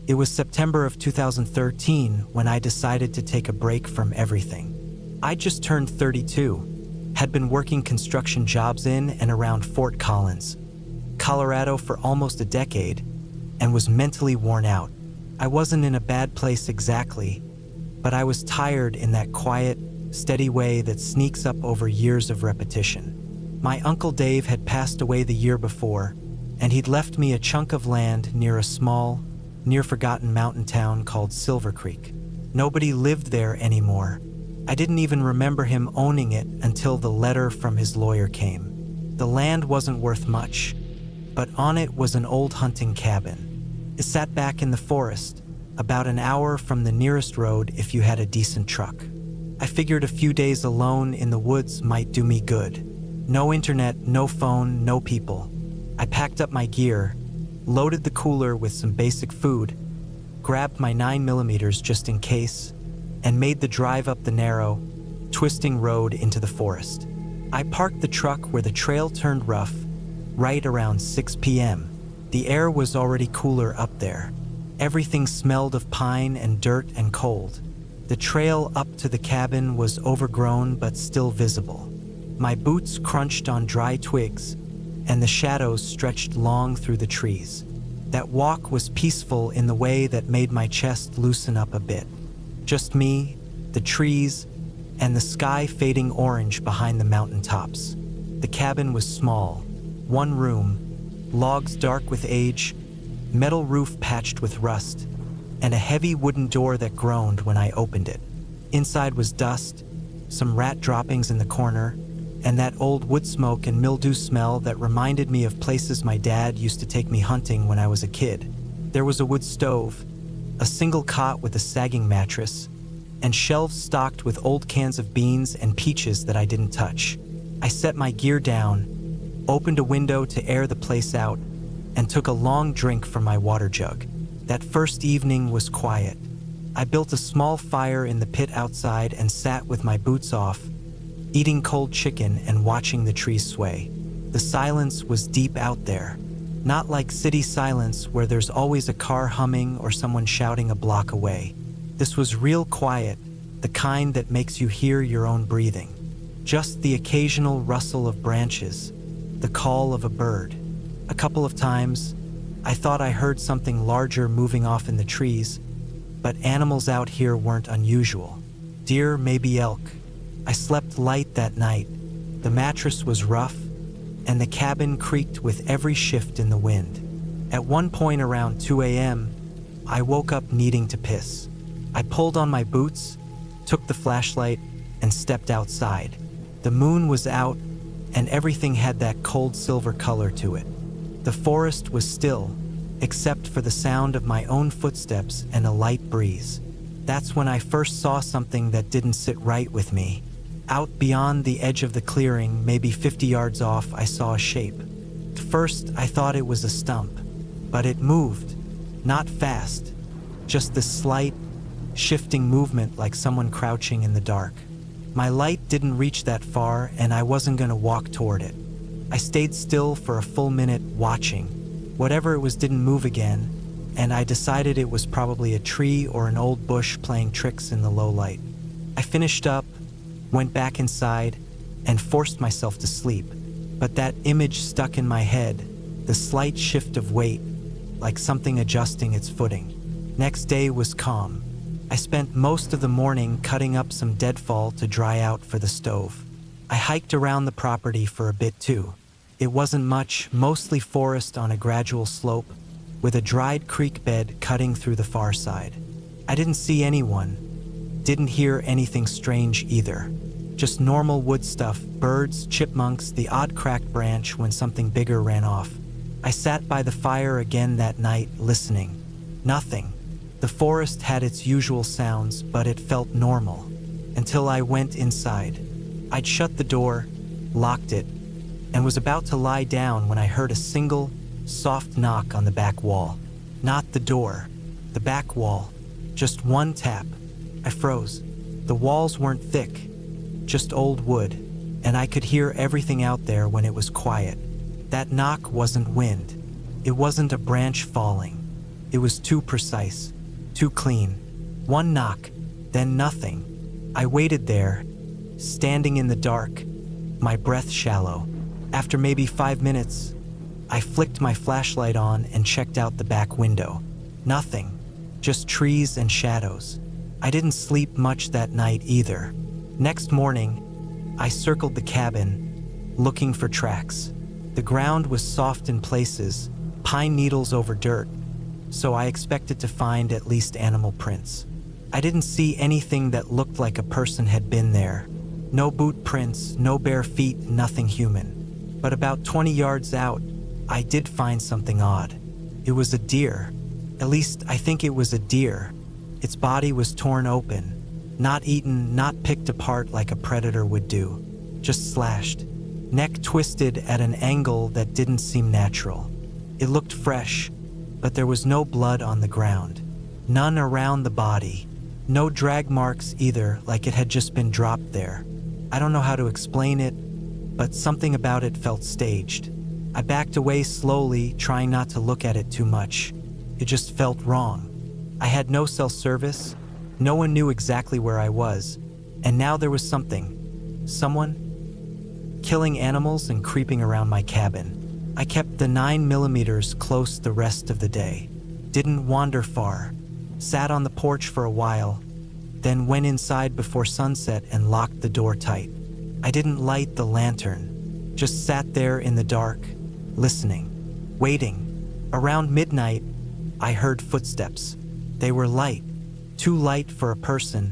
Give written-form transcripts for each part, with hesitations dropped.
It was September of 2013 when I decided to take a break from everything. I just turned 32, had been working construction jobs in and around Fort Collins, Colorado for almost a decade, and was mentally worn out. I wasn't in a bad place exactly, but I was tired in that quiet, steady way that sneaks up over years of repetition. My Uncle Dave had passed away the year before, and he'd left me a chunk of land near a small, near-forgotten mountain town called Silver Creek. Nobody lived there anymore. I didn't even remember him owning it until the letter from his lawyer came. The land wasn't worth much, but on it was an old hunting cabin. It sat back in the forest, about an hour from the nearest road if you had a decent truck. I figured a few days alone in the woods might do me good. No internet, no phone, no people. I packed up my gear, loaded the cooler with some basic food, grabbed my 9mm just in case, and made the drive up the narrow, twisting road into the forest. I parked the truck where the trail turned rough, right around 6 p.m. The air was already cooler up there. Everything smelled of pine and dirt and cold. The trail up to the cabin was overgrown but still visible. My boots crunched on dry twigs, and the shadows stretched long through the trees. That walk was peaceful in the way that made my chest loosen up a bit. Just me, the trees, and the sky fading orange behind the mountain tops. The cabin was small, one room, logs dark with age, metal roof patched with rust, and a heavy wooden door that groaned when I opened it. Inside was dust, some rat droppings in the corner, and that old wood smoke and mildew smell that reminded me of places my dad used to take me hunting when I was a kid. There was a wood stove, a single cot with a sagging mattress, and shelves stocked with old cans of beans and peaches that I didn't touch. I set my gear down, opened a window to air the place out, and took a long drink from my water jug. That first evening was quiet. I built a small fire in the pit outside and sat with my boots off, eating cold chicken and watching the trees sway. The silence was deep out there, not like city silence where there's always a car humming or someone shouting a block away. This was real quiet, the kind that makes you hear your own breathing. Just the occasional rustle of branches, the call of a bird. A couple of times, I thought I heard something larger moving off in the trees, but animals out here weren't unusual. Deer, maybe elk. I slept light that night. The mattress was rough, and the cabin creaked with every shift in the wind. At one point around 2 a.m., I woke up needing to piss. I pulled on my boots, took the flashlight, and stepped outside. The moon was out, and everything had that cold silver color to it. The forest was still, except for the sound of my own footsteps and a light breeze. That's when I first saw something that didn't sit right with me. Out beyond the edge of the clearing, maybe 50 yards off, I saw a shape. At first, I thought it was a stump, but it moved, not fast, just this slight, shifting movement like someone crouching in the dark. My light didn't reach that far, and I wasn't going to walk toward it. I stayed still for a full minute, watching. Whatever it was didn't move again, and I decided it was probably a tree or an old bush playing tricks in the low light. I finished up, went back inside, and forced myself to sleep. But that image stuck in my head, the slight shift of weight, like something adjusting its footing. Next day was calm. I spent most of the morning cutting up some deadfall to dry out for the stove. I hiked around the property for a bit too. It wasn't much, mostly forest on a gradual slope, with a dried creek bed cutting through the far side. I didn't see anyone, didn't hear anything strange either. Just normal wood stuff, birds, chipmunks, the odd cracked branch when something bigger ran off. I sat by the fire again that night, listening. Nothing. The forest had its usual sounds, but it felt normal, until I went inside. I'd shut the door, locked it, and was about to lie down when I heard a single, soft knock on the back wall. Not the door, the back wall. Just one tap. I froze. The walls weren't thick, just old wood, and I could hear everything out there when it was quiet. That knock wasn't wind. It wasn't a branch falling. It was too precise, too clean. One knock, then nothing. I waited there, standing in the dark, my breath shallow. After maybe 5 minutes, I flicked my flashlight on and checked out the back window. Nothing, just trees and shadows. I didn't sleep much that night either. Next morning, I circled the cabin, looking for tracks. The ground was soft in places, pine needles over dirt, so I expected to find at least animal prints. I didn't see anything that looked like a person had been there. No boot prints, no bare feet, nothing human. But about 20 yards out, I did find something odd. It was a deer. At least I think it was a deer. Its body was torn open, not eaten, not picked apart like a predator would do, just slashed. Neck twisted at an angle that didn't seem natural. It looked fresh, but there was no blood on the ground. None around the body. No drag marks either, like it had just been dropped there. I don't know how to explain it, but something about it felt staged. I backed away slowly, trying not to look at it too much. It just felt wrong. I had no cell service, no one knew exactly where I was, and now there was someone killing animals and creeping around my cabin. I kept the 9mm close the rest of the day. Didn't wander far. Sat on the porch for a while, then went inside before sunset and locked the door tight. I didn't light the lantern, just sat there in the dark, listening, waiting. Around midnight, I heard footsteps. They were light, too light for a person,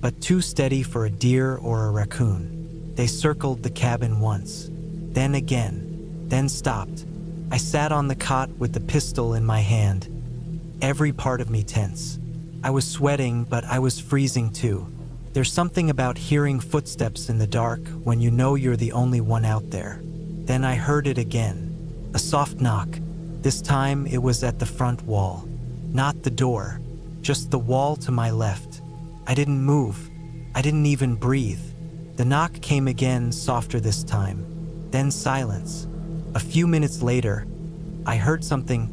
but too steady for a deer or a raccoon. They circled the cabin once, then again, then stopped. I sat on the cot with the pistol in my hand, every part of me tense. I was sweating, but I was freezing too. There's something about hearing footsteps in the dark when you know you're the only one out there. Then I heard it again, a soft knock. This time it was at the front wall, not the door, just the wall to my left. I didn't move. I didn't even breathe. The knock came again, softer this time. Then silence. A few minutes later, I heard someone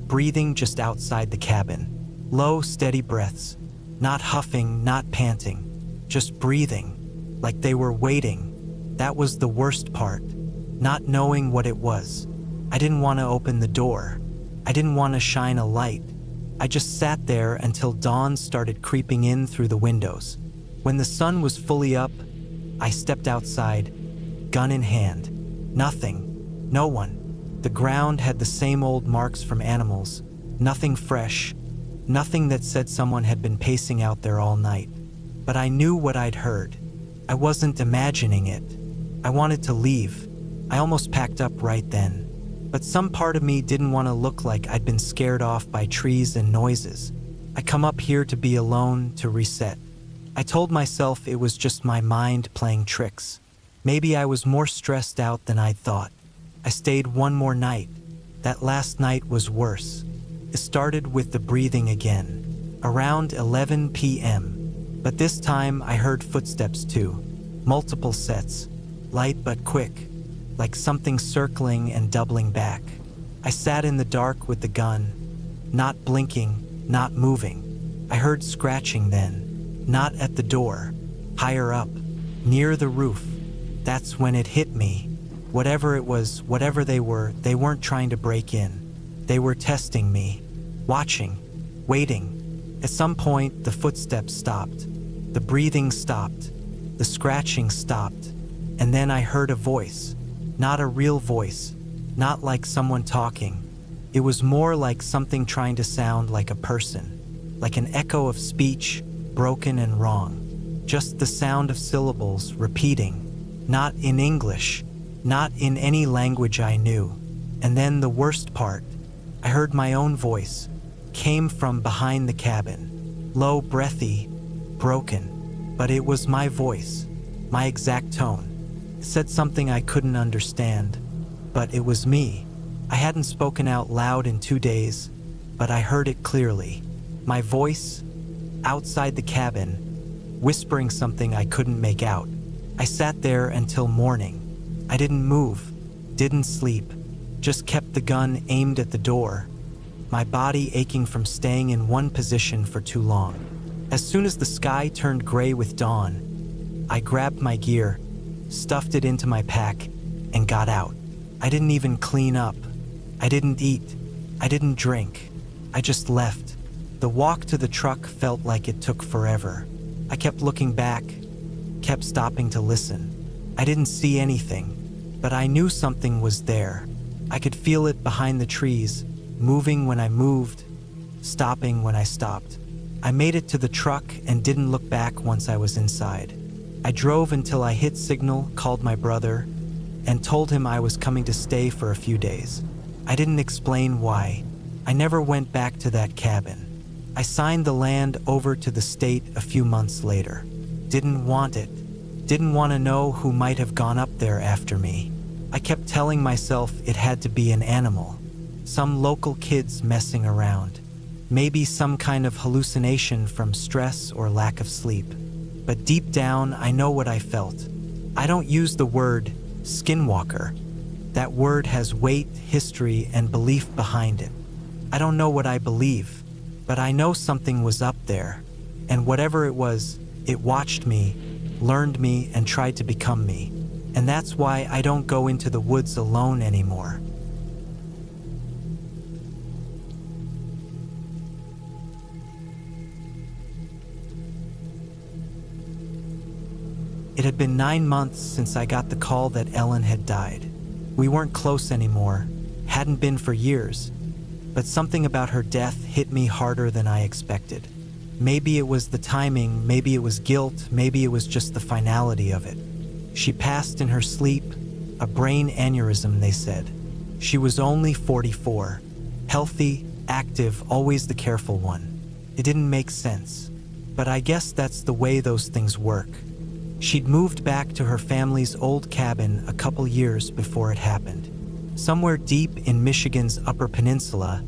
breathing just outside the cabin. Low, steady breaths. Not huffing, not panting. Just breathing, like they were waiting. That was the worst part. Not knowing what it was. I didn't want to open the door. I didn't want to shine a light. I just sat there until dawn started creeping in through the windows. When the sun was fully up, I stepped outside, gun in hand. Nothing. No one. The ground had the same old marks from animals. Nothing fresh. Nothing that said someone had been pacing out there all night. But I knew what I'd heard. I wasn't imagining it. I wanted to leave. I almost packed up right then. But some part of me didn't want to look like I'd been scared off by trees and noises. I come up here to be alone, to reset. I told myself it was just my mind playing tricks. Maybe I was more stressed out than I'd thought. I stayed one more night. That last night was worse. It started with the breathing again, around 11 p.m. But this time I heard footsteps too, multiple sets, light but quick, like something circling and doubling back. I sat in the dark with the gun, not blinking, not moving. I heard scratching then, not at the door, higher up, near the roof. That's when it hit me. Whatever it was, whatever they weren't trying to break in. They were testing me, watching, waiting. At some point, the footsteps stopped. The breathing stopped. The scratching stopped. And then I heard a voice. Not a real voice. Not like someone talking. It was more like something trying to sound like a person. Like an echo of speech, broken and wrong. Just the sound of syllables repeating. Not in English. Not in any language I knew. And then the worst part, I heard my own voice, came from behind the cabin. Low, breathy, broken. But it was my voice, my exact tone. It said something I couldn't understand, but it was me. I hadn't spoken out loud in 2 days, but I heard it clearly. My voice, outside the cabin, whispering something I couldn't make out. I sat there until morning. I didn't move, didn't sleep, just kept the gun aimed at the door, my body aching from staying in one position for too long. As soon as the sky turned gray with dawn, I grabbed my gear, stuffed it into my pack, and got out. I didn't even clean up. I didn't eat. I didn't drink. I just left. The walk to the truck felt like it took forever. I kept looking back, kept stopping to listen. I didn't see anything, but I knew something was there. I could feel it behind the trees, moving when I moved, stopping when I stopped. I made it to the truck and didn't look back once I was inside. I drove until I hit signal, called my brother, and told him I was coming to stay for a few days. I didn't explain why. I never went back to that cabin. I signed the land over to the state a few months later. Didn't want it. Didn't want to know who might have gone up there after me. I kept telling myself it had to be an animal. Some local kids messing around. Maybe some kind of hallucination from stress or lack of sleep. But deep down, I know what I felt. I don't use the word skinwalker. That word has weight, history, and belief behind it. I don't know what I believe, but I know something was up there. And whatever it was, it watched me, learned me, and tried to become me. And that's why I don't go into the woods alone anymore. It had been 9 months since I got the call that Ellen had died. We weren't close anymore, hadn't been for years, but something about her death hit me harder than I expected. Maybe it was the timing, maybe it was guilt, maybe it was just the finality of it. She passed in her sleep, a brain aneurysm, they said. She was only 44, healthy, active, always the careful one. It didn't make sense, but I guess that's the way those things work. She'd moved back to her family's old cabin a couple years before it happened, somewhere deep in Michigan's Upper Peninsula,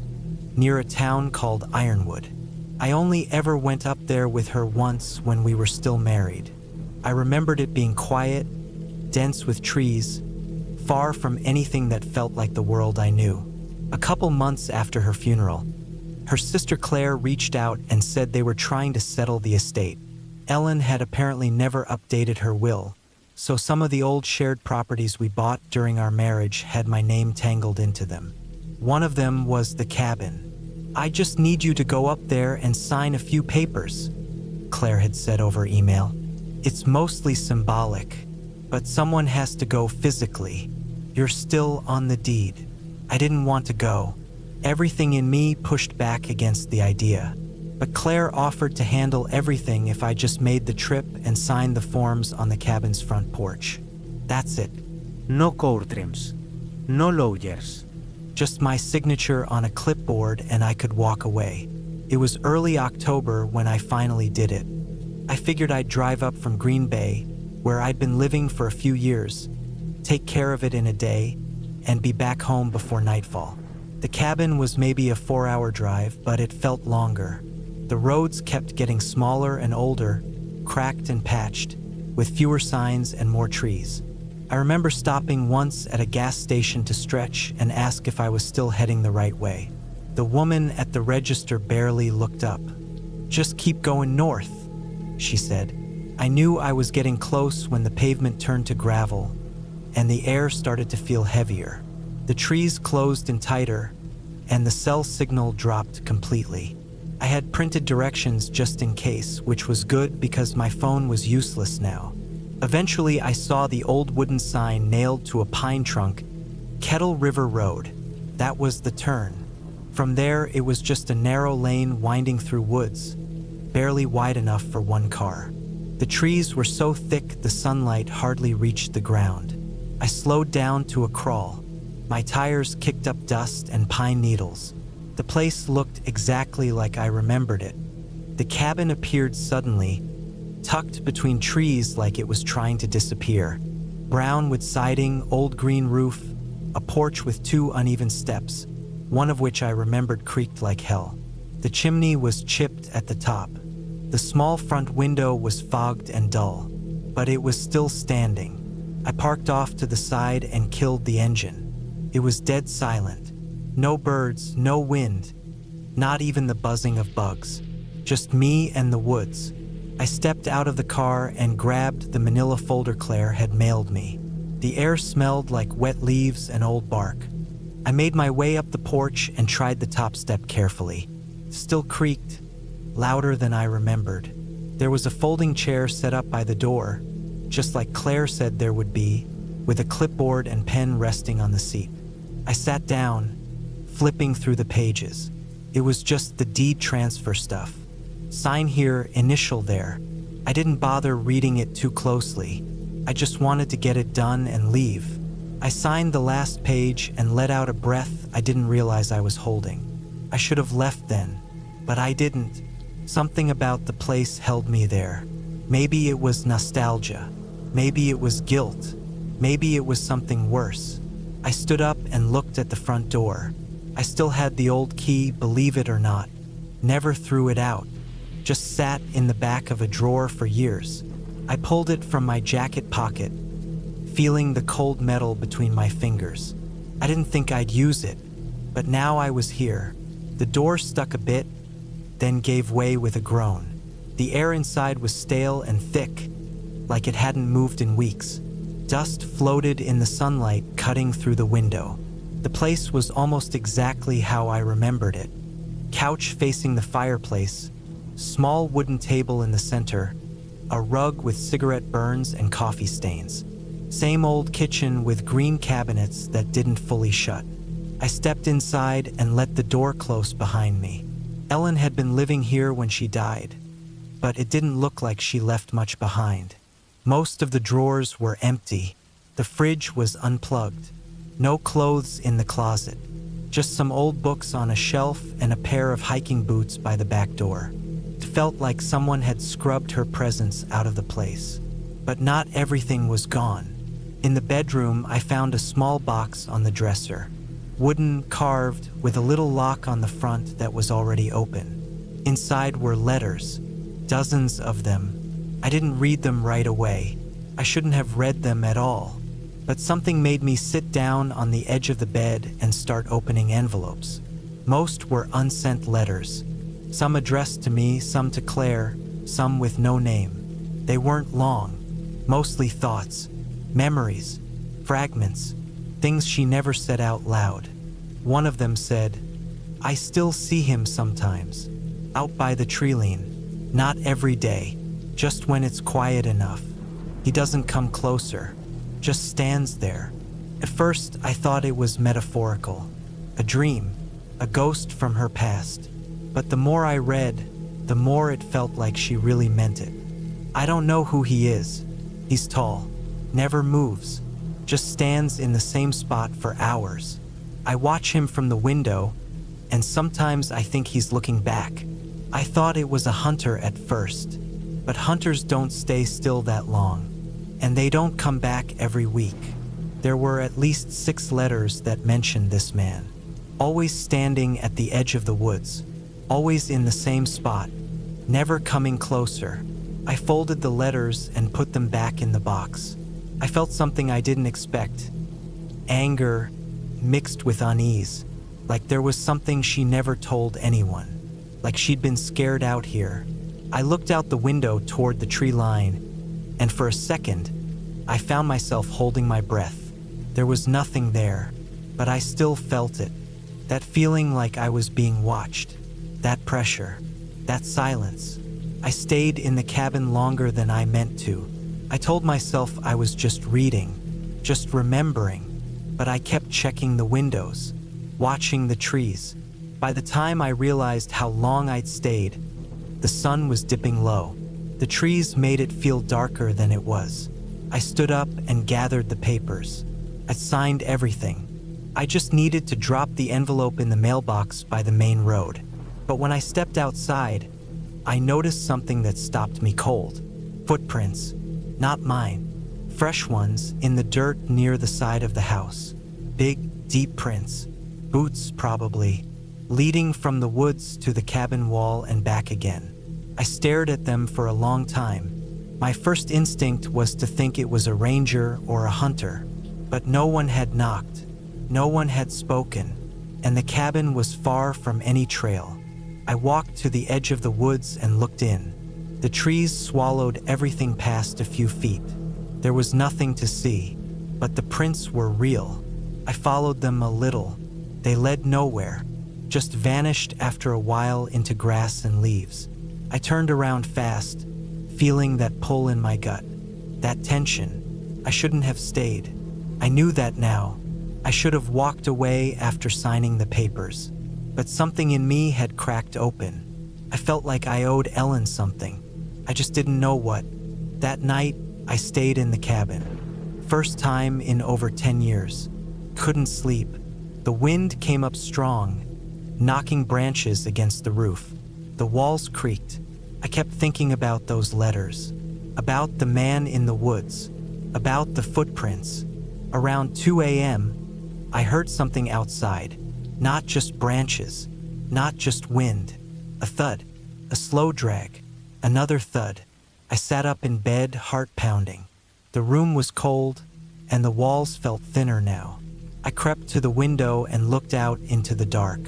near a town called Ironwood. I only ever went up there with her once when we were still married. I remembered it being quiet, dense with trees, far from anything that felt like the world I knew. A couple months after her funeral, her sister Claire reached out and said they were trying to settle the estate. Ellen had apparently never updated her will, so some of the old shared properties we bought during our marriage had my name tangled into them. One of them was the cabin. "I just need you to go up there and sign a few papers," Claire had said over email. "It's mostly symbolic, but someone has to go physically. You're still on the deed." I didn't want to go. Everything in me pushed back against the idea. But Claire offered to handle everything if I just made the trip and signed the forms on the cabin's front porch. That's it. No courtrooms, no lawyers. Just my signature on a clipboard and I could walk away. It was early October when I finally did it. I figured I'd drive up from Green Bay, where I'd been living for a few years, take care of it in a day, and be back home before nightfall. The cabin was maybe a 4-hour drive, but it felt longer. The roads kept getting smaller and older, cracked and patched, with fewer signs and more trees. I remember stopping once at a gas station to stretch and ask if I was still heading the right way. The woman at the register barely looked up. "Just keep going north," she said. I knew I was getting close when the pavement turned to gravel, and the air started to feel heavier. The trees closed in tighter, and the cell signal dropped completely. I had printed directions just in case, which was good because my phone was useless now. Eventually, I saw the old wooden sign nailed to a pine trunk, Kettle River Road. That was the turn. From there, it was just a narrow lane winding through woods, barely wide enough for one car. The trees were so thick the sunlight hardly reached the ground. I slowed down to a crawl. My tires kicked up dust and pine needles. The place looked exactly like I remembered it. The cabin appeared suddenly, tucked between trees like it was trying to disappear. Brown wood siding, old green roof, a porch with 2 uneven steps, one of which I remembered creaked like hell. The chimney was chipped at the top. The small front window was fogged and dull, but it was still standing. I parked off to the side and killed the engine. It was dead silent. No birds, no wind, not even the buzzing of bugs. Just me and the woods. I stepped out of the car and grabbed the manila folder Claire had mailed me. The air smelled like wet leaves and old bark. I made my way up the porch and tried the top step carefully. Still creaked, louder than I remembered. There was a folding chair set up by the door, just like Claire said there would be, with a clipboard and pen resting on the seat. I sat down, flipping through the pages. It was just the deed transfer stuff. Sign here, initial there. I didn't bother reading it too closely. I just wanted to get it done and leave. I signed the last page and let out a breath I didn't realize I was holding. I should have left then, but I didn't. Something about the place held me there. Maybe it was nostalgia. Maybe it was guilt. Maybe it was something worse. I stood up and looked at the front door. I still had the old key, believe it or not. Never threw it out. Just sat in the back of a drawer for years. I pulled it from my jacket pocket, feeling the cold metal between my fingers. I didn't think I'd use it, but now I was here. The door stuck a bit, then gave way with a groan. The air inside was stale and thick, like it hadn't moved in weeks. Dust floated in the sunlight, cutting through the window. The place was almost exactly how I remembered it. Couch facing the fireplace, small wooden table in the center, a rug with cigarette burns and coffee stains. Same old kitchen with green cabinets that didn't fully shut. I stepped inside and let the door close behind me. Ellen had been living here when she died, but it didn't look like she left much behind. Most of the drawers were empty. The fridge was unplugged. No clothes in the closet. Just some old books on a shelf and a pair of hiking boots by the back door. It felt like someone had scrubbed her presence out of the place. But not everything was gone. In the bedroom, I found a small box on the dresser. Wooden, carved, with a little lock on the front that was already open. Inside were letters, dozens of them. I didn't read them right away. I shouldn't have read them at all. But something made me sit down on the edge of the bed and start opening envelopes. Most were unsent letters. Some addressed to me, some to Claire, some with no name. They weren't long, mostly thoughts, memories, fragments, things she never said out loud. One of them said, "I still see him sometimes, out by the tree-line. Not every day, just when it's quiet enough. He doesn't come closer, just stands there." At first, I thought it was metaphorical, a dream, a ghost from her past. But the more I read, the more it felt like she really meant it. I don't know who he is. He's tall, never moves, just stands in the same spot for hours. I watch him from the window, and sometimes I think he's looking back. I thought it was a hunter at first, but hunters don't stay still that long, and they don't come back every week. There were at least 6 letters that mentioned this man, always standing at the edge of the woods, always in the same spot, never coming closer. I folded the letters and put them back in the box. I felt something I didn't expect. Anger mixed with unease, like there was something she never told anyone, like she'd been scared out here. I looked out the window toward the tree line, and for a second, I found myself holding my breath. There was nothing there, but I still felt it. That feeling like I was being watched. That pressure, that silence. I stayed in the cabin longer than I meant to. I told myself I was just reading, just remembering, but I kept checking the windows, watching the trees. By the time I realized how long I'd stayed, the sun was dipping low. The trees made it feel darker than it was. I stood up and gathered the papers. I signed everything. I just needed to drop the envelope in the mailbox by the main road. But when I stepped outside, I noticed something that stopped me cold. Footprints, not mine. Fresh ones in the dirt near the side of the house. Big, deep prints. Boots, probably, leading from the woods to the cabin wall and back again. I stared at them for a long time. My first instinct was to think it was a ranger or a hunter, but no one had knocked. No one had spoken, and the cabin was far from any trail. I walked to the edge of the woods and looked in. The trees swallowed everything past a few feet. There was nothing to see, but the prints were real. I followed them a little. They led nowhere, just vanished after a while into grass and leaves. I turned around fast, feeling that pull in my gut, that tension. I shouldn't have stayed. I knew that now. I should have walked away after signing the papers. But something in me had cracked open. I felt like I owed Ellen something. I just didn't know what. That night, I stayed in the cabin. First time in over 10 years. Couldn't sleep. The wind came up strong, knocking branches against the roof. The walls creaked. I kept thinking about those letters, about the man in the woods, about the footprints. Around 2 a.m., I heard something outside. Not just branches, not just wind. A thud, a slow drag, another thud. I sat up in bed, heart pounding. The room was cold, and the walls felt thinner now. I crept to the window and looked out into the dark.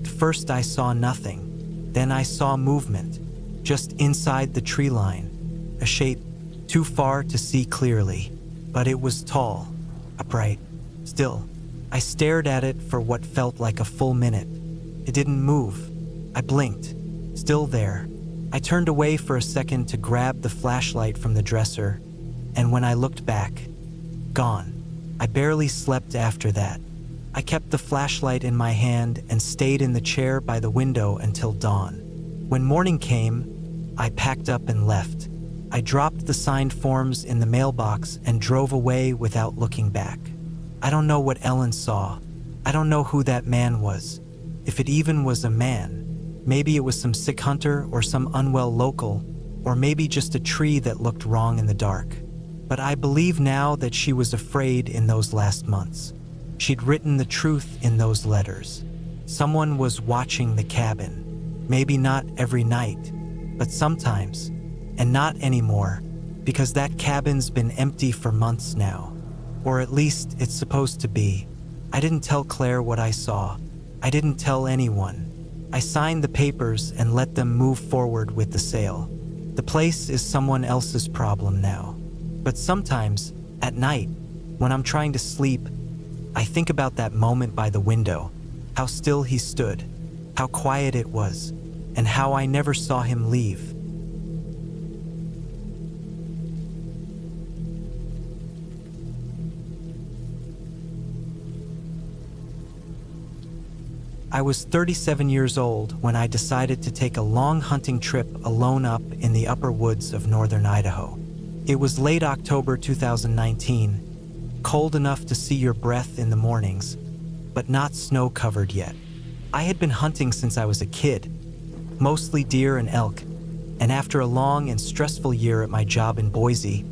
At first I saw nothing. Then I saw movement, just inside the tree line. A shape, too far to see clearly, but it was tall, upright, still. I stared at it for what felt like a full minute. It didn't move. I blinked, still there. I turned away for a second to grab the flashlight from the dresser, and when I looked back, gone. I barely slept after that. I kept the flashlight in my hand and stayed in the chair by the window until dawn. When morning came, I packed up and left. I dropped the signed forms in the mailbox and drove away without looking back. I don't know what Ellen saw. I don't know who that man was. If it even was a man. Maybe it was some sick hunter or some unwell local, or maybe just a tree that looked wrong in the dark. But I believe now that she was afraid in those last months. She'd written the truth in those letters. Someone was watching the cabin. Maybe not every night, but sometimes. And not anymore, because that cabin's been empty for months now. Or at least it's supposed to be. I didn't tell Claire what I saw. I didn't tell anyone. I signed the papers and let them move forward with the sale. The place is someone else's problem now. But sometimes, at night, when I'm trying to sleep, I think about that moment by the window, how still he stood, how quiet it was, and how I never saw him leave. I was 37 years old when I decided to take a long hunting trip alone up in the upper woods of northern Idaho. It was late October 2019, cold enough to see your breath in the mornings, but not snow-covered yet. I had been hunting since I was a kid, mostly deer and elk, and after a long and stressful year at my job in Boise,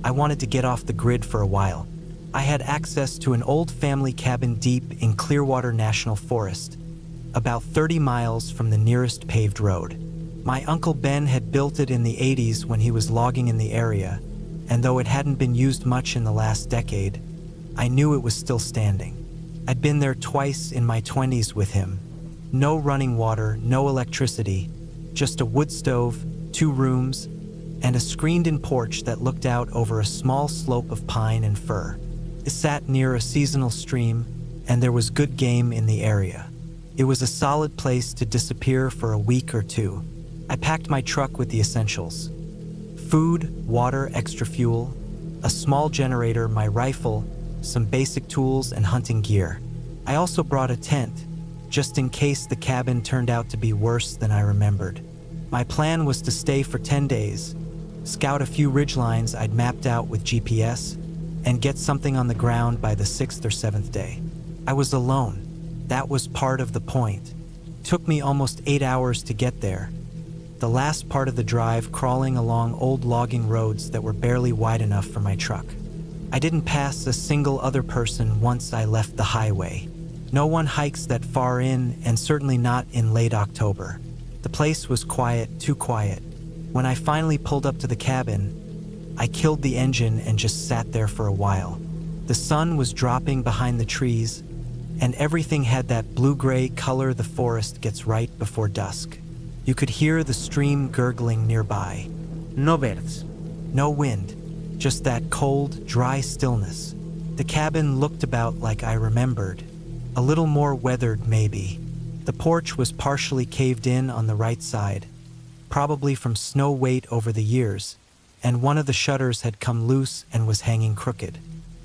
I wanted to get off the grid for a while. I had access to an old family cabin deep in Clearwater National Forest, about 30 miles from the nearest paved road. My Uncle Ben had built it in the 80s when he was logging in the area, and though it hadn't been used much in the last decade, I knew it was still standing. I'd been there twice in my 20s with him. No running water, no electricity, just a wood stove, 2 rooms, and a screened-in porch that looked out over a small slope of pine and fir. It sat near a seasonal stream, and there was good game in the area. It was a solid place to disappear for a week or two. I packed my truck with the essentials: food, water, extra fuel, a small generator, my rifle, some basic tools, and hunting gear. I also brought a tent, just in case the cabin turned out to be worse than I remembered. My plan was to stay for 10 days, scout a few ridgelines I'd mapped out with GPS, and get something on the ground by the 6th or 7th day. I was alone. That was part of the point. It took me almost 8 hours to get there. The last part of the drive crawling along old logging roads that were barely wide enough for my truck. I didn't pass a single other person once I left the highway. No one hikes that far in, and certainly not in late October. The place was quiet, too quiet. When I finally pulled up to the cabin, I killed the engine and just sat there for a while. The sun was dropping behind the trees, and everything had that blue-gray color the forest gets right before dusk. You could hear the stream gurgling nearby. No birds. No wind, just that cold, dry stillness. The cabin looked about like I remembered. A little more weathered, maybe. The porch was partially caved in on the right side, probably from snow weight over the years, and one of the shutters had come loose and was hanging crooked.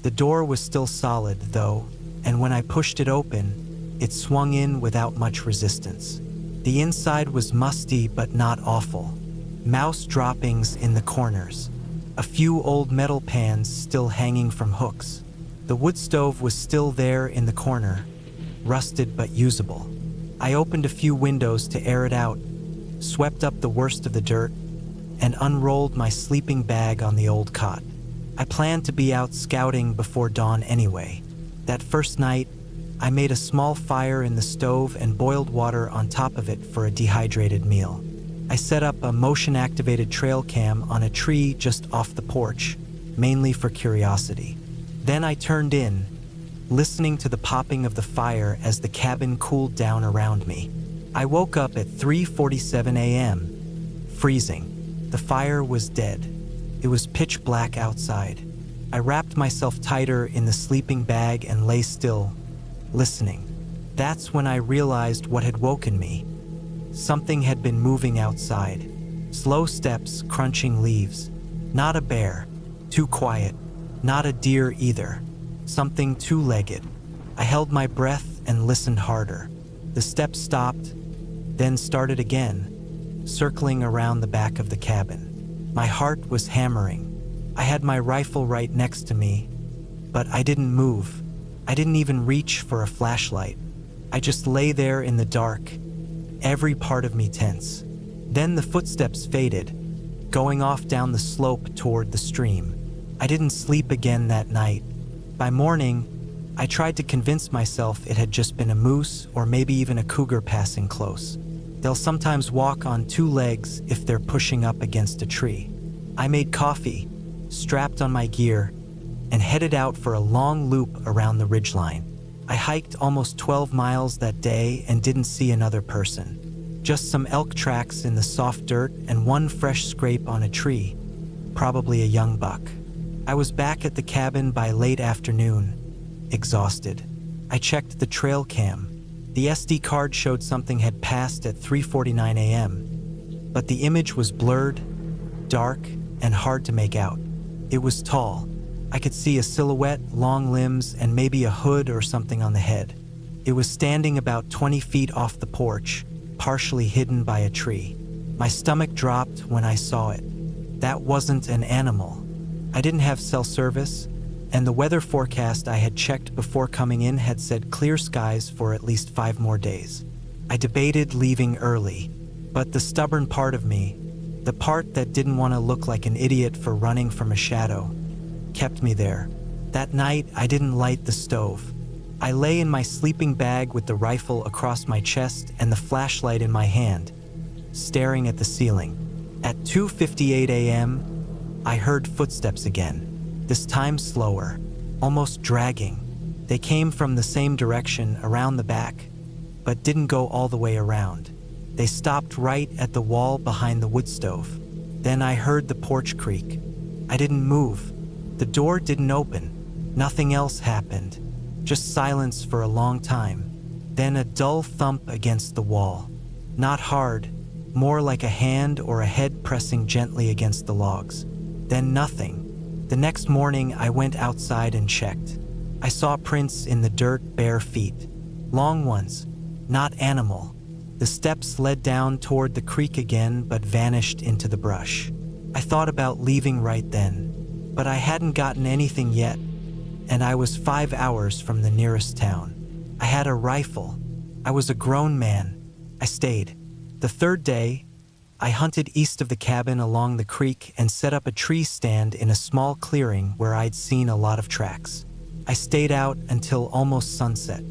The door was still solid, though, and when I pushed it open, it swung in without much resistance. The inside was musty but not awful. Mouse droppings in the corners. A few old metal pans still hanging from hooks. The wood stove was still there in the corner, rusted but usable. I opened a few windows to air it out, swept up the worst of the dirt, and unrolled my sleeping bag on the old cot. I planned to be out scouting before dawn anyway. That first night, I made a small fire in the stove and boiled water on top of it for a dehydrated meal. I set up a motion-activated trail cam on a tree just off the porch, mainly for curiosity. Then I turned in, listening to the popping of the fire as the cabin cooled down around me. I woke up at 3:47 a.m., freezing. The fire was dead. It was pitch black outside. I wrapped myself tighter in the sleeping bag and lay still, listening. That's when I realized what had woken me. Something had been moving outside. Slow steps crunching leaves. Not a bear. Too quiet. Not a deer either. Something two-legged. I held my breath and listened harder. The steps stopped, then started again, circling around the back of the cabin. My heart was hammering. I had my rifle right next to me, but I didn't move. I didn't even reach for a flashlight. I just lay there in the dark, every part of me tense. Then the footsteps faded, going off down the slope toward the stream. I didn't sleep again that night. By morning, I tried to convince myself it had just been a moose or maybe even a cougar passing close. They'll sometimes walk on two legs if they're pushing up against a tree. I made coffee, strapped on my gear, and headed out for a long loop around the ridgeline. I hiked almost 12 miles that day and didn't see another person. Just some elk tracks in the soft dirt and one fresh scrape on a tree, probably a young buck. I was back at the cabin by late afternoon, exhausted. I checked the trail cam. The SD card showed something had passed at 3:49 a.m., but the image was blurred, dark, and hard to make out. It was tall. I could see a silhouette, long limbs, and maybe a hood or something on the head. It was standing about 20 feet off the porch, partially hidden by a tree. My stomach dropped when I saw it. That wasn't an animal. I didn't have cell service, and the weather forecast I had checked before coming in had said clear skies for at least 5 more days. I debated leaving early, but the stubborn part of me, the part that didn't want to look like an idiot for running from a shadow, kept me there. That night, I didn't light the stove. I lay in my sleeping bag with the rifle across my chest and the flashlight in my hand, staring at the ceiling. At 2:58 a.m., I heard footsteps again, this time slower, almost dragging. They came from the same direction around the back, but didn't go all the way around. They stopped right at the wall behind the wood stove. Then I heard the porch creak. I didn't move. The door didn't open. Nothing else happened. Just silence for a long time. Then a dull thump against the wall. Not hard, more like a hand or a head pressing gently against the logs. Then nothing. The next morning, I went outside and checked. I saw prints in the dirt, bare feet. Long ones, not animal. The steps led down toward the creek again, but vanished into the brush. I thought about leaving right then, but I hadn't gotten anything yet, and I was 5 hours from the nearest town. I had a rifle. I was a grown man. I stayed. The third day, I hunted east of the cabin along the creek and set up a tree stand in a small clearing where I'd seen a lot of tracks. I stayed out until almost sunset.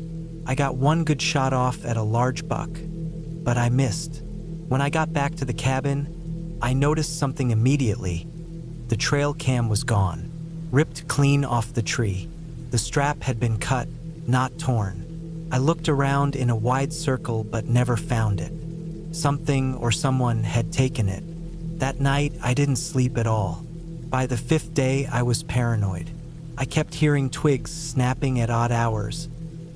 I got one good shot off at a large buck, but I missed. When I got back to the cabin, I noticed something immediately. The trail cam was gone, ripped clean off the tree. The strap had been cut, not torn. I looked around in a wide circle but never found it. Something or someone had taken it. That night, I didn't sleep at all. By the 5th day, I was paranoid. I kept hearing twigs snapping at odd hours,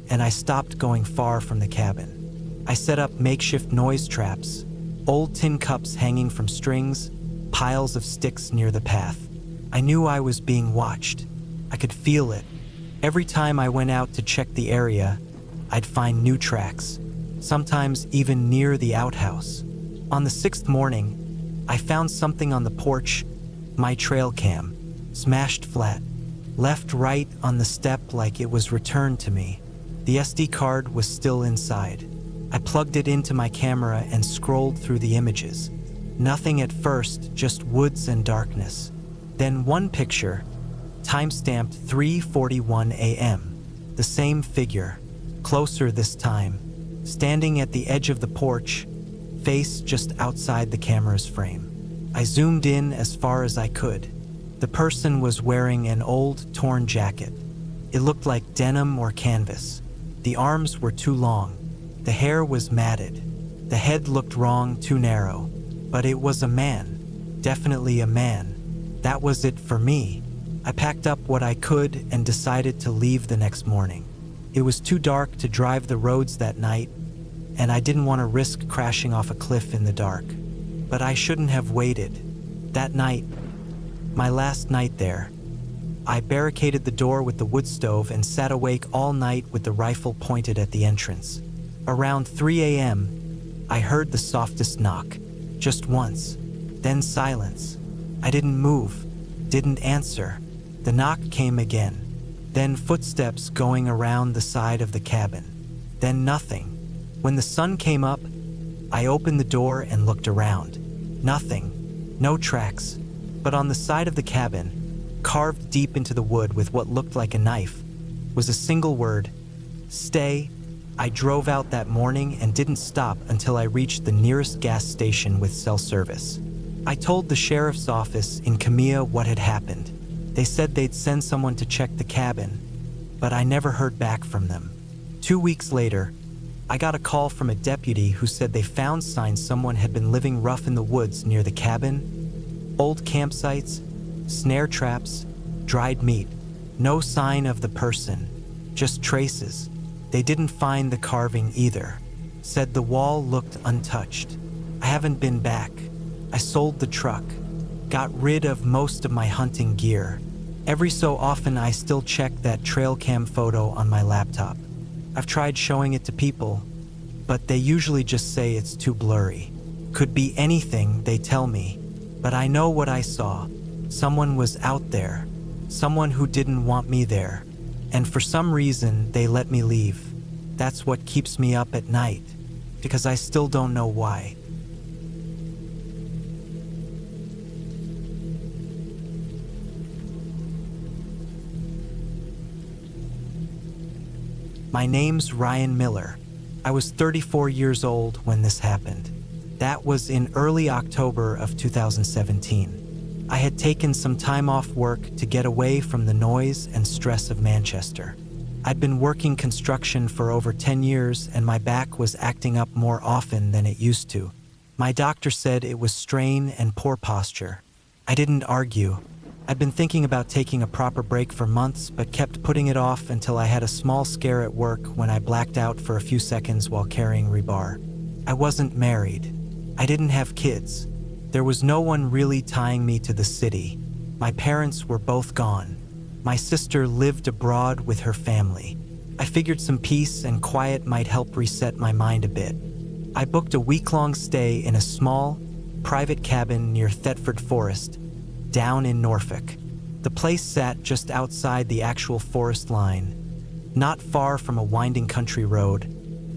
and I stopped going far from the cabin. I set up makeshift noise traps, old tin cups hanging from strings, piles of sticks near the path. I knew I was being watched. I could feel it. Every time I went out to check the area, I'd find new tracks, sometimes even near the outhouse. On the 6th morning, I found something on the porch, my trail cam, smashed flat, left right on the step like it was returned to me. The SD card was still inside. I plugged it into my camera and scrolled through the images. Nothing at first, just woods and darkness. Then one picture, timestamped 3:41 a.m. The same figure, closer this time, standing at the edge of the porch, face just outside the camera's frame. I zoomed in as far as I could. The person was wearing an old, torn jacket. It looked like denim or canvas. The arms were too long. The hair was matted. The head looked wrong, too narrow. But it was a man. Definitely a man. That was it for me. I packed up what I could and decided to leave the next morning. It was too dark to drive the roads that night, and I didn't want to risk crashing off a cliff in the dark. But I shouldn't have waited. That night, my last night there, I barricaded the door with the wood stove and sat awake all night with the rifle pointed at the entrance. Around 3 a.m., I heard the softest knock, just once, then silence. I didn't move, didn't answer. The knock came again, then footsteps going around the side of the cabin, then nothing. When the sun came up, I opened the door and looked around. Nothing, no tracks, but on the side of the cabin, carved deep into the wood with what looked like a knife, was a single word, "Stay." I drove out that morning and didn't stop until I reached the nearest gas station with cell service. I told the sheriff's office in Camilla what had happened. They said they'd send someone to check the cabin, but I never heard back from them. 2 weeks later, I got a call from a deputy who said they found signs someone had been living rough in the woods near the cabin. Old campsites, snare traps, dried meat. No sign of the person, just traces. They didn't find the carving either. Said the wall looked untouched. I haven't been back. I sold the truck, got rid of most of my hunting gear. Every so often I still check that trail cam photo on my laptop. I've tried showing it to people, but they usually just say it's too blurry. Could be anything, they tell me, but I know what I saw. Someone was out there, someone who didn't want me there, and for some reason they let me leave. That's what keeps me up at night, because I still don't know why. My name's Ryan Miller. I was 34 years old when this happened. That was in early October of 2017. I had taken some time off work to get away from the noise and stress of Manchester. I'd been working construction for over 10 years and my back was acting up more often than it used to. My doctor said it was strain and poor posture. I didn't argue. I'd been thinking about taking a proper break for months, but kept putting it off until I had a small scare at work when I blacked out for a few seconds while carrying rebar. I wasn't married. I didn't have kids. There was no one really tying me to the city. My parents were both gone. My sister lived abroad with her family. I figured some peace and quiet might help reset my mind a bit. I booked a week-long stay in a small, private cabin near Thetford Forest, down in Norfolk. The place sat just outside the actual forest line, not far from a winding country road,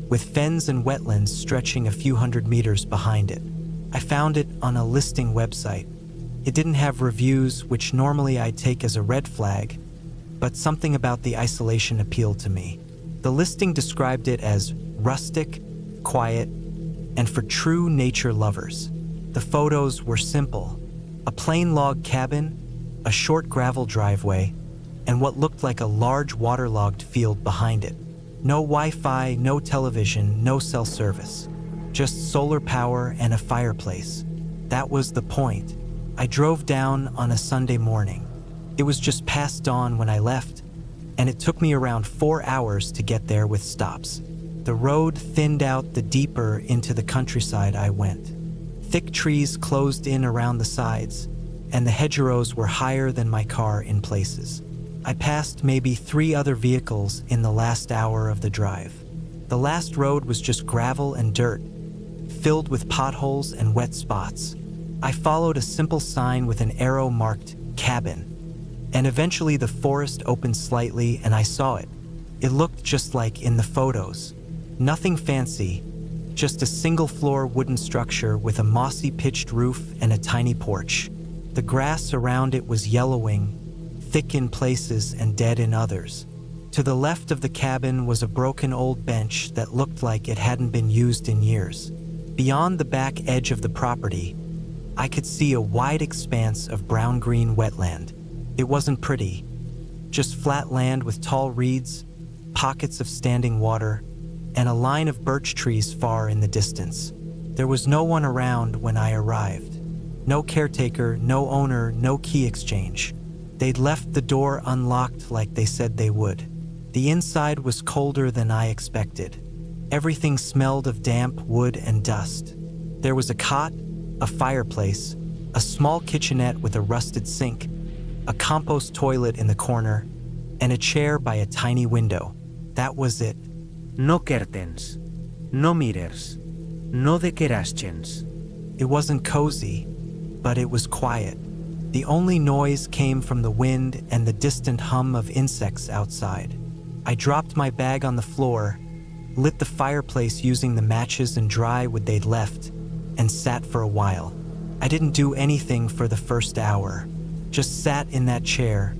with fens and wetlands stretching a few hundred meters behind it. I found it on a listing website. It didn't have reviews, which normally I'd take as a red flag, but something about the isolation appealed to me. The listing described it as rustic, quiet, and for true nature lovers. The photos were simple. A plain log cabin, a short gravel driveway, and what looked like a large waterlogged field behind it. No Wi-Fi, no television, no cell service. Just solar power and a fireplace. That was the point. I drove down on a Sunday morning. It was just past dawn when I left, and it took me around 4 hours to get there with stops. The road thinned out the deeper into the countryside I went. Thick trees closed in around the sides, and the hedgerows were higher than my car in places. I passed maybe 3 other vehicles in the last hour of the drive. The last road was just gravel and dirt, filled with potholes and wet spots. I followed a simple sign with an arrow marked cabin, and eventually the forest opened slightly and I saw it. It looked just like in the photos. Nothing fancy, just a single-floor wooden structure with a mossy pitched roof and a tiny porch. The grass around it was yellowing, thick in places and dead in others. To the left of the cabin was a broken old bench that looked like it hadn't been used in years. Beyond the back edge of the property, I could see a wide expanse of brown-green wetland. It wasn't pretty, just flat land with tall reeds, pockets of standing water, and a line of birch trees far in the distance. There was no one around when I arrived. No caretaker, no owner, no key exchange. They'd left the door unlocked like they said they would. The inside was colder than I expected. Everything smelled of damp wood and dust. There was a cot, a fireplace, a small kitchenette with a rusted sink, a compost toilet in the corner, and a chair by a tiny window. That was it. No curtains, no mirrors, no decorations. It wasn't cozy, but it was quiet. The only noise came from the wind and the distant hum of insects outside. I dropped my bag on the floor, lit the fireplace using the matches and dry wood they'd left, and sat for a while. I didn't do anything for the first hour, just sat in that chair,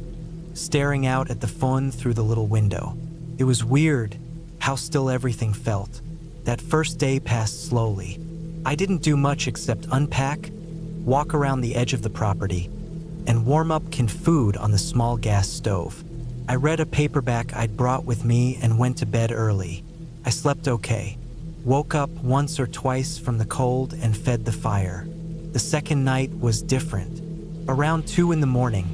staring out at the fun through the little window. It was weird how still everything felt. That first day passed slowly. I didn't do much except unpack, walk around the edge of the property, and warm up canned food on the small gas stove. I read a paperback I'd brought with me and went to bed early. I slept okay. Woke up once or twice from the cold and fed the fire. The second night was different. Around 2 in the morning,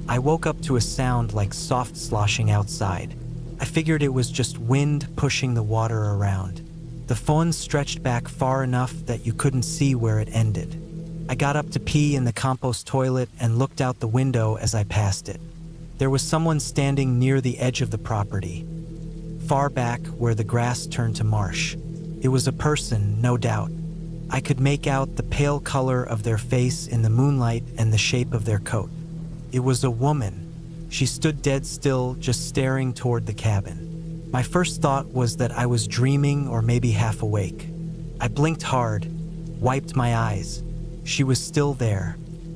I woke up to a sound like soft sloshing outside. I figured it was just wind pushing the water around. The phone stretched back far enough that you couldn't see where it ended. I got up to pee in the compost toilet and looked out the window as I passed it. There was someone standing near the edge of the property, far back where the grass turned to marsh. It was a person, no doubt. I could make out the pale color of their face in the moonlight and the shape of their coat. It was a woman. She stood dead still, just staring toward the cabin. My first thought was that I was dreaming or maybe half awake. I blinked hard, wiped my eyes. She was still there.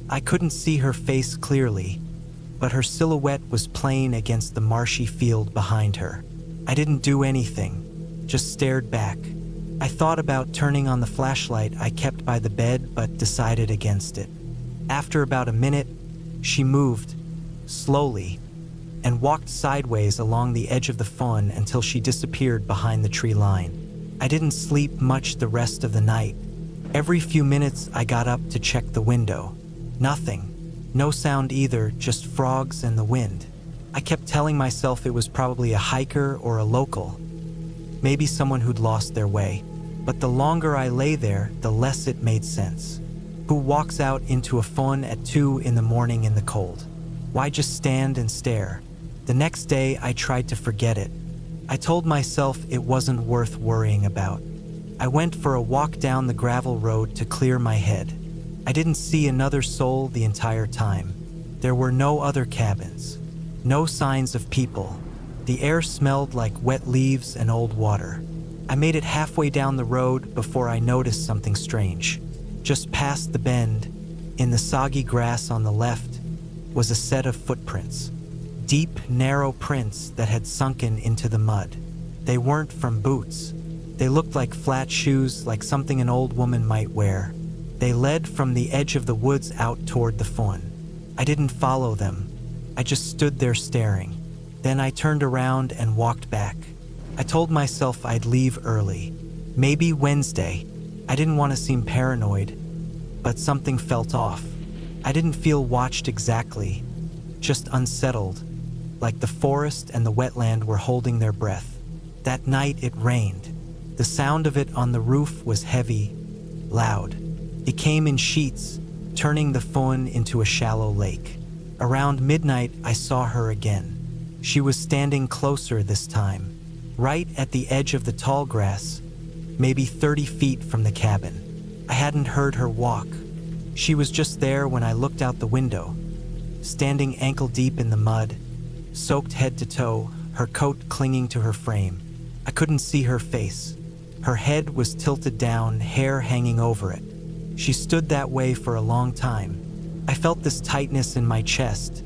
I couldn't see her face clearly, but her silhouette was plain against the marshy field behind her. I didn't do anything, just stared back. I thought about turning on the flashlight I kept by the bed, but decided against it. After about a minute, she moved, slowly, and walked sideways along the edge of the fun until she disappeared behind the tree line. I didn't sleep much the rest of the night. Every few minutes I got up to check the window. Nothing. No sound either, just frogs and the wind. I kept telling myself it was probably a hiker or a local, maybe someone who'd lost their way. But the longer I lay there, the less it made sense. Who walks out into a fun at 2 in the morning in the cold? Why just stand and stare? The next day, I tried to forget it. I told myself it wasn't worth worrying about. I went for a walk down the gravel road to clear my head. I didn't see another soul the entire time. There were no other cabins, no signs of people. The air smelled like wet leaves and old water. I made it halfway down the road before I noticed something strange. Just past the bend, in the soggy grass on the left, was a set of footprints. Deep, narrow prints that had sunken into the mud. They weren't from boots. They looked like flat shoes, like something an old woman might wear. They led from the edge of the woods out toward the fun. I didn't follow them. I just stood there staring. Then I turned around and walked back. I told myself I'd leave early, maybe Wednesday. I didn't want to seem paranoid, but something felt off. I didn't feel watched exactly, just unsettled, like the forest and the wetland were holding their breath. That night it rained. The sound of it on the roof was heavy, loud. It came in sheets, turning the fawn into a shallow lake. Around midnight, I saw her again. She was standing closer this time, right at the edge of the tall grass, maybe 30 feet from the cabin. I hadn't heard her walk. She was just there when I looked out the window, standing ankle deep in the mud, soaked head to toe, her coat clinging to her frame. I couldn't see her face. Her head was tilted down, hair hanging over it. She stood that way for a long time. I felt this tightness in my chest,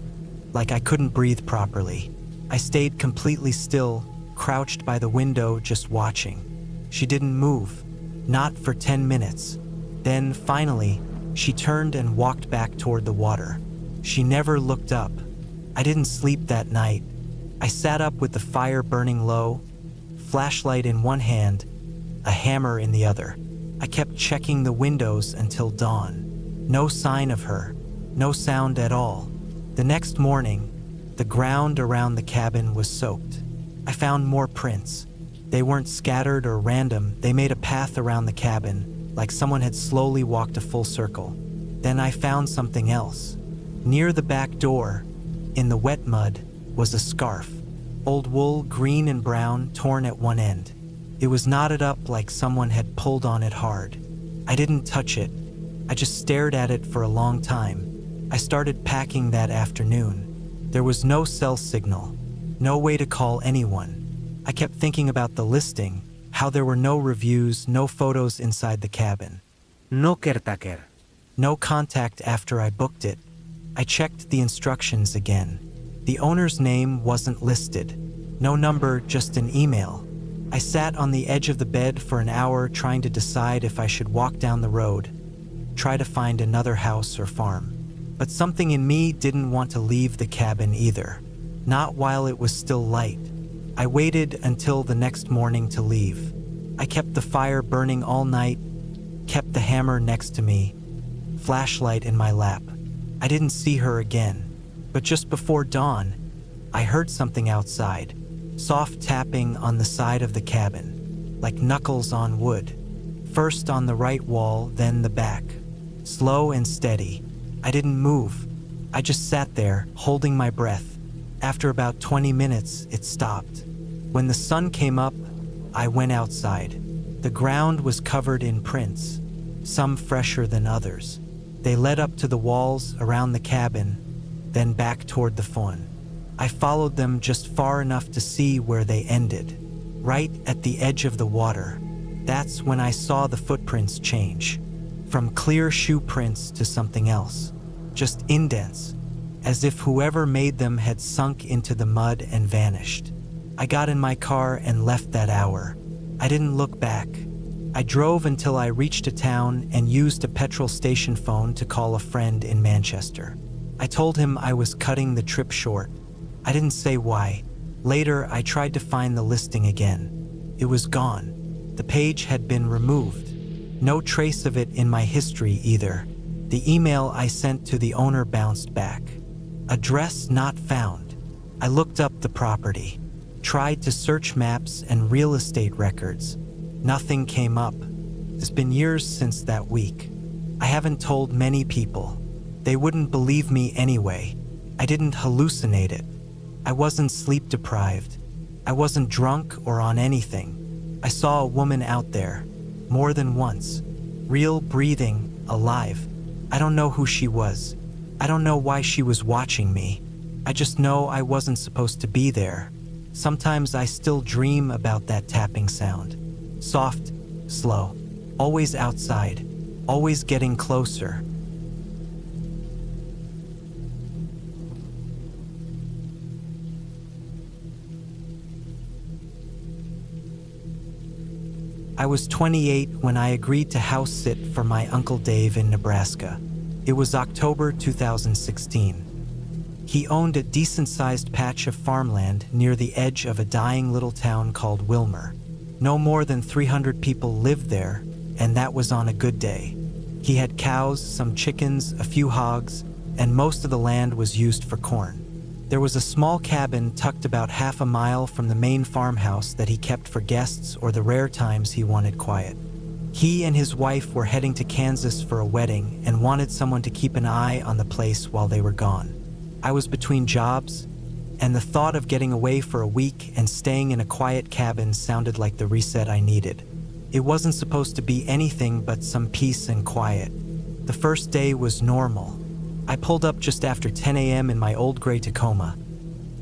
like I couldn't breathe properly. I stayed completely still, crouched by the window, just watching. She didn't move, not for 10 minutes. Then, finally, she turned and walked back toward the water. She never looked up. I didn't sleep that night. I sat up with the fire burning low, flashlight in one hand, a hammer in the other. I kept checking the windows until dawn. No sign of her, no sound at all. The next morning, the ground around the cabin was soaked. I found more prints. They weren't scattered or random. They made a path around the cabin, like someone had slowly walked a full circle. Then I found something else. Near the back door, in the wet mud, was a scarf. Old wool, green and brown, torn at one end. It was knotted up like someone had pulled on it hard. I didn't touch it. I just stared at it for a long time. I started packing that afternoon. There was no cell signal, no way to call anyone. I kept thinking about the listing, how there were no reviews, no photos inside the cabin. No caretaker. No contact after I booked it. I checked the instructions again. The owner's name wasn't listed. No number, just an email. I sat on the edge of the bed for an hour trying to decide if I should walk down the road, try to find another house or farm. But something in me didn't want to leave the cabin either, not while it was still light. I waited until the next morning to leave. I kept the fire burning all night, kept the hammer next to me, flashlight in my lap. I didn't see her again, but just before dawn, I heard something outside. Soft tapping on the side of the cabin, like knuckles on wood. First on the right wall, then the back. Slow and steady. I didn't move. I just sat there, holding my breath. After about 20 minutes, it stopped. When the sun came up, I went outside. The ground was covered in prints, some fresher than others. They led up to the walls around the cabin, then back toward the fawn. I followed them just far enough to see where they ended, right at the edge of the water. That's when I saw the footprints change, from clear shoe prints to something else, just indents, as if whoever made them had sunk into the mud and vanished. I got in my car and left that hour. I didn't look back. I drove until I reached a town and used a petrol station phone to call a friend in Manchester. I told him I was cutting the trip short. I didn't say why. Later, I tried to find the listing again. It was gone. The page had been removed. No trace of it in my history either. The email I sent to the owner bounced back. Address not found. I looked up the property, tried to search maps and real estate records. Nothing came up. It's been years since that week. I haven't told many people. They wouldn't believe me anyway. I didn't hallucinate it. I wasn't sleep deprived. I wasn't drunk or on anything. I saw a woman out there, more than once, real, breathing, alive. I don't know who she was. I don't know why she was watching me. I just know I wasn't supposed to be there. Sometimes I still dream about that tapping sound. Soft, slow, always outside, always getting closer. I was 28 when I agreed to house sit for my Uncle Dave in Nebraska. It was October 2016. He owned a decent-sized patch of farmland near the edge of a dying little town called Wilmer. No more than 300 people lived there, and that was on a good day. He had cows, some chickens, a few hogs, and most of the land was used for corn. There was a small cabin tucked about half a mile from the main farmhouse that he kept for guests or the rare times he wanted quiet. He and his wife were heading to Kansas for a wedding and wanted someone to keep an eye on the place while they were gone. I was between jobs, and the thought of getting away for a week and staying in a quiet cabin sounded like the reset I needed. It wasn't supposed to be anything but some peace and quiet. The first day was normal. I pulled up just after 10 a.m. in my old gray Tacoma.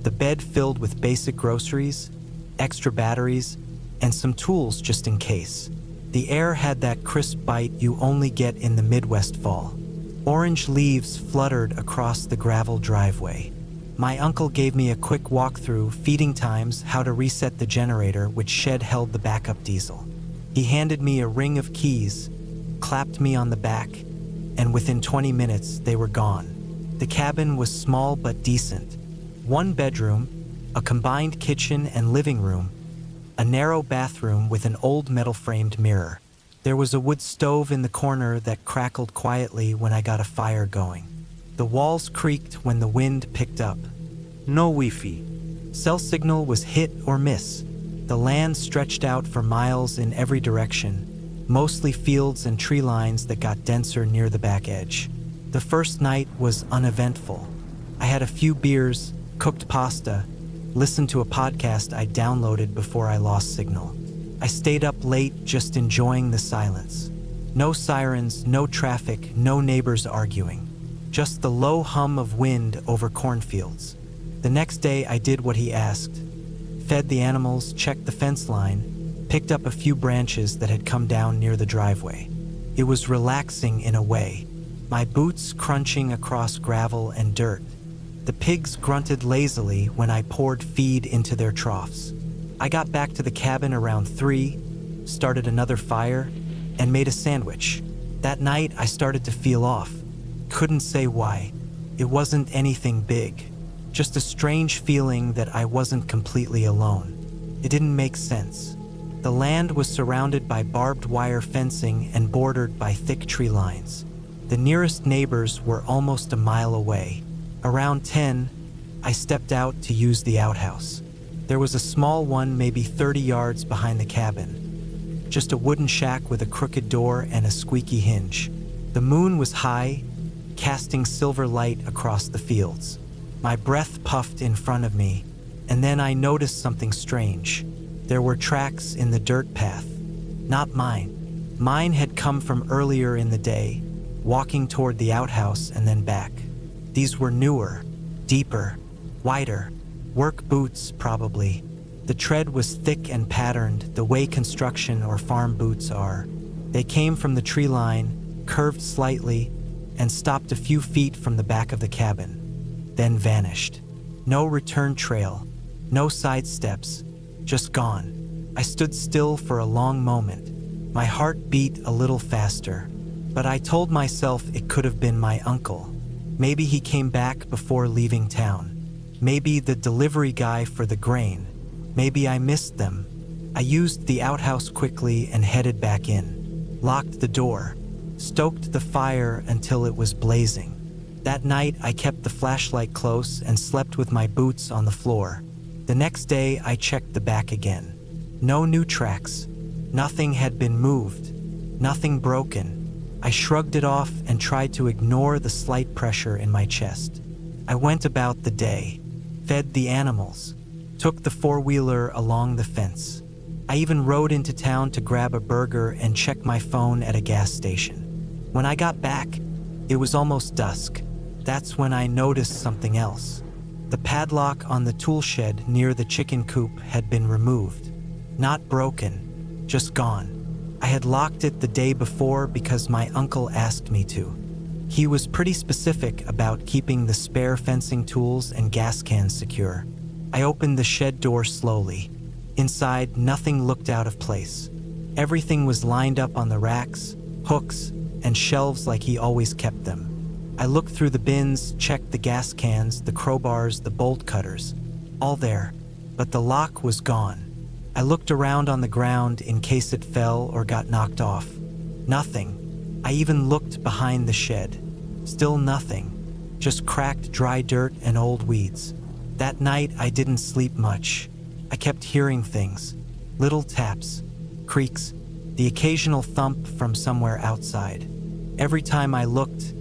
The bed filled with basic groceries, extra batteries, and some tools just in case. The air had that crisp bite you only get in the Midwest fall. Orange leaves fluttered across the gravel driveway. My uncle gave me a quick walkthrough, feeding times, how to reset the generator, which shed held the backup diesel. He handed me a ring of keys, clapped me on the back, and within 20 minutes they were gone. The cabin was small but decent. One bedroom, a combined kitchen and living room, a narrow bathroom with an old metal-framed mirror. There was a wood stove in the corner that crackled quietly when I got a fire going. The walls creaked when the wind picked up. No Wi-Fi. Cell signal was hit or miss. The land stretched out for miles in every direction, mostly fields and tree lines that got denser near the back edge. The first night was uneventful. I had a few beers, cooked pasta, listened to a podcast I downloaded before I lost signal. I stayed up late just enjoying the silence. No sirens, no traffic, no neighbors arguing. Just the low hum of wind over cornfields. The next day I did what he asked. Fed the animals, checked the fence line, picked up a few branches that had come down near the driveway. It was relaxing in a way. My boots crunching across gravel and dirt. The pigs grunted lazily when I poured feed into their troughs. I got back to the cabin around 3, started another fire, and made a sandwich. That night I started to feel off. Couldn't say why. It wasn't anything big. Just a strange feeling that I wasn't completely alone. It didn't make sense. The land was surrounded by barbed wire fencing and bordered by thick tree lines. The nearest neighbors were almost a mile away. Around 10, I stepped out to use the outhouse. There was a small one maybe 30 yards behind the cabin. Just a wooden shack with a crooked door and a squeaky hinge. The moon was high, casting silver light across the fields. My breath puffed in front of me, and then I noticed something strange. There were tracks in the dirt path. Not mine. Mine had come from earlier in the day, walking toward the outhouse and then back. These were newer, deeper, wider. Work boots, probably. The tread was thick and patterned, the way construction or farm boots are. They came from the tree line, curved slightly, and stopped a few feet from the back of the cabin, then vanished. No return trail, no side steps, just gone. I stood still for a long moment. My heart beat a little faster, but I told myself it could have been my uncle. Maybe he came back before leaving town. Maybe the delivery guy for the grain. Maybe I missed them. I used the outhouse quickly and headed back in. Locked the door. Stoked the fire until it was blazing. That night I kept the flashlight close and slept with my boots on the floor. The next day I checked the back again. No new tracks. Nothing had been moved. Nothing broken. I shrugged it off and tried to ignore the slight pressure in my chest. I went about the day. Fed the animals, took the four-wheeler along the fence. I even rode into town to grab a burger and check my phone at a gas station. When I got back, it was almost dusk. That's when I noticed something else. The padlock on the tool shed near the chicken coop had been removed. Not broken, just gone. I had locked it the day before because my uncle asked me to. He was pretty specific about keeping the spare fencing tools and gas cans secure. I opened the shed door slowly. Inside, nothing looked out of place. Everything was lined up on the racks, hooks, and shelves like he always kept them. I looked through the bins, checked the gas cans, the crowbars, the bolt cutters. All there, but the lock was gone. I looked around on the ground in case it fell or got knocked off. Nothing. I even looked behind the shed. Still nothing. Just cracked dry dirt and old weeds. That night I didn't sleep much. I kept hearing things. Little taps, creaks, the occasional thump from somewhere outside. Every time I looked,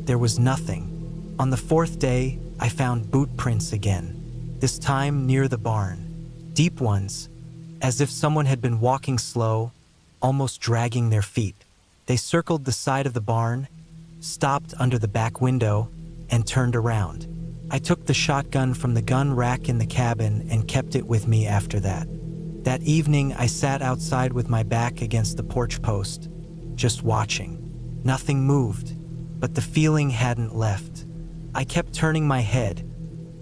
there was nothing. On the fourth day, I found boot prints again. This time near the barn. Deep ones, as if someone had been walking slow, almost dragging their feet. They circled the side of the barn, stopped under the back window, and turned around. I took the shotgun from the gun rack in the cabin and kept it with me after that. That evening, I sat outside with my back against the porch post, just watching. Nothing moved, but the feeling hadn't left. I kept turning my head,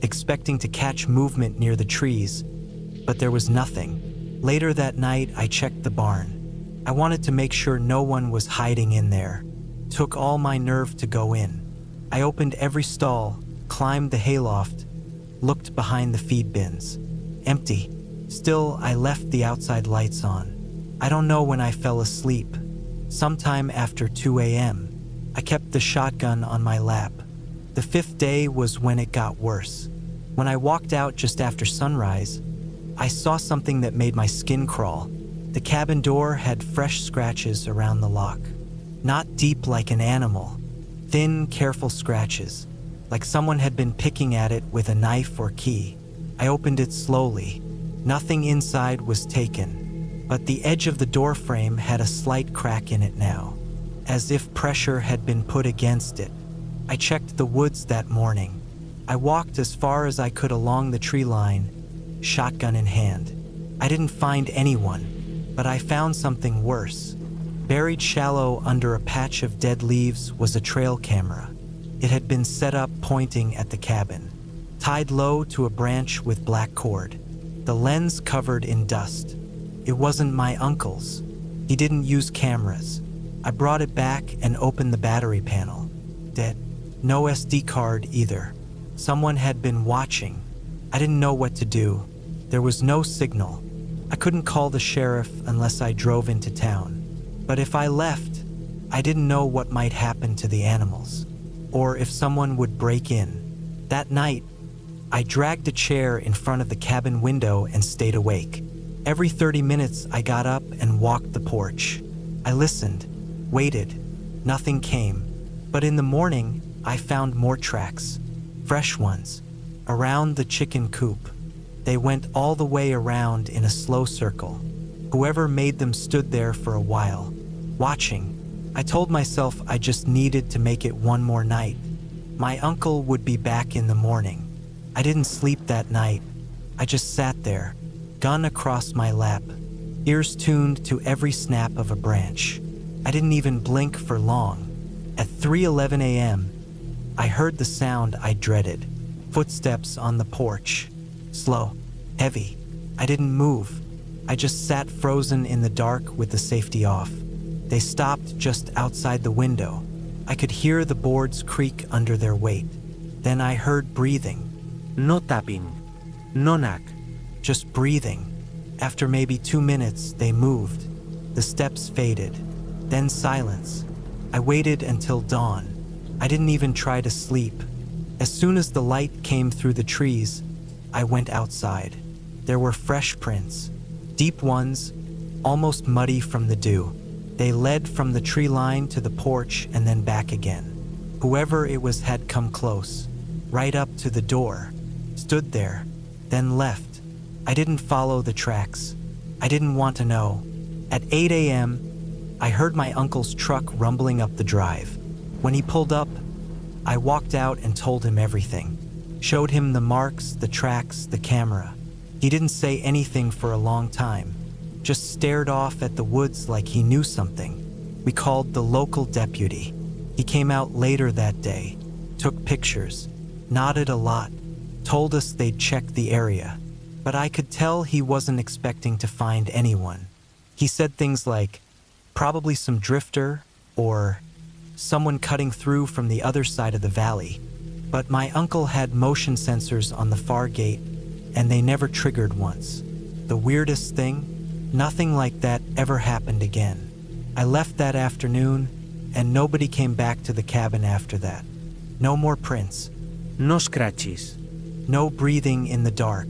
expecting to catch movement near the trees, but there was nothing. Later that night, I checked the barn. I wanted to make sure no one was hiding in there. Took all my nerve to go in. I opened every stall, climbed the hayloft, looked behind the feed bins. Empty. Still, I left the outside lights on. I don't know when I fell asleep. Sometime after 2 a.m. I kept the shotgun on my lap. The fifth day was when it got worse. When I walked out just after sunrise, I saw something that made my skin crawl. The cabin door had fresh scratches around the lock. Not deep like an animal. Thin, careful scratches, like someone had been picking at it with a knife or key. I opened it slowly. Nothing inside was taken, but the edge of the door frame had a slight crack in it now, as if pressure had been put against it. I checked the woods that morning. I walked as far as I could along the tree line, shotgun in hand. I didn't find anyone, but I found something worse. Buried shallow under a patch of dead leaves was a trail camera. It had been set up pointing at the cabin, tied low to a branch with black cord. The lens covered in dust. It wasn't my uncle's. He didn't use cameras. I brought it back and opened the battery panel. Dead. No SD card either. Someone had been watching. I didn't know what to do. There was no signal. I couldn't call the sheriff unless I drove into town. But if I left, I didn't know what might happen to the animals, or if someone would break in. That night, I dragged a chair in front of the cabin window and stayed awake. Every 30 minutes, I got up and walked the porch. I listened, waited. Nothing came. But in the morning, I found more tracks, fresh ones, around the chicken coop. They went all the way around in a slow circle. Whoever made them stood there for a while, watching. I told myself I just needed to make it one more night. My uncle would be back in the morning. I didn't sleep that night. I just sat there, gun across my lap, ears tuned to every snap of a branch. I didn't even blink for long. At 3:11 a.m., I heard the sound I dreaded. Footsteps on the porch. Slow, heavy. I didn't move. I just sat frozen in the dark with the safety off. They stopped just outside the window. I could hear the boards creak under their weight. Then I heard breathing. No tapping. No knock. Just breathing. After maybe 2 minutes, they moved. The steps faded. Then silence. I waited until dawn. I didn't even try to sleep. As soon as the light came through the trees, I went outside. There were fresh prints. Deep ones, almost muddy from the dew. They led from the tree line to the porch and then back again. Whoever it was had come close, right up to the door, stood there, then left. I didn't follow the tracks. I didn't want to know. At 8 a.m., I heard my uncle's truck rumbling up the drive. When he pulled up, I walked out and told him everything. Showed him the marks, the tracks, the camera. He didn't say anything for a long time, just stared off at the woods like he knew something. We called the local deputy. He came out later that day, took pictures, nodded a lot, told us they'd check the area. But I could tell he wasn't expecting to find anyone. He said things like, probably some drifter, or someone cutting through from the other side of the valley. But my uncle had motion sensors on the far gate, and they never triggered once. The weirdest thing? Nothing like that ever happened again. I left that afternoon, and nobody came back to the cabin after that. No more prints. No scratches. No breathing in the dark.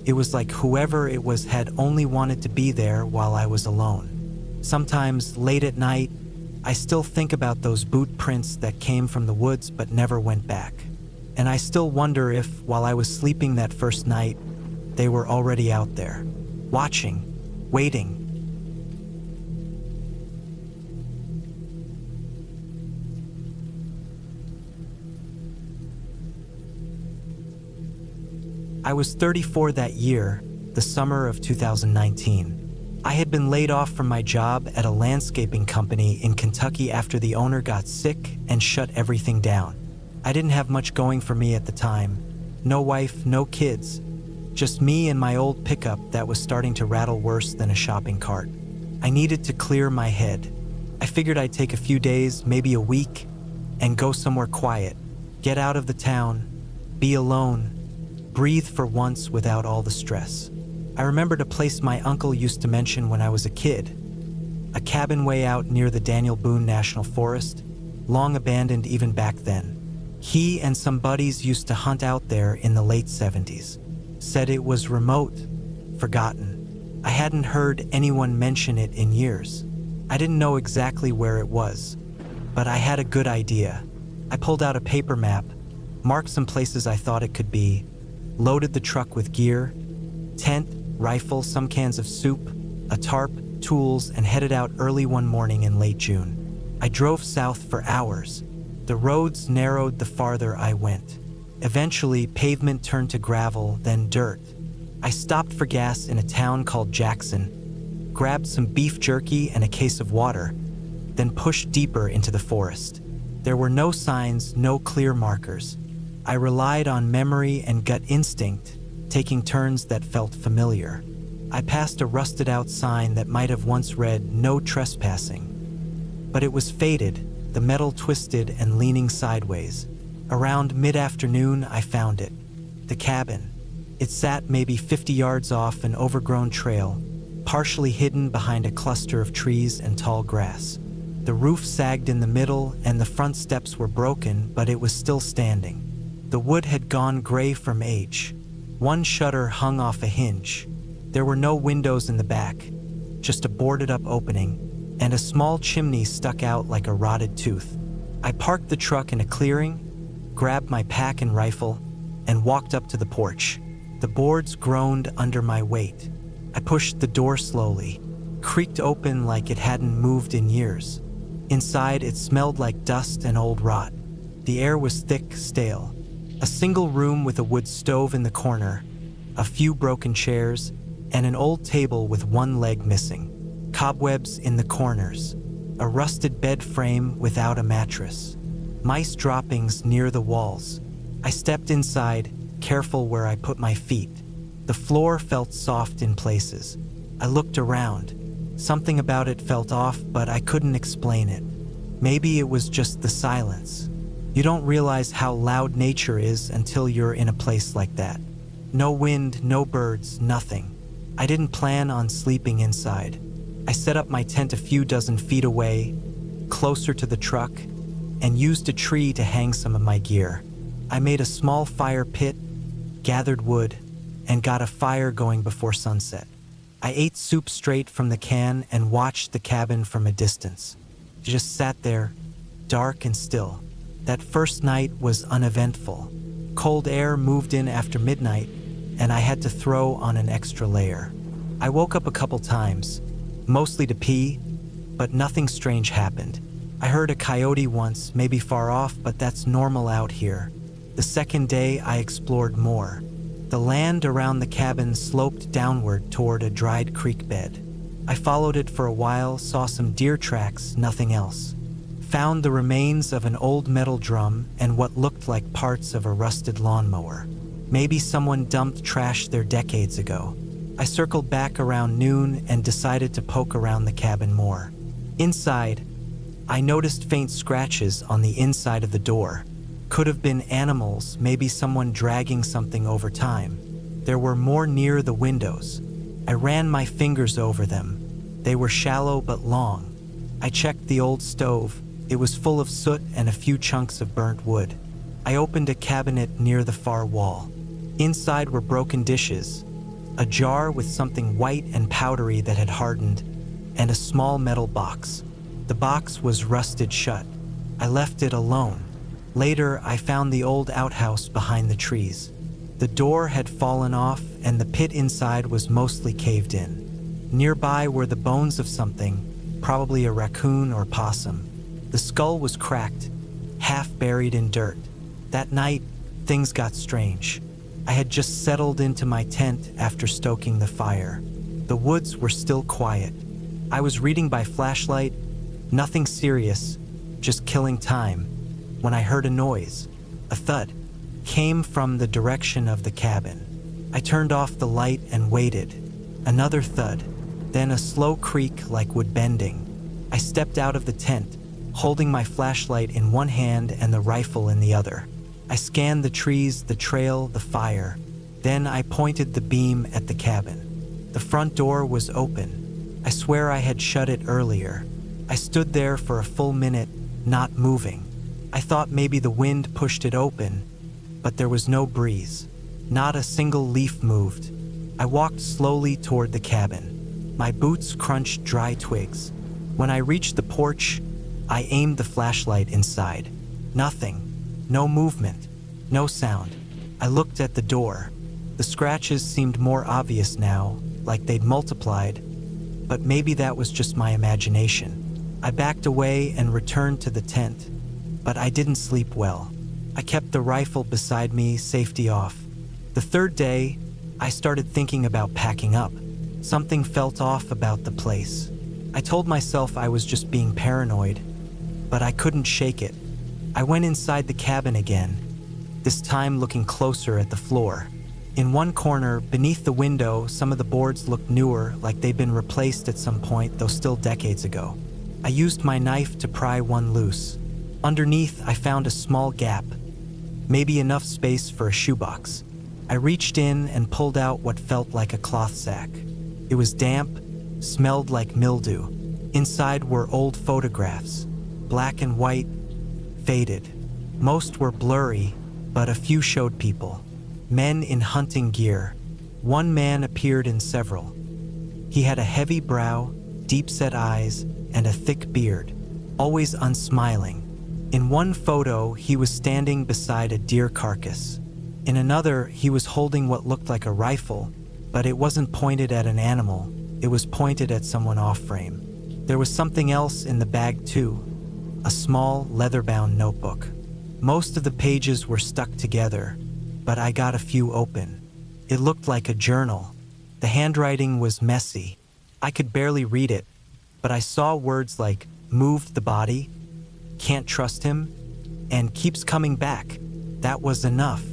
It was like whoever it was had only wanted to be there while I was alone. Sometimes, late at night, I still think about those boot prints that came from the woods but never went back. And I still wonder if, while I was sleeping that first night, they were already out there, watching, waiting. I was 34 that year, the summer of 2019. I had been laid off from my job at a landscaping company in Kentucky after the owner got sick and shut everything down. I didn't have much going for me at the time. No wife, no kids. Just me and my old pickup that was starting to rattle worse than a shopping cart. I needed to clear my head. I figured I'd take a few days, maybe a week, and go somewhere quiet. Get out of the town, be alone, breathe for once without all the stress. I remembered a place my uncle used to mention when I was a kid. A cabin way out near the Daniel Boone National Forest, long abandoned even back then. He and some buddies used to hunt out there in the late 70s. Said it was remote, forgotten. I hadn't heard anyone mention it in years. I didn't know exactly where it was, but I had a good idea. I pulled out a paper map, marked some places I thought it could be, loaded the truck with gear, tent, rifle, some cans of soup, a tarp, tools, and headed out early one morning in late June. I drove south for hours. The roads narrowed the farther I went. Eventually, pavement turned to gravel, then dirt. I stopped for gas in a town called Jackson, grabbed some beef jerky and a case of water, then pushed deeper into the forest. There were no signs, no clear markers. I relied on memory and gut instinct, taking turns that felt familiar. I passed a rusted-out sign that might have once read, "No trespassing." But it was faded, the metal twisted and leaning sideways. Around mid-afternoon, I found it. The cabin. It sat maybe 50 yards off an overgrown trail, partially hidden behind a cluster of trees and tall grass. The roof sagged in the middle and the front steps were broken, but it was still standing. The wood had gone gray from age. One shutter hung off a hinge. There were no windows in the back, just a boarded-up opening, and a small chimney stuck out like a rotted tooth. I parked the truck in a clearing, grabbed my pack and rifle, and walked up to the porch. The boards groaned under my weight. I pushed the door slowly, creaked open like it hadn't moved in years. Inside, it smelled like dust and old rot. The air was thick, stale. A single room with a wood stove in the corner, a few broken chairs, and an old table with one leg missing. Cobwebs in the corners, a rusted bed frame without a mattress, mice droppings near the walls. I stepped inside, careful where I put my feet. The floor felt soft in places. I looked around. Something about it felt off, but I couldn't explain it. Maybe it was just the silence. You don't realize how loud nature is until you're in a place like that. No wind, no birds, nothing. I didn't plan on sleeping inside. I set up my tent a few dozen feet away, closer to the truck, and used a tree to hang some of my gear. I made a small fire pit, gathered wood, and got a fire going before sunset. I ate soup straight from the can and watched the cabin from a distance. It just sat there, dark and still. That first night was uneventful. Cold air moved in after midnight, and I had to throw on an extra layer. I woke up a couple times, mostly to pee, but nothing strange happened. I heard a coyote once, maybe far off, but that's normal out here. The second day, I explored more. The land around the cabin sloped downward toward a dried creek bed. I followed it for a while, saw some deer tracks, nothing else. Found the remains of an old metal drum and what looked like parts of a rusted lawnmower. Maybe someone dumped trash there decades ago. I circled back around noon and decided to poke around the cabin more. Inside, I noticed faint scratches on the inside of the door. Could have been animals, maybe someone dragging something over time. There were more near the windows. I ran my fingers over them. They were shallow but long. I checked the old stove. It was full of soot and a few chunks of burnt wood. I opened a cabinet near the far wall. Inside were broken dishes, a jar with something white and powdery that had hardened, and a small metal box. The box was rusted shut. I left it alone. Later, I found the old outhouse behind the trees. The door had fallen off and the pit inside was mostly caved in. Nearby were the bones of something, probably a raccoon or possum. The skull was cracked, half buried in dirt. That night, things got strange. I had just settled into my tent after stoking the fire. The woods were still quiet. I was reading by flashlight, nothing serious, just killing time, when I heard a noise. A thud came from the direction of the cabin. I turned off the light and waited. Another thud, then a slow creak like wood bending. I stepped out of the tent, holding my flashlight in one hand and the rifle in the other. I scanned the trees, the trail, the fire. Then I pointed the beam at the cabin. The front door was open. I swear I had shut it earlier. I stood there for a full minute, not moving. I thought maybe the wind pushed it open, but there was no breeze. Not a single leaf moved. I walked slowly toward the cabin. My boots crunched dry twigs. When I reached the porch, I aimed the flashlight inside. Nothing. No movement. No sound. I looked at the door. The scratches seemed more obvious now, like they'd multiplied, but maybe that was just my imagination. I backed away and returned to the tent, but I didn't sleep well. I kept the rifle beside me, safety off. The third day, I started thinking about packing up. Something felt off about the place. I told myself I was just being paranoid, but I couldn't shake it. I went inside the cabin again, this time looking closer at the floor. In one corner, beneath the window, some of the boards looked newer, like they'd been replaced at some point, though still decades ago. I used my knife to pry one loose. Underneath, I found a small gap, maybe enough space for a shoebox. I reached in and pulled out what felt like a cloth sack. It was damp, smelled like mildew. Inside were old photographs, black and white, faded. Most were blurry, but a few showed people. Men in hunting gear. One man appeared in several. He had a heavy brow, deep-set eyes, and a thick beard, always unsmiling. In one photo, he was standing beside a deer carcass. In another, he was holding what looked like a rifle, but it wasn't pointed at an animal, it was pointed at someone off-frame. There was something else in the bag too, a small, leather-bound notebook. Most of the pages were stuck together, but I got a few open. It looked like a journal. The handwriting was messy. I could barely read it, but I saw words like, moved the body, can't trust him, and keeps coming back. That was enough.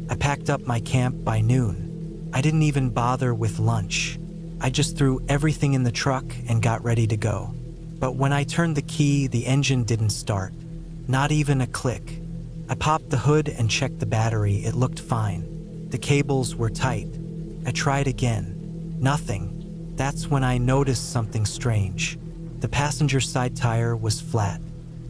I packed up my camp by noon. I didn't even bother with lunch. I just threw everything in the truck and got ready to go. But when I turned the key, the engine didn't start. Not even a click. I popped the hood and checked the battery. It looked fine. The cables were tight. I tried again. Nothing. That's when I noticed something strange. The passenger side tire was flat.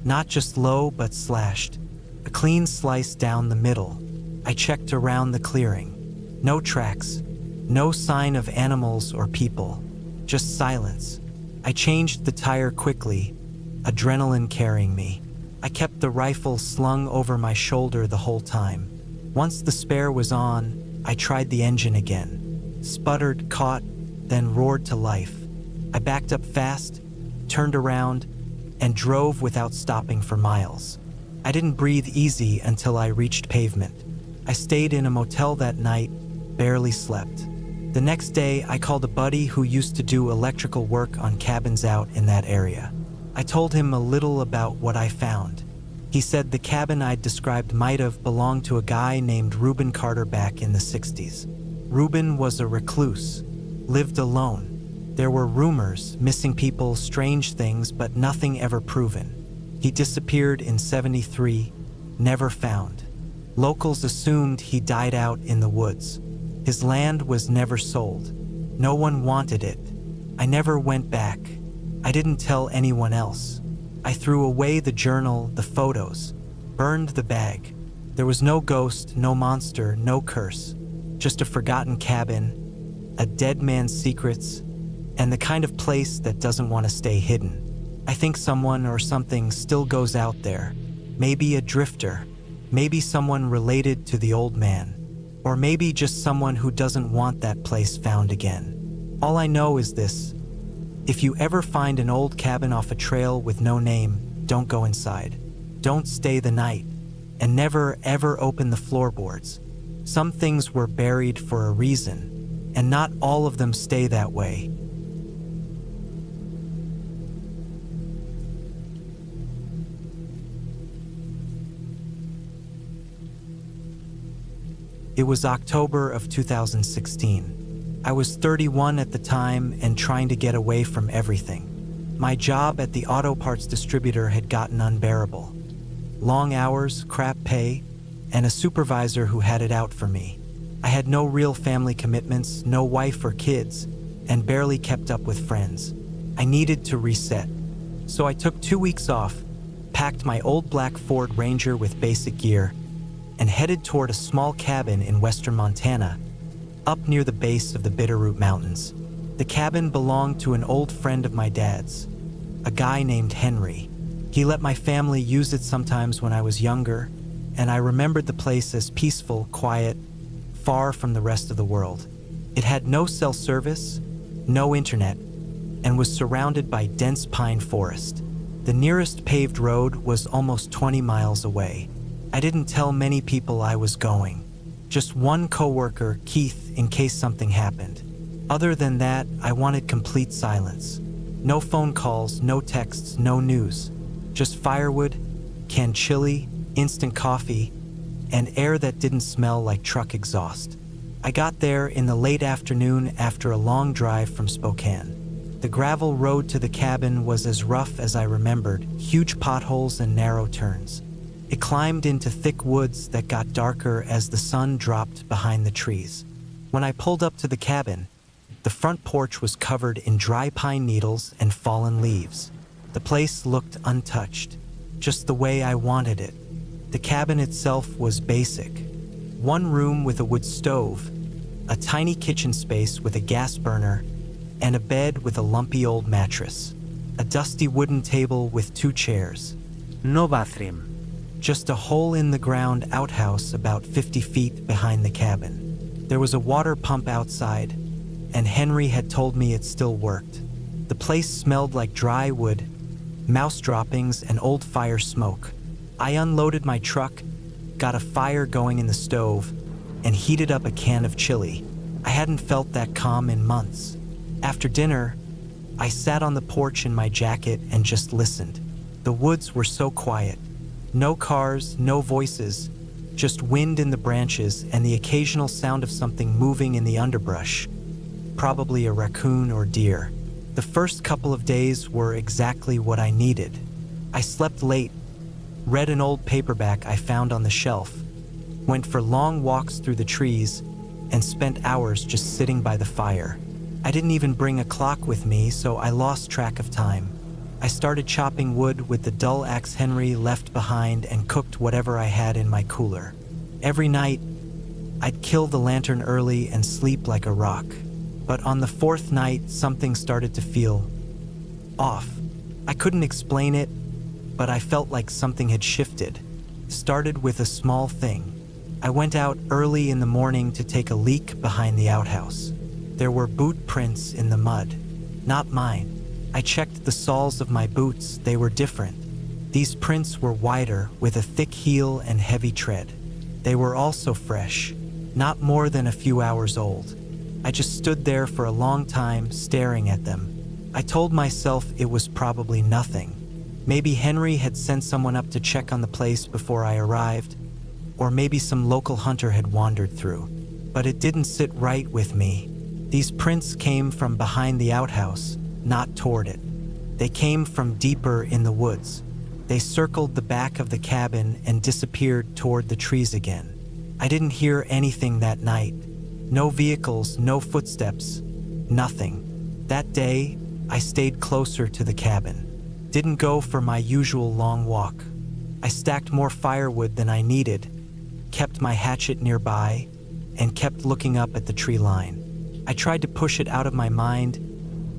Not just low, but slashed. A clean slice down the middle. I checked around the clearing. No tracks. No sign of animals or people. Just silence. I changed the tire quickly, adrenaline carrying me. I kept the rifle slung over my shoulder the whole time. Once the spare was on, I tried the engine again. Sputtered, caught, then roared to life. I backed up fast, turned around, and drove without stopping for miles. I didn't breathe easy until I reached pavement. I stayed in a motel that night, barely slept. The next day, I called a buddy who used to do electrical work on cabins out in that area. I told him a little about what I found. He said the cabin I'd described might have belonged to a guy named Reuben Carter back in the 60s. Reuben was a recluse, lived alone. There were rumors, missing people, strange things, but nothing ever proven. He disappeared in '73, never found. Locals assumed he died out in the woods. His land was never sold. No one wanted it. I never went back. I didn't tell anyone else. I threw away the journal, the photos, burned the bag. There was no ghost, no monster, no curse. Just a forgotten cabin, a dead man's secrets, and the kind of place that doesn't want to stay hidden. I think someone or something still goes out there. Maybe a drifter, maybe someone related to the old man, or maybe just someone who doesn't want that place found again. All I know is this: if you ever find an old cabin off a trail with no name, don't go inside. Don't stay the night, and never ever open the floorboards. Some things were buried for a reason, and not all of them stay that way. It was October of 2016. I was 31 at the time and trying to get away from everything. My job at the auto parts distributor had gotten unbearable. Long hours, crap pay, and a supervisor who had it out for me. I had no real family commitments, no wife or kids, and barely kept up with friends. I needed to reset. So I took 2 weeks off, packed my old black Ford Ranger with basic gear, and headed toward a small cabin in western Montana, up near the base of the Bitterroot Mountains. The cabin belonged to an old friend of my dad's, a guy named Henry. He let my family use it sometimes when I was younger, and I remembered the place as peaceful, quiet, far from the rest of the world. It had no cell service, no internet, and was surrounded by dense pine forest. The nearest paved road was almost 20 miles away. I didn't tell many people I was going. Just one coworker, Keith, in case something happened. Other than that, I wanted complete silence. No phone calls, no texts, no news. Just firewood, canned chili, instant coffee, and air that didn't smell like truck exhaust. I got there in the late afternoon after a long drive from Spokane. The gravel road to the cabin was as rough as I remembered, huge potholes and narrow turns. It climbed into thick woods that got darker as the sun dropped behind the trees. When I pulled up to the cabin, the front porch was covered in dry pine needles and fallen leaves. The place looked untouched, just the way I wanted it. The cabin itself was basic. One room with a wood stove, a tiny kitchen space with a gas burner, and a bed with a lumpy old mattress. A dusty wooden table with 2 chairs. No bathroom. Just a hole-in-the-ground outhouse about 50 feet behind the cabin. There was a water pump outside, and Henry had told me it still worked. The place smelled like dry wood, mouse droppings, and old fire smoke. I unloaded my truck, got a fire going in the stove, and heated up a can of chili. I hadn't felt that calm in months. After dinner, I sat on the porch in my jacket and just listened. The woods were so quiet. No cars, no voices, just wind in the branches and the occasional sound of something moving in the underbrush. Probably a raccoon or deer. The first couple of days were exactly what I needed. I slept late, read an old paperback I found on the shelf, went for long walks through the trees, and spent hours just sitting by the fire. I didn't even bring a clock with me, so I lost track of time. I started chopping wood with the dull axe Henry left behind and cooked whatever I had in my cooler. Every night, I'd kill the lantern early and sleep like a rock. But on the 4th night, something started to feel off. I couldn't explain it, but I felt like something had shifted. Started with a small thing. I went out early in the morning to take a leak behind the outhouse. There were boot prints in the mud, not mine. I checked the soles of my boots, they were different. These prints were wider, with a thick heel and heavy tread. They were also fresh, not more than a few hours old. I just stood there for a long time, staring at them. I told myself it was probably nothing. Maybe Henry had sent someone up to check on the place before I arrived, or maybe some local hunter had wandered through. But it didn't sit right with me. These prints came from behind the outhouse, not toward it. They came from deeper in the woods. They circled the back of the cabin and disappeared toward the trees again. I didn't hear anything that night. No vehicles, no footsteps, nothing. That day, I stayed closer to the cabin. Didn't go for my usual long walk. I stacked more firewood than I needed, kept my hatchet nearby, and kept looking up at the tree line. I tried to push it out of my mind,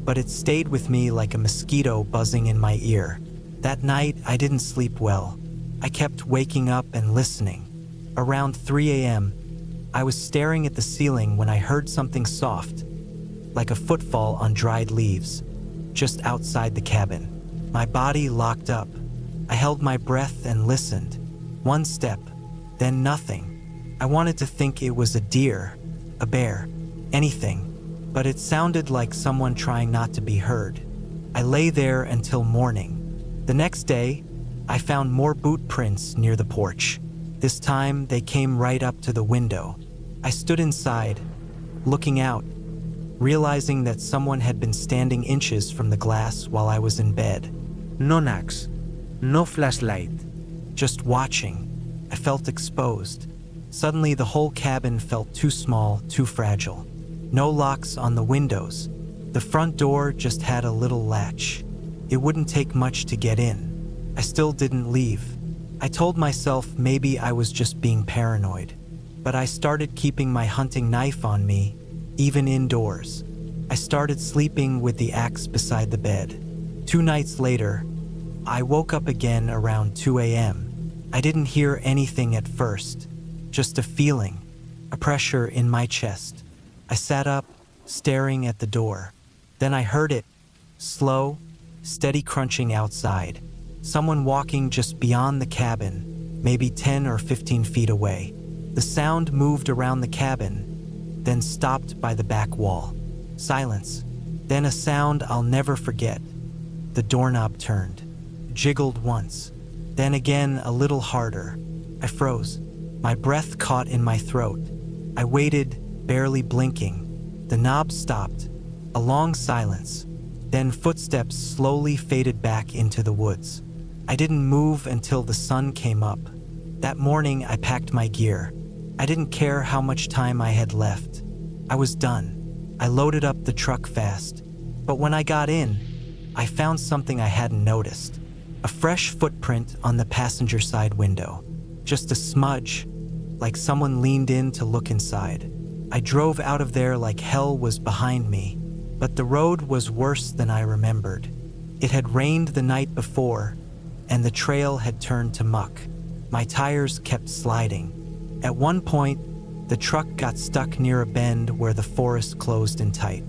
but it stayed with me like a mosquito buzzing in my ear. That night, I didn't sleep well. I kept waking up and listening. Around 3 a.m., I was staring at the ceiling when I heard something soft, like a footfall on dried leaves, just outside the cabin. My body locked up. I held my breath and listened. One step, then nothing. I wanted to think it was a deer, a bear, anything, but it sounded like someone trying not to be heard. I lay there until morning. The next day, I found more boot prints near the porch. This time, they came right up to the window. I stood inside, looking out, realizing that someone had been standing inches from the glass while I was in bed. No knocks. No flashlight. Just watching. I felt exposed. Suddenly, the whole cabin felt too small, too fragile. No locks on the windows. The front door just had a little latch. It wouldn't take much to get in. I still didn't leave. I told myself maybe I was just being paranoid. But I started keeping my hunting knife on me, even indoors. I started sleeping with the axe beside the bed. 2 nights later, I woke up again around 2 a.m. I didn't hear anything at first, just a feeling, a pressure in my chest. I sat up, staring at the door. Then I heard it, slow, steady crunching outside. Someone walking just beyond the cabin, maybe 10 or 15 feet away. The sound moved around the cabin, then stopped by the back wall. Silence. Then a sound I'll never forget. The doorknob turned, jiggled once, then again a little harder. I froze. My breath caught in my throat. I waited, barely blinking. The knob stopped. A long silence. Then footsteps slowly faded back into the woods. I didn't move until the sun came up. That morning, I packed my gear. I didn't care how much time I had left. I was done. I loaded up the truck fast. But when I got in, I found something I hadn't noticed. A fresh footprint on the passenger side window. Just a smudge, like someone leaned in to look inside. I drove out of there like hell was behind me, but the road was worse than I remembered. It had rained the night before, and the trail had turned to muck. My tires kept sliding. At one point, the truck got stuck near a bend where the forest closed in tight.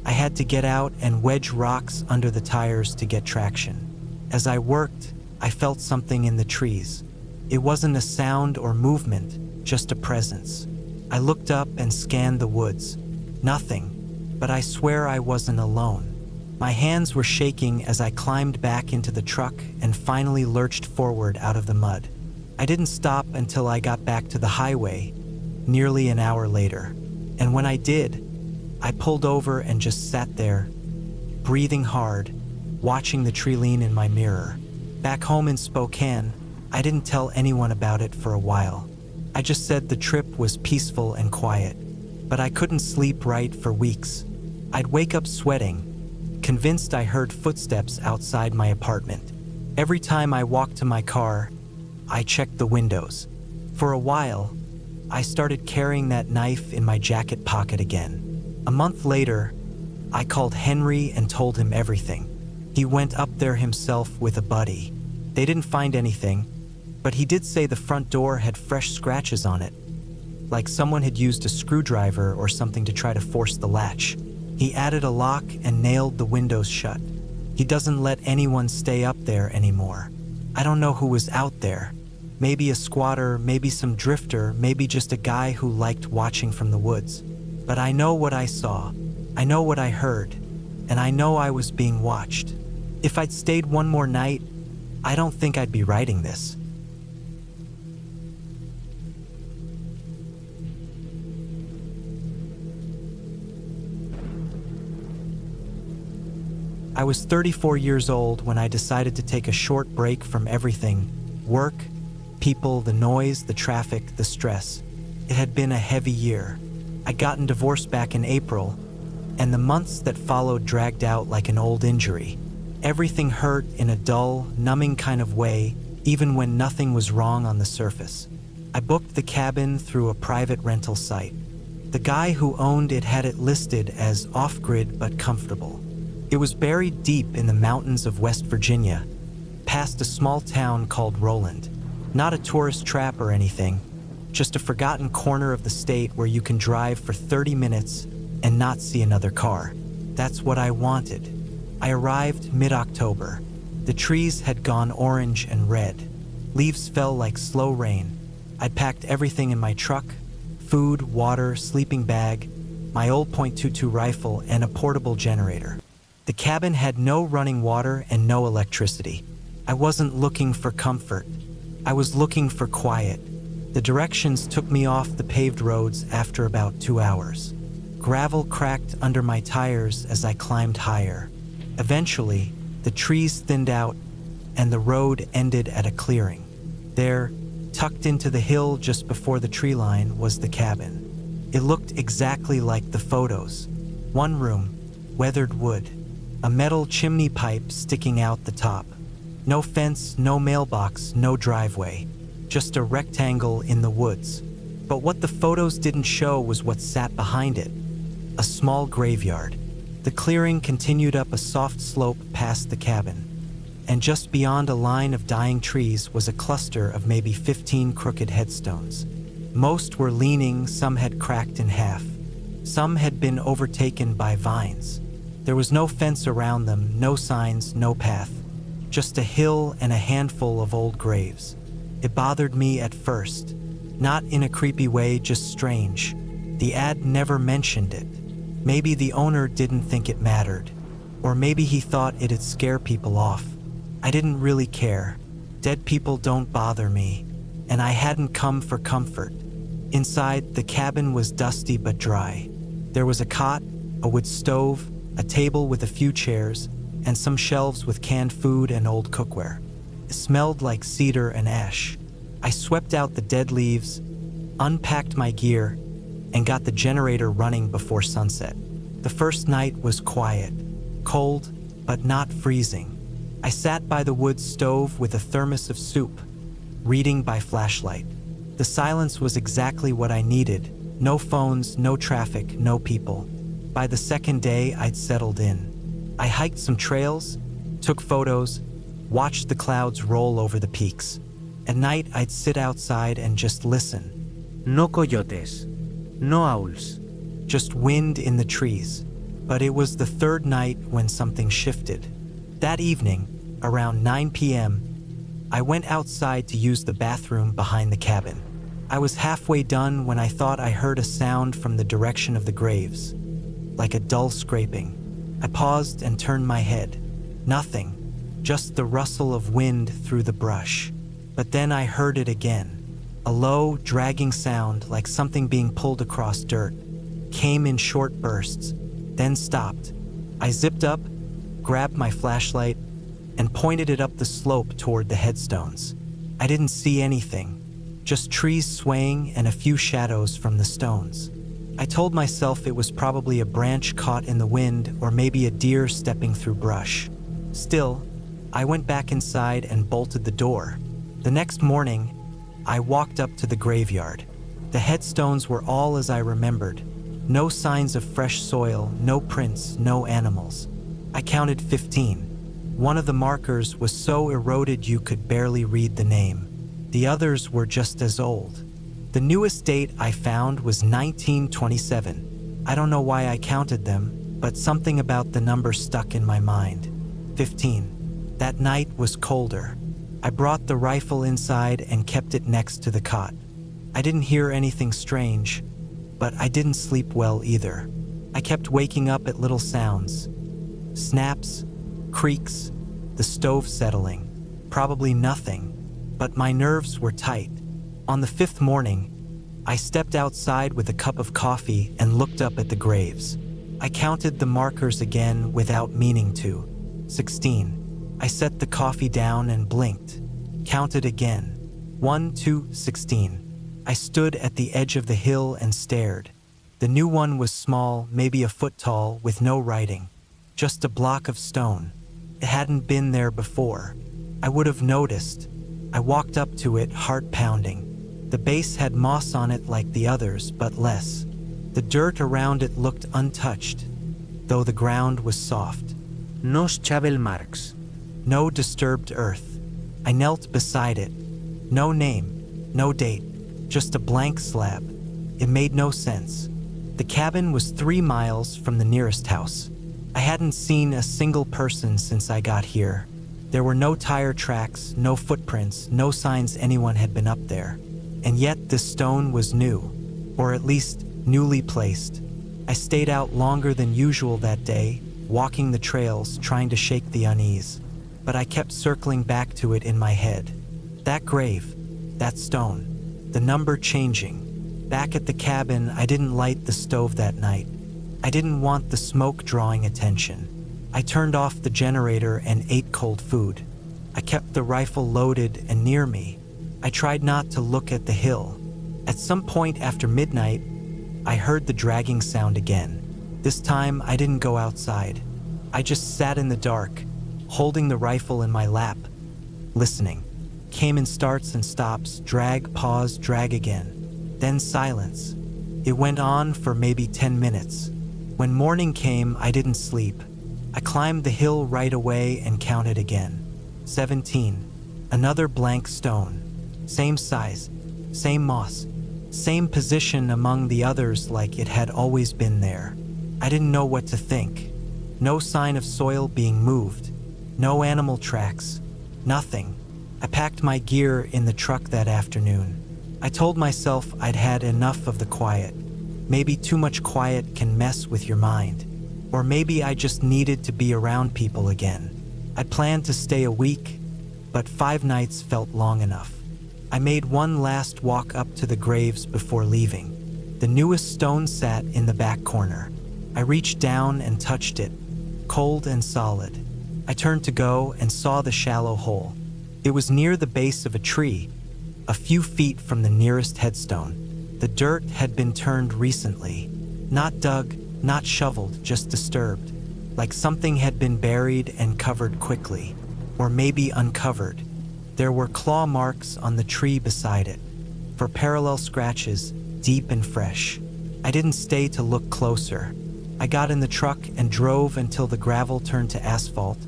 I had to get out and wedge rocks under the tires to get traction. As I worked, I felt something in the trees. It wasn't a sound or movement, just a presence. I looked up and scanned the woods. Nothing, but I swear I wasn't alone. My hands were shaking as I climbed back into the truck and finally lurched forward out of the mud. I didn't stop until I got back to the highway, nearly an hour later. And when I did, I pulled over and just sat there, breathing hard, watching the tree lean in my mirror. Back home in Spokane, I didn't tell anyone about it for a while. I just said the trip was peaceful and quiet, but I couldn't sleep right for weeks. I'd wake up sweating, convinced I heard footsteps outside my apartment. Every time I walked to my car, I checked the windows. For a while, I started carrying that knife in my jacket pocket again. A month later, I called Henry and told him everything. He went up there himself with a buddy. They didn't find anything, but he did say the front door had fresh scratches on it, like someone had used a screwdriver or something to try to force the latch. He added a lock and nailed the windows shut. He doesn't let anyone stay up there anymore. I don't know who was out there. Maybe a squatter, maybe some drifter, maybe just a guy who liked watching from the woods. But I know what I saw. I know what I heard. And I know I was being watched. If I'd stayed one more night, I don't think I'd be writing this. I was 34 years old when I decided to take a short break from everything: work, people, the noise, the traffic, the stress. It had been a heavy year. I'd gotten divorced back in April, and the months that followed dragged out like an old injury. Everything hurt in a dull, numbing kind of way, even when nothing was wrong on the surface. I booked the cabin through a private rental site. The guy who owned it had it listed as off-grid but comfortable. It was buried deep in the mountains of West Virginia, past a small town called Roland. Not a tourist trap or anything, just a forgotten corner of the state where you can drive for 30 minutes and not see another car. That's what I wanted. I arrived mid-October. The trees had gone orange and red. Leaves fell like slow rain. I'd packed everything in my truck: food, water, sleeping bag, my old .22 rifle, and a portable generator. The cabin had no running water and no electricity. I wasn't looking for comfort. I was looking for quiet. The directions took me off the paved roads after about 2 hours. Gravel cracked under my tires as I climbed higher. Eventually, the trees thinned out and the road ended at a clearing. There, tucked into the hill just before the tree line, was the cabin. It looked exactly like the photos. One room, weathered wood, a metal chimney pipe sticking out the top. No fence, no mailbox, no driveway, just a rectangle in the woods. But what the photos didn't show was what sat behind it: a small graveyard. The clearing continued up a soft slope past the cabin, and just beyond a line of dying trees was a cluster of maybe 15 crooked headstones. Most were leaning, some had cracked in half. Some had been overtaken by vines. There was no fence around them, no signs, no path. Just a hill and a handful of old graves. It bothered me at first. Not in a creepy way, just strange. The ad never mentioned it. Maybe the owner didn't think it mattered. Or maybe he thought it'd scare people off. I didn't really care. Dead people don't bother me. And I hadn't come for comfort. Inside, the cabin was dusty but dry. There was a cot, a wood stove, a table with a few chairs, and some shelves with canned food and old cookware. It smelled like cedar and ash. I swept out the dead leaves, unpacked my gear, and got the generator running before sunset. The first night was quiet, cold, but not freezing. I sat by the wood stove with a thermos of soup, reading by flashlight. The silence was exactly what I needed. No phones, no traffic, no people. By the second day, I'd settled in. I hiked some trails, took photos, watched the clouds roll over the peaks. At night, I'd sit outside and just listen. No coyotes. No owls. Just wind in the trees. But it was the third night when something shifted. That evening, around 9 p.m., I went outside to use the bathroom behind the cabin. I was halfway done when I thought I heard a sound from the direction of the graves, like a dull scraping. I paused and turned my head. Nothing, just the rustle of wind through the brush. But then I heard it again. A low, dragging sound like something being pulled across dirt. Came in short bursts, then stopped. I zipped up, grabbed my flashlight, and pointed it up the slope toward the headstones. I didn't see anything, just trees swaying and a few shadows from the stones. I told myself it was probably a branch caught in the wind or maybe a deer stepping through brush. Still, I went back inside and bolted the door. The next morning, I walked up to the graveyard. The headstones were all as I remembered. No signs of fresh soil, no prints, no animals. I counted 15. One of the markers was so eroded you could barely read the name. The others were just as old. The newest date I found was 1927. I don't know why I counted them, but something about the number stuck in my mind. 15. That night was colder. I brought the rifle inside and kept it next to the cot. I didn't hear anything strange, but I didn't sleep well either. I kept waking up at little sounds. Snaps, creaks, the stove settling. Probably nothing, but my nerves were tight. On the fifth morning, I stepped outside with a cup of coffee and looked up at the graves. I counted the markers again without meaning to. 16. I set the coffee down and blinked. Counted again. 1, 2, 16. I stood at the edge of the hill and stared. The new one was small, maybe a foot tall, with no writing. Just a block of stone. It hadn't been there before. I would have noticed. I walked up to it, heart pounding. The base had moss on it like the others, but less. The dirt around it looked untouched, though the ground was soft. No shovel marks. No disturbed earth. I knelt beside it. No name, no date, just a blank slab. It made no sense. The cabin was 3 miles from the nearest house. I hadn't seen a single person since I got here. There were no tire tracks, no footprints, no signs anyone had been up there. And yet this stone was new, or at least newly placed. I stayed out longer than usual that day, walking the trails, trying to shake the unease. But I kept circling back to it in my head. That grave, that stone, the number changing. Back at the cabin, I didn't light the stove that night. I didn't want the smoke drawing attention. I turned off the generator and ate cold food. I kept the rifle loaded and near me. I tried not to look at the hill. At some point after midnight, I heard the dragging sound again. This time, I didn't go outside. I just sat in the dark, holding the rifle in my lap, listening. Came in starts and stops, drag, pause, drag again. Then silence. It went on for maybe 10 minutes. When morning came, I didn't sleep. I climbed the hill right away and counted again. 17. Another blank stone. Same size, same moss, same position among the others like it had always been there. I didn't know what to think. No sign of soil being moved. No animal tracks. Nothing. I packed my gear in the truck that afternoon. I told myself I'd had enough of the quiet. Maybe too much quiet can mess with your mind. Or maybe I just needed to be around people again. I planned to stay a week, but 5 nights felt long enough. I made one last walk up to the graves before leaving. The newest stone sat in the back corner. I reached down and touched it, cold and solid. I turned to go and saw the shallow hole. It was near the base of a tree, a few feet from the nearest headstone. The dirt had been turned recently. Not dug, not shoveled, just disturbed. Like something had been buried and covered quickly. Or maybe uncovered. There were claw marks on the tree beside it, for parallel scratches, deep and fresh. I didn't stay to look closer. I got in the truck and drove until the gravel turned to asphalt,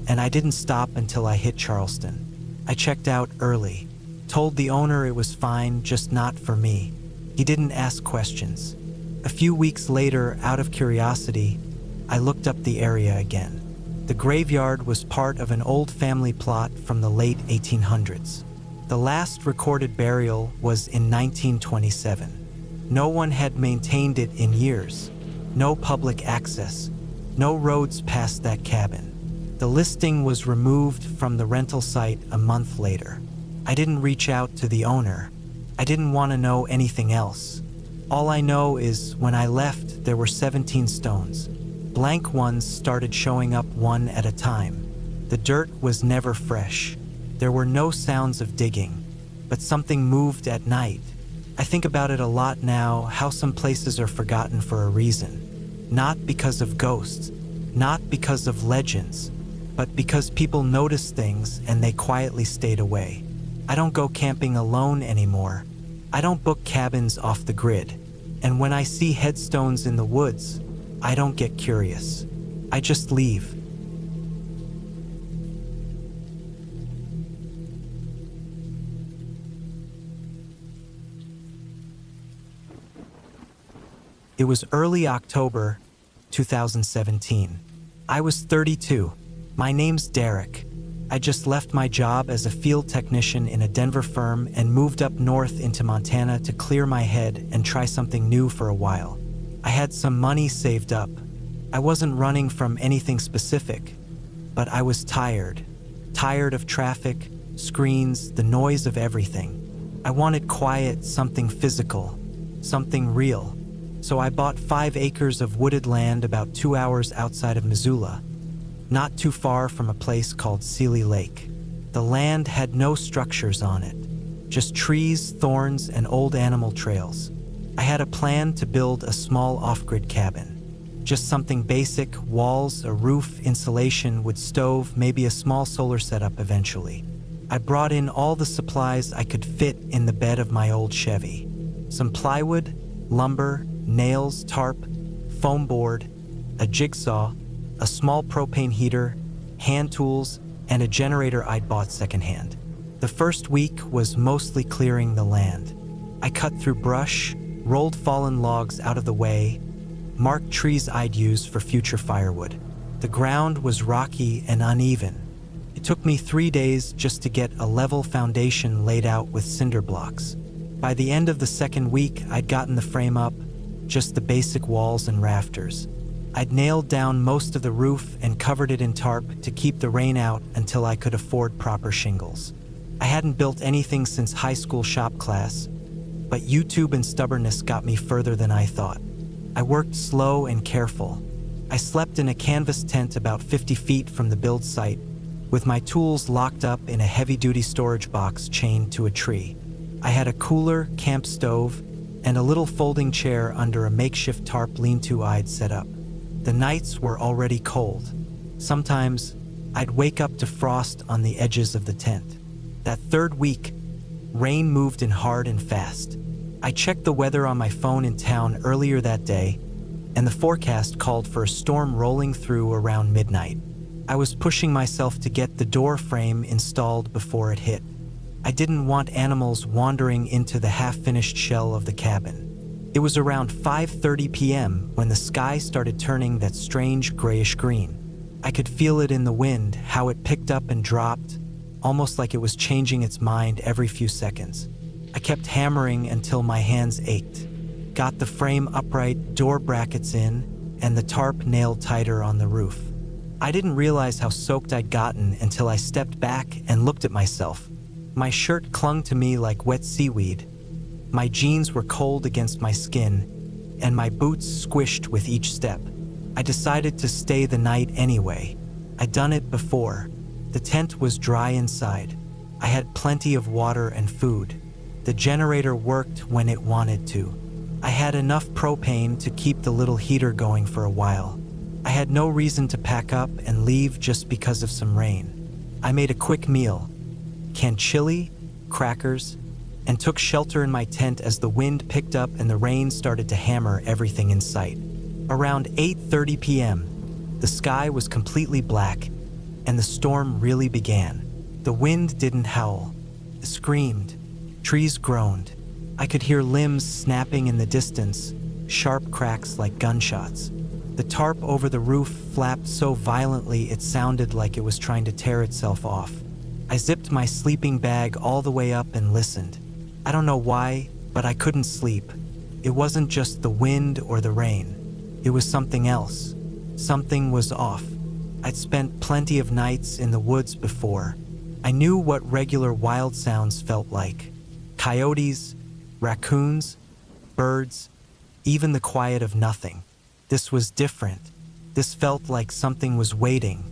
and I didn't stop until I hit Charleston. I checked out early, told the owner it was fine, just not for me. He didn't ask questions. A few weeks later, out of curiosity, I looked up the area again. The graveyard was part of an old family plot from the late 1800s. The last recorded burial was in 1927. No one had maintained it in years. No public access. No roads past that cabin. The listing was removed from the rental site a month later. I didn't reach out to the owner. I didn't want to know anything else. All I know is when I left, there were 17 stones. Blank ones started showing up one at a time. The dirt was never fresh. There were no sounds of digging, but something moved at night. I think about it a lot now, how some places are forgotten for a reason. Not because of ghosts, not because of legends, but because people noticed things and they quietly stayed away. I don't go camping alone anymore. I don't book cabins off the grid. And when I see headstones in the woods, I don't get curious. I just leave. It was early October 2017. I was 32. My name's Derek. I just left my job as a field technician in a Denver firm and moved up north into Montana to clear my head and try something new for a while. I had some money saved up. I wasn't running from anything specific, but I was tired. Tired of traffic, screens, the noise of everything. I wanted quiet, something physical, something real. So I bought 5 acres of wooded land about 2 hours outside of Missoula. not too far from a place called Sealy Lake. The land had no structures on it, just trees, thorns, and old animal trails. I had a plan to build a small off-grid cabin. Just something basic, walls, a roof, insulation, wood stove, maybe a small solar setup eventually. I brought in all the supplies I could fit in the bed of my old Chevy. Some plywood, lumber, nails, tarp, foam board, a jigsaw, a small propane heater, hand tools, and a generator I'd bought secondhand. The first week was mostly clearing the land. I cut through brush, rolled fallen logs out of the way, marked trees I'd use for future firewood. The ground was rocky and uneven. It took me 3 days just to get a level foundation laid out with cinder blocks. By the end of the second week, I'd gotten the frame up, just the basic walls and rafters. I'd nailed down most of the roof and covered it in tarp to keep the rain out until I could afford proper shingles. I hadn't built anything since high school shop class, but YouTube and stubbornness got me further than I thought. I worked slow and careful. I slept in a canvas tent about 50 feet from the build site, with my tools locked up in a heavy-duty storage box chained to a tree. I had a cooler, camp stove, and a little folding chair under a makeshift tarp lean-to I'd set up. The nights were already cold. Sometimes, I'd wake up to frost on the edges of the tent. That third week, rain moved in hard and fast. I checked the weather on my phone in town earlier that day, and the forecast called for a storm rolling through around midnight. I was pushing myself to get the door frame installed before it hit. I didn't want animals wandering into the half-finished shell of the cabin. It was around 5:30 p.m. when the sky started turning that strange grayish green. I could feel it in the wind, how it picked up and dropped, almost like it was changing its mind every few seconds. I kept hammering until my hands ached. Got the frame upright, door brackets in, and the tarp nailed tighter on the roof. I didn't realize how soaked I'd gotten until I stepped back and looked at myself. My shirt clung to me like wet seaweed. My jeans were cold against my skin, and my boots squished with each step. I decided to stay the night anyway. I'd done it before. The tent was dry inside. I had plenty of water and food. The generator worked when it wanted to. I had enough propane to keep the little heater going for a while. I had no reason to pack up and leave just because of some rain. I made a quick meal, canned chili, crackers, and took shelter in my tent as the wind picked up and the rain started to hammer everything in sight. Around 8:30 p.m., the sky was completely black, and the storm really began. The wind didn't howl. It screamed. Trees groaned. I could hear limbs snapping in the distance, sharp cracks like gunshots. The tarp over the roof flapped so violently it sounded like it was trying to tear itself off. I zipped my sleeping bag all the way up and listened. I don't know why, but I couldn't sleep. It wasn't just the wind or the rain. It was something else. Something was off. I'd spent plenty of nights in the woods before. I knew what regular wild sounds felt like. Coyotes, raccoons, birds, even the quiet of nothing. This was different. This felt like something was waiting.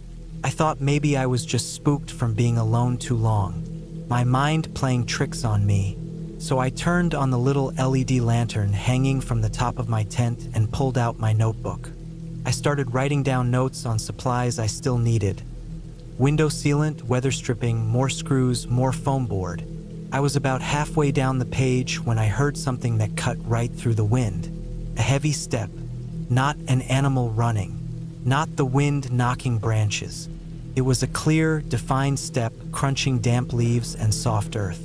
I thought maybe I was just spooked from being alone too long. My mind playing tricks on me. So I turned on the little LED lantern hanging from the top of my tent and pulled out my notebook. I started writing down notes on supplies I still needed. Window sealant, weather stripping, more screws, more foam board. I was about halfway down the page when I heard something that cut right through the wind. A heavy step. Not an animal running. Not the wind knocking branches. It was a clear, defined step, crunching damp leaves and soft earth.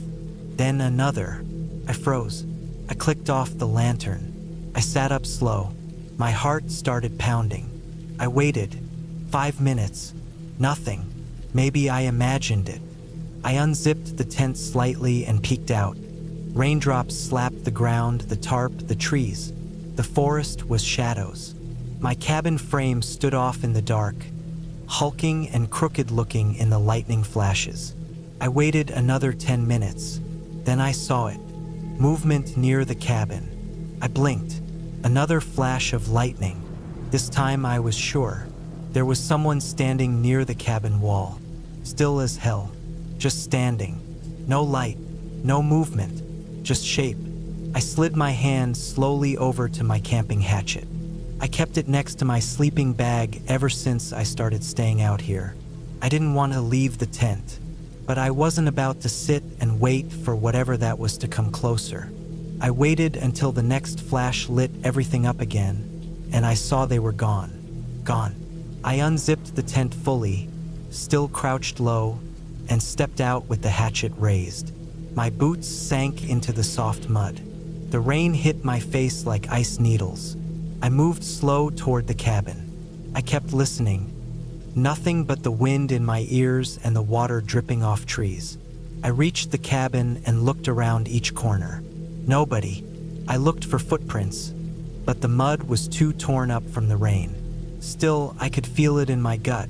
Then another. I froze. I clicked off the lantern. I sat up slow. My heart started pounding. I waited. 5 minutes. Nothing. Maybe I imagined it. I unzipped the tent slightly and peeked out. Raindrops slapped the ground, the tarp, the trees. The forest was shadows. My cabin frame stood off in the dark, hulking and crooked-looking in the lightning flashes. I waited another 10 minutes. Then I saw it. Movement near the cabin. I blinked. Another flash of lightning. This time I was sure. There was someone standing near the cabin wall, still as hell, just standing. No light, no movement, just shape. I slid my hand slowly over to my camping hatchet. I kept it next to my sleeping bag ever since I started staying out here. I didn't want to leave the tent, but I wasn't about to sit and wait for whatever that was to come closer. I waited until the next flash lit everything up again, and I saw they were gone. Gone. I unzipped the tent fully, still crouched low, and stepped out with the hatchet raised. My boots sank into the soft mud. The rain hit my face like ice needles. I moved slow toward the cabin. I kept listening. Nothing but the wind in my ears and the water dripping off trees. I reached the cabin and looked around each corner. Nobody. I looked for footprints, but the mud was too torn up from the rain. Still, I could feel it in my gut.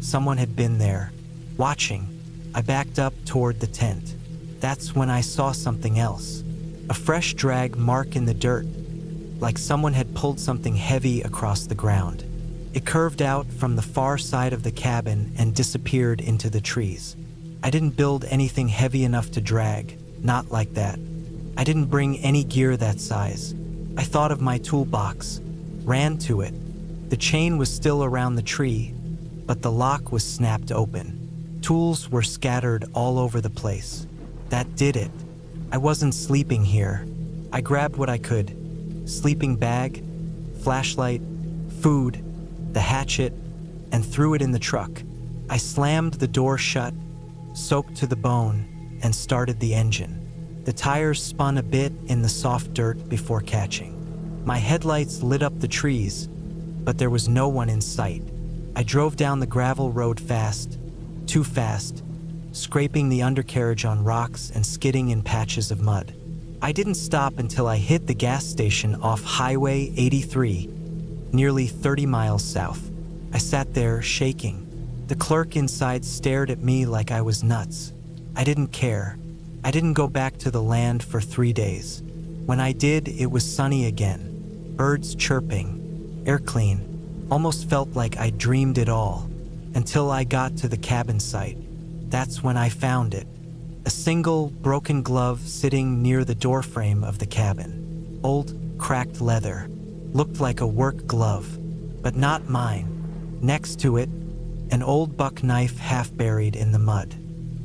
Someone had been there, watching. I backed up toward the tent. That's when I saw something else. A fresh drag mark in the dirt, like someone had pulled something heavy across the ground. It curved out from the far side of the cabin and disappeared into the trees. I didn't build anything heavy enough to drag, not like that. I didn't bring any gear that size. I thought of my toolbox, ran to it. The chain was still around the tree, but the lock was snapped open. Tools were scattered all over the place. That did it. I wasn't sleeping here. I grabbed what I could. Sleeping bag, flashlight, food, the hatchet, and threw it in the truck. I slammed the door shut, soaked to the bone, and started the engine. The tires spun a bit in the soft dirt before catching. My headlights lit up the trees, but there was no one in sight. I drove down the gravel road fast, too fast, scraping the undercarriage on rocks and skidding in patches of mud. I didn't stop until I hit the gas station off Highway 83, nearly 30 miles south. I sat there, shaking. The clerk inside stared at me like I was nuts. I didn't care. I didn't go back to the land for 3 days. When I did, it was sunny again. Birds chirping, air clean. Almost felt like I dreamed it all, until I got to the cabin site. That's when I found it. A single broken glove sitting near the doorframe of the cabin. Old, cracked leather. Looked like a work glove, but not mine. Next to it, an old buck knife half buried in the mud.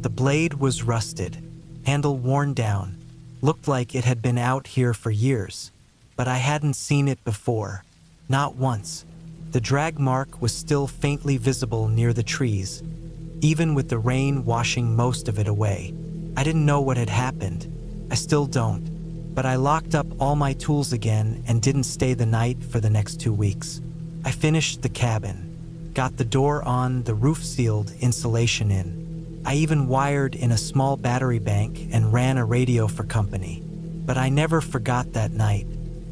The blade was rusted, handle worn down. Looked like it had been out here for years, but I hadn't seen it before. Not once. The drag mark was still faintly visible near the trees, even with the rain washing most of it away. I didn't know what had happened. I still don't. But I locked up all my tools again and didn't stay the night for the next 2 weeks. I finished the cabin, got the door on, the roof sealed, insulation in. I even wired in a small battery bank and ran a radio for company. But I never forgot that night.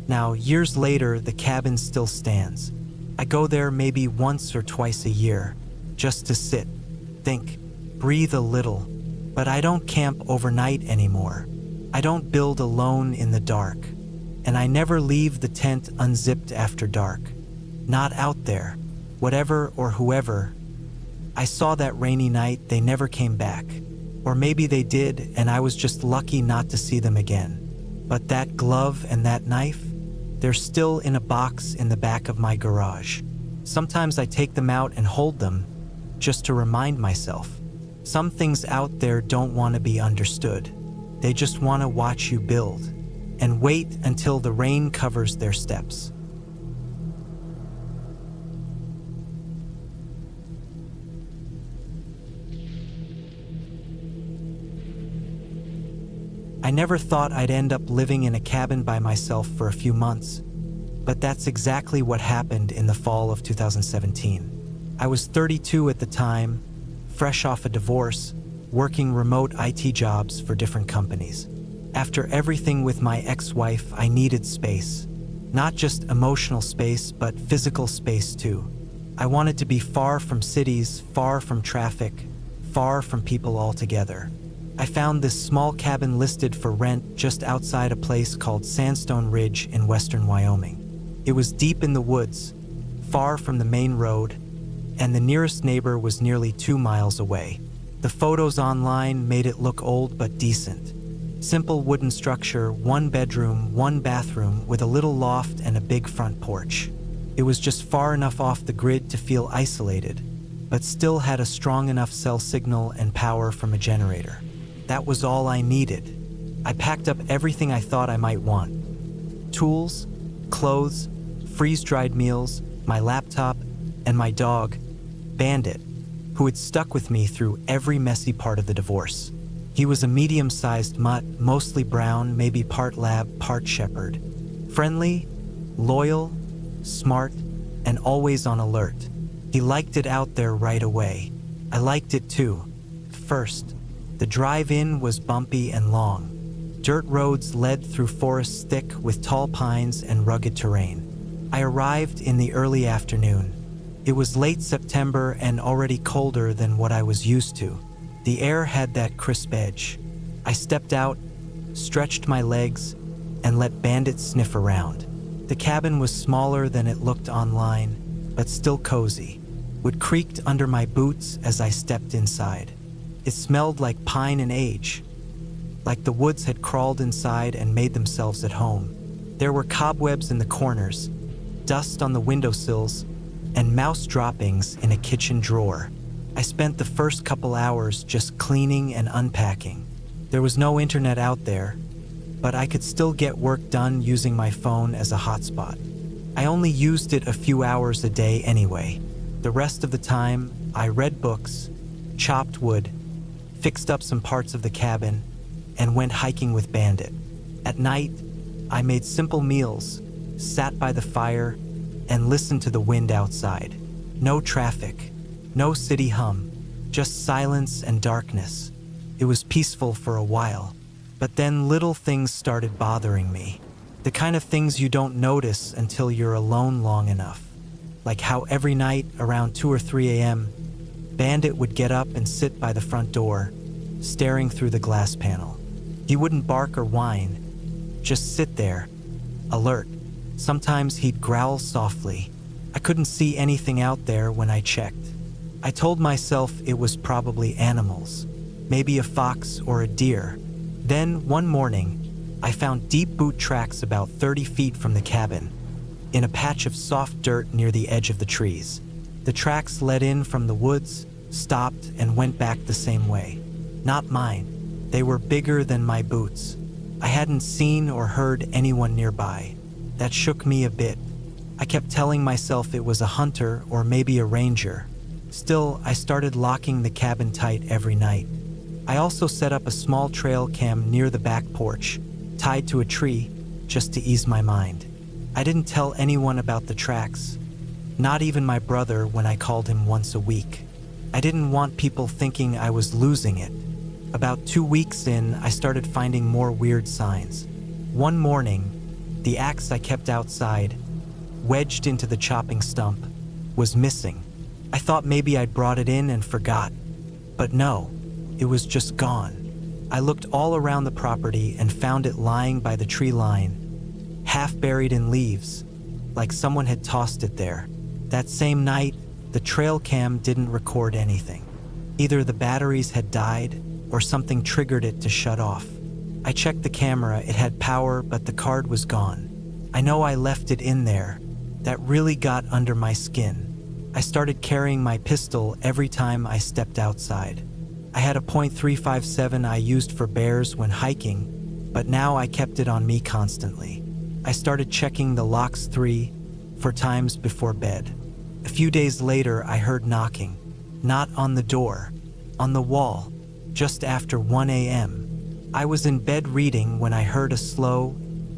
Now, years later, the cabin still stands. I go there maybe once or twice a year, just to sit, think, breathe a little. But I don't camp overnight anymore. I don't build alone in the dark. And I never leave the tent unzipped after dark. Not out there. Whatever or whoever. I saw that rainy night, they never came back. Or maybe they did, and I was just lucky not to see them again. But that glove and that knife, they're still in a box in the back of my garage. Sometimes I take them out and hold them, just to remind myself. Some things out there don't want to be understood. They just want to watch you build, and wait until the rain covers their steps. I never thought I'd end up living in a cabin by myself for a few months, but that's exactly what happened in the fall of 2017. I was 32 at the time, fresh off a divorce, working remote IT jobs for different companies. After everything with my ex-wife, I needed space. Not just emotional space, but physical space too. I wanted to be far from cities, far from traffic, far from people altogether. I found this small cabin listed for rent just outside a place called Sandstone Ridge in western Wyoming. It was deep in the woods, far from the main road, and the nearest neighbor was nearly 2 miles away. The photos online made it look old but decent. Simple wooden structure, 1 bedroom, 1 bathroom with a little loft and a big front porch. It was just far enough off the grid to feel isolated, but still had a strong enough cell signal and power from a generator. That was all I needed. I packed up everything I thought I might want. Tools, clothes, freeze-dried meals, my laptop, and my dog, Bandit, who had stuck with me through every messy part of the divorce. He was a medium-sized mutt, mostly brown, maybe part lab, part shepherd. Friendly, loyal, smart, and always on alert. He liked it out there right away. I liked it too. First, the drive-in was bumpy and long. Dirt roads led through forests thick with tall pines and rugged terrain. I arrived in the early afternoon. It was late September and already colder than what I was used to. The air had that crisp edge. I stepped out, stretched my legs, and let Bandit sniff around. The cabin was smaller than it looked online, but still cozy. Wood creaked under my boots as I stepped inside. It smelled like pine and age, like the woods had crawled inside and made themselves at home. There were cobwebs in the corners, dust on the windowsills, and mouse droppings in a kitchen drawer. I spent the first couple hours just cleaning and unpacking. There was no internet out there, but I could still get work done using my phone as a hotspot. I only used it a few hours a day anyway. The rest of the time, I read books, chopped wood, fixed up some parts of the cabin, and went hiking with Bandit. At night, I made simple meals, sat by the fire, and listened to the wind outside. No traffic, no city hum, just silence and darkness. It was peaceful for a while, but then little things started bothering me. The kind of things you don't notice until you're alone long enough. Like how every night around 2 or 3 a.m., Bandit would get up and sit by the front door, staring through the glass panel. He wouldn't bark or whine, just sit there, alert. Sometimes he'd growl softly. I couldn't see anything out there when I checked. I told myself it was probably animals, maybe a fox or a deer. Then, one morning, I found deep boot tracks about 30 feet from the cabin, in a patch of soft dirt near the edge of the trees. The tracks led in from the woods, stopped, and went back the same way. Not mine. They were bigger than my boots. I hadn't seen or heard anyone nearby. That shook me a bit. I kept telling myself it was a hunter or maybe a ranger. Still, I started locking the cabin tight every night. I also set up a small trail cam near the back porch, tied to a tree, just to ease my mind. I didn't tell anyone about the tracks, not even my brother when I called him once a week. I didn't want people thinking I was losing it. About 2 weeks in, I started finding more weird signs. One morning, the axe I kept outside, wedged into the chopping stump, was missing. I thought maybe I'd brought it in and forgot, but no, it was just gone. I looked all around the property and found it lying by the tree line, half buried in leaves, like someone had tossed it there. That same night, the trail cam didn't record anything. Either the batteries had died or something triggered it to shut off. I checked the camera, it had power, but the card was gone. I know I left it in there. That really got under my skin. I started carrying my pistol every time I stepped outside. I had a .357 I used for bears when hiking, but now I kept it on me constantly. I started checking the locks 3 for times before bed. A few days later, I heard knocking. Not on the door, on the wall, just after 1 a.m. I was in bed reading when I heard a slow,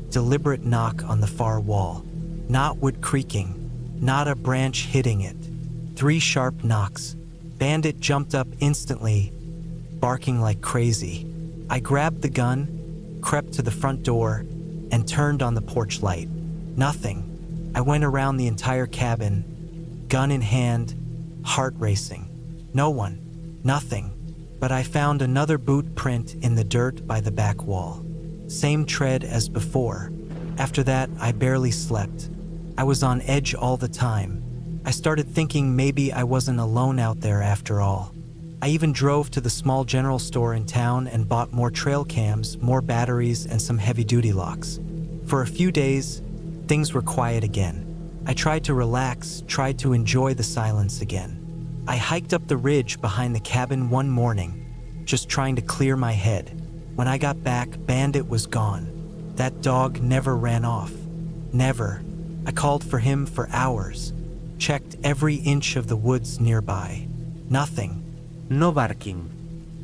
deliberate knock on the far wall. Not wood creaking, not a branch hitting it. 3 sharp knocks. Bandit jumped up instantly, barking like crazy. I grabbed the gun, crept to the front door, and turned on the porch light. Nothing. I went around the entire cabin, gun in hand, heart racing. No one. Nothing. But I found another boot print in the dirt by the back wall. Same tread as before. After that, I barely slept. I was on edge all the time. I started thinking maybe I wasn't alone out there after all. I even drove to the small general store in town and bought more trail cams, more batteries, and some heavy-duty locks. For a few days, things were quiet again. I tried to relax, tried to enjoy the silence again. I hiked up the ridge behind the cabin one morning, just trying to clear my head. When I got back, Bandit was gone. That dog never ran off. Never. I called for him for hours, checked every inch of the woods nearby. Nothing. No barking.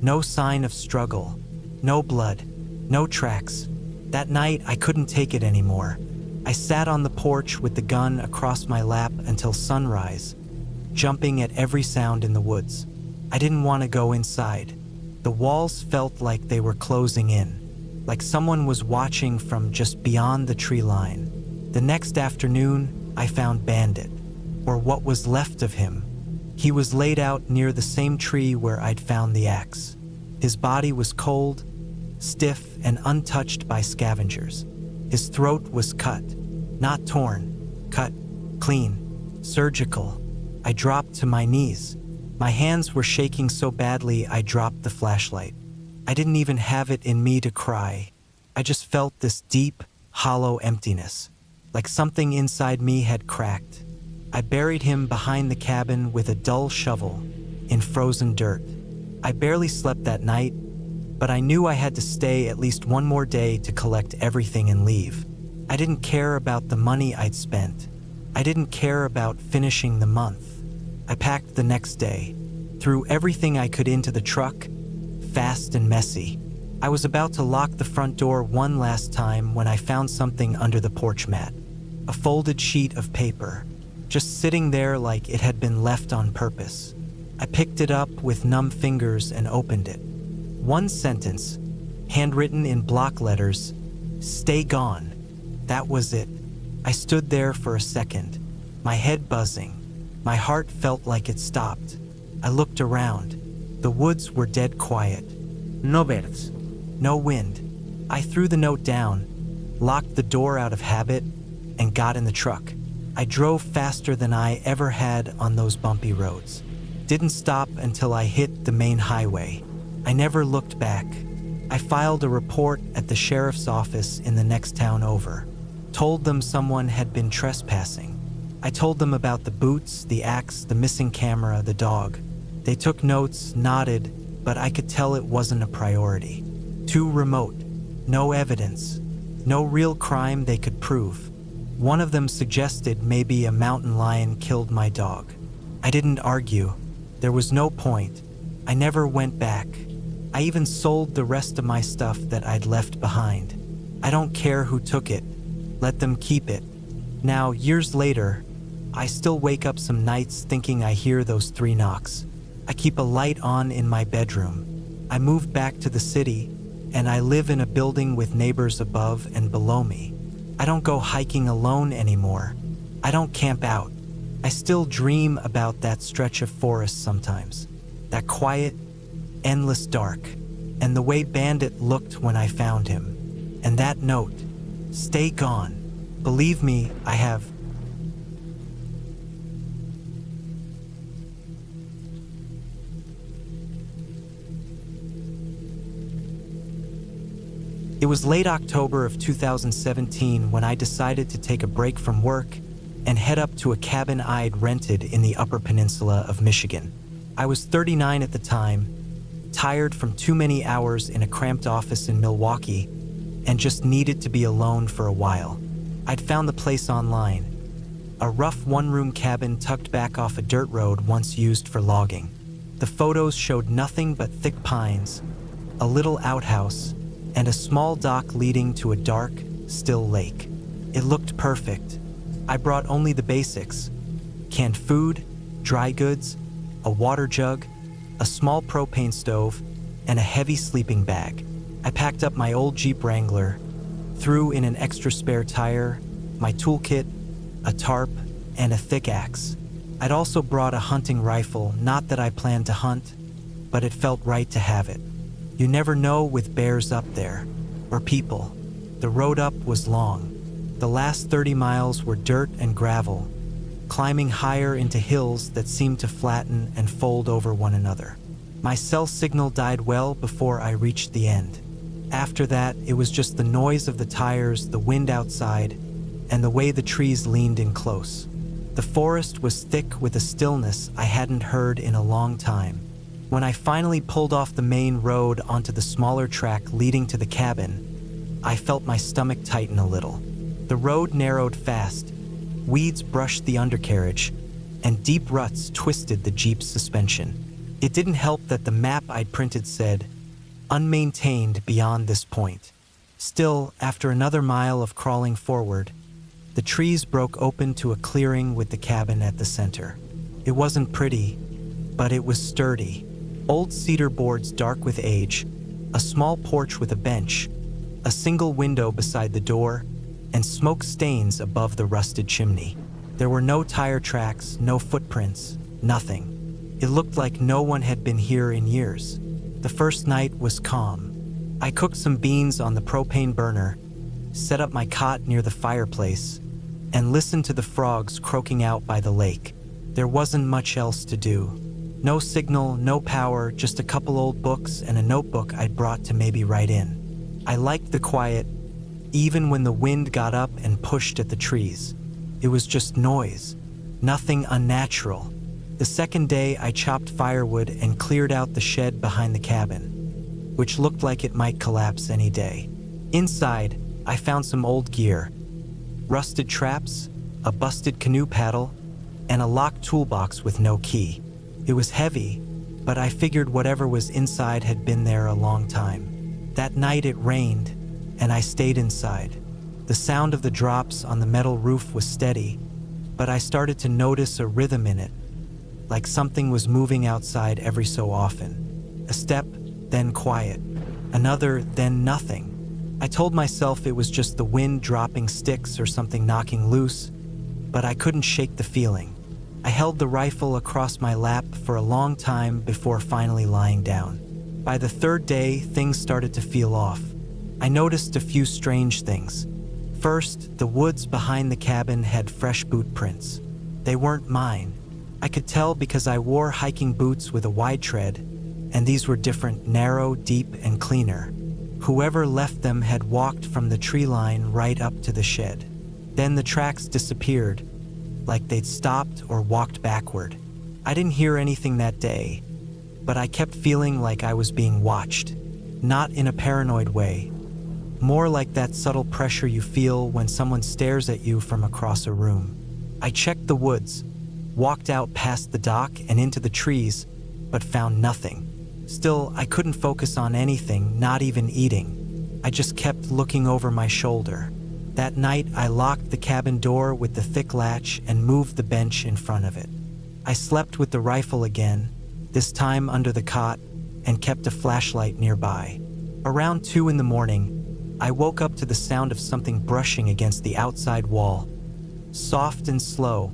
No sign of struggle. No blood. No tracks. That night, I couldn't take it anymore. I sat on the porch with the gun across my lap until sunrise, jumping at every sound in the woods. I didn't want to go inside. The walls felt like they were closing in, like someone was watching from just beyond the tree line. The next afternoon, I found Bandit, or what was left of him. He was laid out near the same tree where I'd found the axe. His body was cold, stiff, and untouched by scavengers. His throat was cut, not torn, cut, clean, surgical. I dropped to my knees. My hands were shaking so badly I dropped the flashlight. I didn't even have it in me to cry. I just felt this deep, hollow emptiness, like something inside me had cracked. I buried him behind the cabin with a dull shovel in frozen dirt. I barely slept that night, but I knew I had to stay at least one more day to collect everything and leave. I didn't care about the money I'd spent. I didn't care about finishing the month. I packed the next day, threw everything I could into the truck, fast and messy. I was about to lock the front door one last time when I found something under the porch mat. A folded sheet of paper, just sitting there like it had been left on purpose. I picked it up with numb fingers and opened it. One sentence, handwritten in block letters, "Stay gone." That was it. I stood there for a second, my head buzzing. My heart felt like it stopped. I looked around. The woods were dead quiet. No birds. No wind. I threw the note down, locked the door out of habit, and got in the truck. I drove faster than I ever had on those bumpy roads. Didn't stop until I hit the main highway. I never looked back. I filed a report at the sheriff's office in the next town over. Told them someone had been trespassing. I told them about the boots, the axe, the missing camera, the dog. They took notes, nodded, but I could tell it wasn't a priority. Too remote. No evidence. No real crime they could prove. One of them suggested maybe a mountain lion killed my dog. I didn't argue. There was no point. I never went back. I even sold the rest of my stuff that I'd left behind. I don't care who took it. Let them keep it. Now, years later, I still wake up some nights thinking I hear those 3 knocks. I keep a light on in my bedroom. I moved back to the city, and I live in a building with neighbors above and below me. I don't go hiking alone anymore. I don't camp out. I still dream about that stretch of forest sometimes. That quiet, endless dark, and the way Bandit looked when I found him. And that note, "Stay gone." Believe me, I have. It was late October of 2017 when I decided to take a break from work and head up to a cabin I'd rented in the Upper Peninsula of Michigan. I was 39 at the time, tired from too many hours in a cramped office in Milwaukee, and just needed to be alone for a while. I'd found the place online, a rough one-room cabin tucked back off a dirt road once used for logging. The photos showed nothing but thick pines, a little outhouse, and a small dock leading to a dark, still lake. It looked perfect. I brought only the basics: canned food, dry goods, a water jug, a small propane stove, and a heavy sleeping bag. I packed up my old Jeep Wrangler, threw in an extra spare tire, my toolkit, a tarp, and a thick axe. I'd also brought a hunting rifle, not that I planned to hunt, but it felt right to have it. You never know with bears up there, or people. The road up was long. The last 30 miles were dirt and gravel, climbing higher into hills that seemed to flatten and fold over one another. My cell signal died well before I reached the end. After that, it was just the noise of the tires, the wind outside, and the way the trees leaned in close. The forest was thick with a stillness I hadn't heard in a long time. When I finally pulled off the main road onto the smaller track leading to the cabin, I felt my stomach tighten a little. The road narrowed fast, weeds brushed the undercarriage, and deep ruts twisted the Jeep's suspension. It didn't help that the map I'd printed said, "Unmaintained beyond this point." Still, after another mile of crawling forward, the trees broke open to a clearing with the cabin at the center. It wasn't pretty, but it was sturdy. Old cedar boards dark with age, a small porch with a bench, a single window beside the door, and smoke stains above the rusted chimney. There were no tire tracks, no footprints, nothing. It looked like no one had been here in years. The first night was calm. I cooked some beans on the propane burner, set up my cot near the fireplace, and listened to the frogs croaking out by the lake. There wasn't much else to do. No signal, no power, just a couple old books and a notebook I'd brought to maybe write in. I liked the quiet, even when the wind got up and pushed at the trees. It was just noise, nothing unnatural. The second day, I chopped firewood and cleared out the shed behind the cabin, which looked like it might collapse any day. Inside, I found some old gear, rusted traps, a busted canoe paddle, and a locked toolbox with no key. It was heavy, but I figured whatever was inside had been there a long time. That night it rained, and I stayed inside. The sound of the drops on the metal roof was steady, but I started to notice a rhythm in it, like something was moving outside every so often. A step, then quiet. Another, then nothing. I told myself it was just the wind dropping sticks or something knocking loose, but I couldn't shake the feeling. I held the rifle across my lap for a long time before finally lying down. By the third day, things started to feel off. I noticed a few strange things. First, the woods behind the cabin had fresh boot prints. They weren't mine. I could tell because I wore hiking boots with a wide tread, and these were different, narrow, deep, and cleaner. Whoever left them had walked from the tree line right up to the shed. Then the tracks disappeared, like they'd stopped or walked backward. I didn't hear anything that day, but I kept feeling like I was being watched. Not in a paranoid way, more like that subtle pressure you feel when someone stares at you from across a room. I checked the woods, walked out past the dock and into the trees, but found nothing. Still, I couldn't focus on anything, not even eating. I just kept looking over my shoulder. That night, I locked the cabin door with the thick latch and moved the bench in front of it. I slept with the rifle again, this time under the cot, and kept a flashlight nearby. Around 2 in the morning, I woke up to the sound of something brushing against the outside wall. Soft and slow,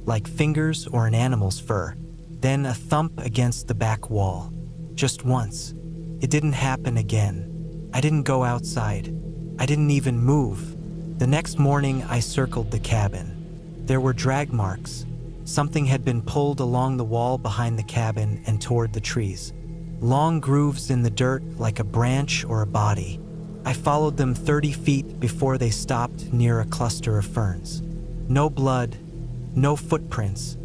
like fingers or an animal's fur. Then a thump against the back wall. Just once. It didn't happen again. I didn't go outside. I didn't even move. The next morning, I circled the cabin. There were drag marks. Something had been pulled along the wall behind the cabin and toward the trees. Long grooves in the dirt like a branch or a body. I followed them 30 feet before they stopped near a cluster of ferns. No blood, no footprints,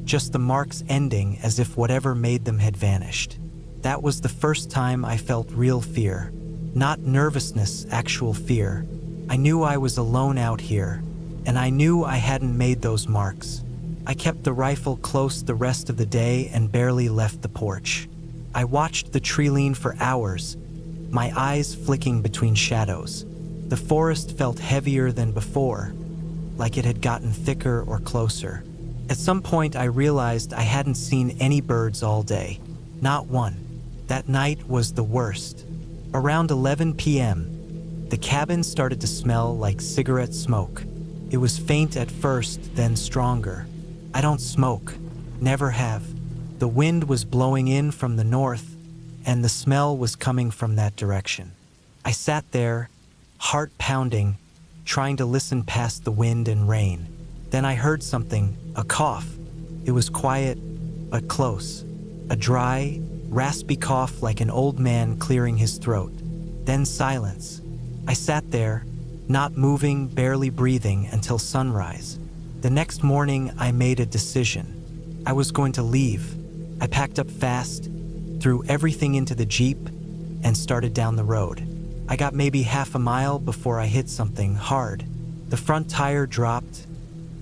just the marks ending as if whatever made them had vanished. That was the first time I felt real fear. Not nervousness, actual fear. I knew I was alone out here, and I knew I hadn't made those marks. I kept the rifle close the rest of the day and barely left the porch. I watched the tree lean for hours, my eyes flicking between shadows. The forest felt heavier than before, like it had gotten thicker or closer. At some point, I realized I hadn't seen any birds all day. Not one. That night was the worst. Around 11 p.m., the cabin started to smell like cigarette smoke. It was faint at first, then stronger. I don't smoke. Never have. The wind was blowing in from the north, and the smell was coming from that direction. I sat there, heart pounding, trying to listen past the wind and rain. Then I heard something, A cough. It was quiet, but close. A dry, raspy cough like an old man clearing his throat. Then silence. I sat there, not moving, barely breathing until sunrise. The next morning, I made a decision. I was going to leave. I packed up fast, threw everything into the Jeep, and started down the road. I got maybe half a mile before I hit something hard. The front tire dropped,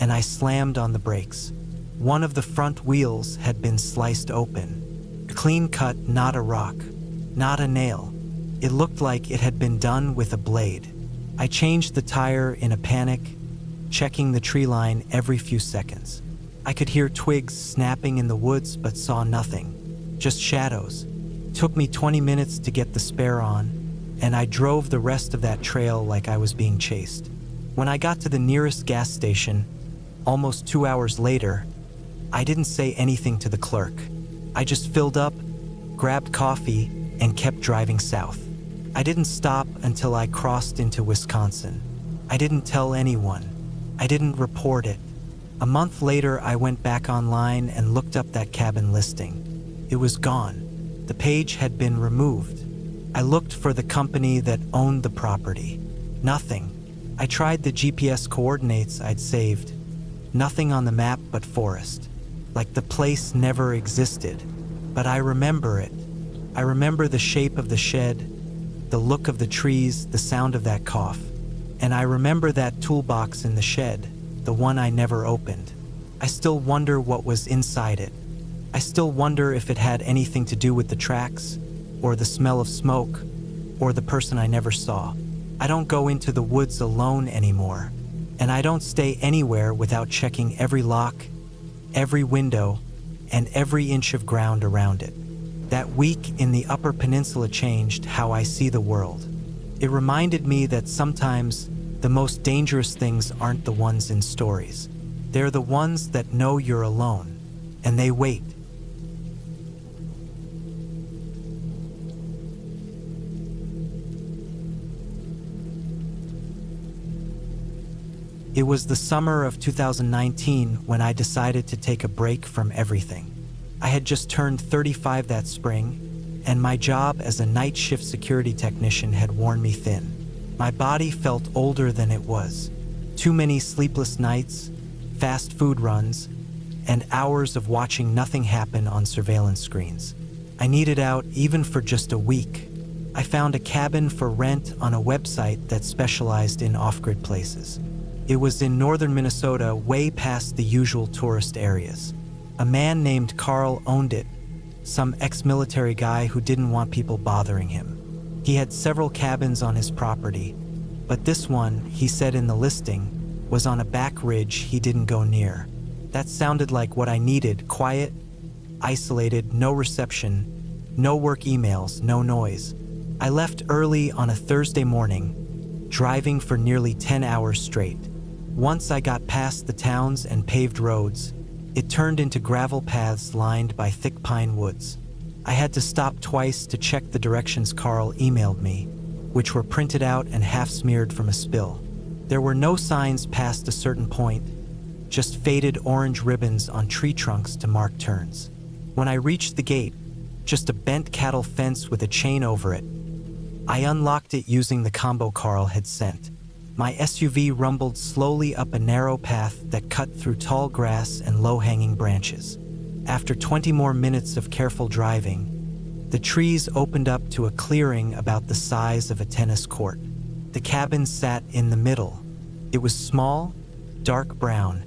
and I slammed on the brakes. One of the front wheels had been sliced open. A clean cut, not a rock, not a nail. It looked like it had been done with a blade. I changed the tire in a panic, checking the tree line every few seconds. I could hear twigs snapping in the woods but saw nothing, just shadows. It took me 20 minutes to get the spare on, and I drove the rest of that trail like I was being chased. When I got to the nearest gas station, almost 2 hours later, I didn't say anything to the clerk. I just filled up, grabbed coffee, and kept driving south. I didn't stop until I crossed into Wisconsin. I didn't tell anyone. I didn't report it. A month later, I went back online and looked up that cabin listing. It was gone. The page had been removed. I looked for the company that owned the property. Nothing. I tried the GPS coordinates I'd saved. Nothing on the map but forest. Like the place never existed. But I remember it. I remember the shape of the shed, the look of the trees, the sound of that cough. And I remember that toolbox in the shed, the one I never opened. I still wonder what was inside it. I still wonder if it had anything to do with the tracks, or the smell of smoke, or the person I never saw. I don't go into the woods alone anymore, and I don't stay anywhere without checking every lock, every window, and every inch of ground around it. That week in the Upper Peninsula changed how I see the world. It reminded me that sometimes the most dangerous things aren't the ones in stories. They're the ones that know you're alone, and they wait. It was the summer of 2019 when I decided to take a break from everything. I had just turned 35 that spring, and my job as a night shift security technician had worn me thin. My body felt older than it was. Too many sleepless nights, fast food runs, and hours of watching nothing happen on surveillance screens. I needed out even for just a week. I found a cabin for rent on a website that specialized in off-grid places. It was in northern Minnesota, way past the usual tourist areas. A man named Carl owned it, some ex-military guy who didn't want people bothering him. He had several cabins on his property, but this one, he said in the listing, was on a back ridge he didn't go near. That sounded like what I needed: quiet, isolated, no reception, no work emails, no noise. I left early on a Thursday morning, driving for nearly 10 hours straight. Once I got past the towns and paved roads, it turned into gravel paths lined by thick pine woods. I had to stop twice to check the directions Carl emailed me, which were printed out and half smeared from a spill. There were no signs past a certain point, just faded orange ribbons on tree trunks to mark turns. When I reached the gate, just a bent cattle fence with a chain over it, I unlocked it using the combo Carl had sent. My SUV rumbled slowly up a narrow path that cut through tall grass and low-hanging branches. After 20 more minutes of careful driving, the trees opened up to a clearing about the size of a tennis court. The cabin sat in the middle. It was small, dark brown,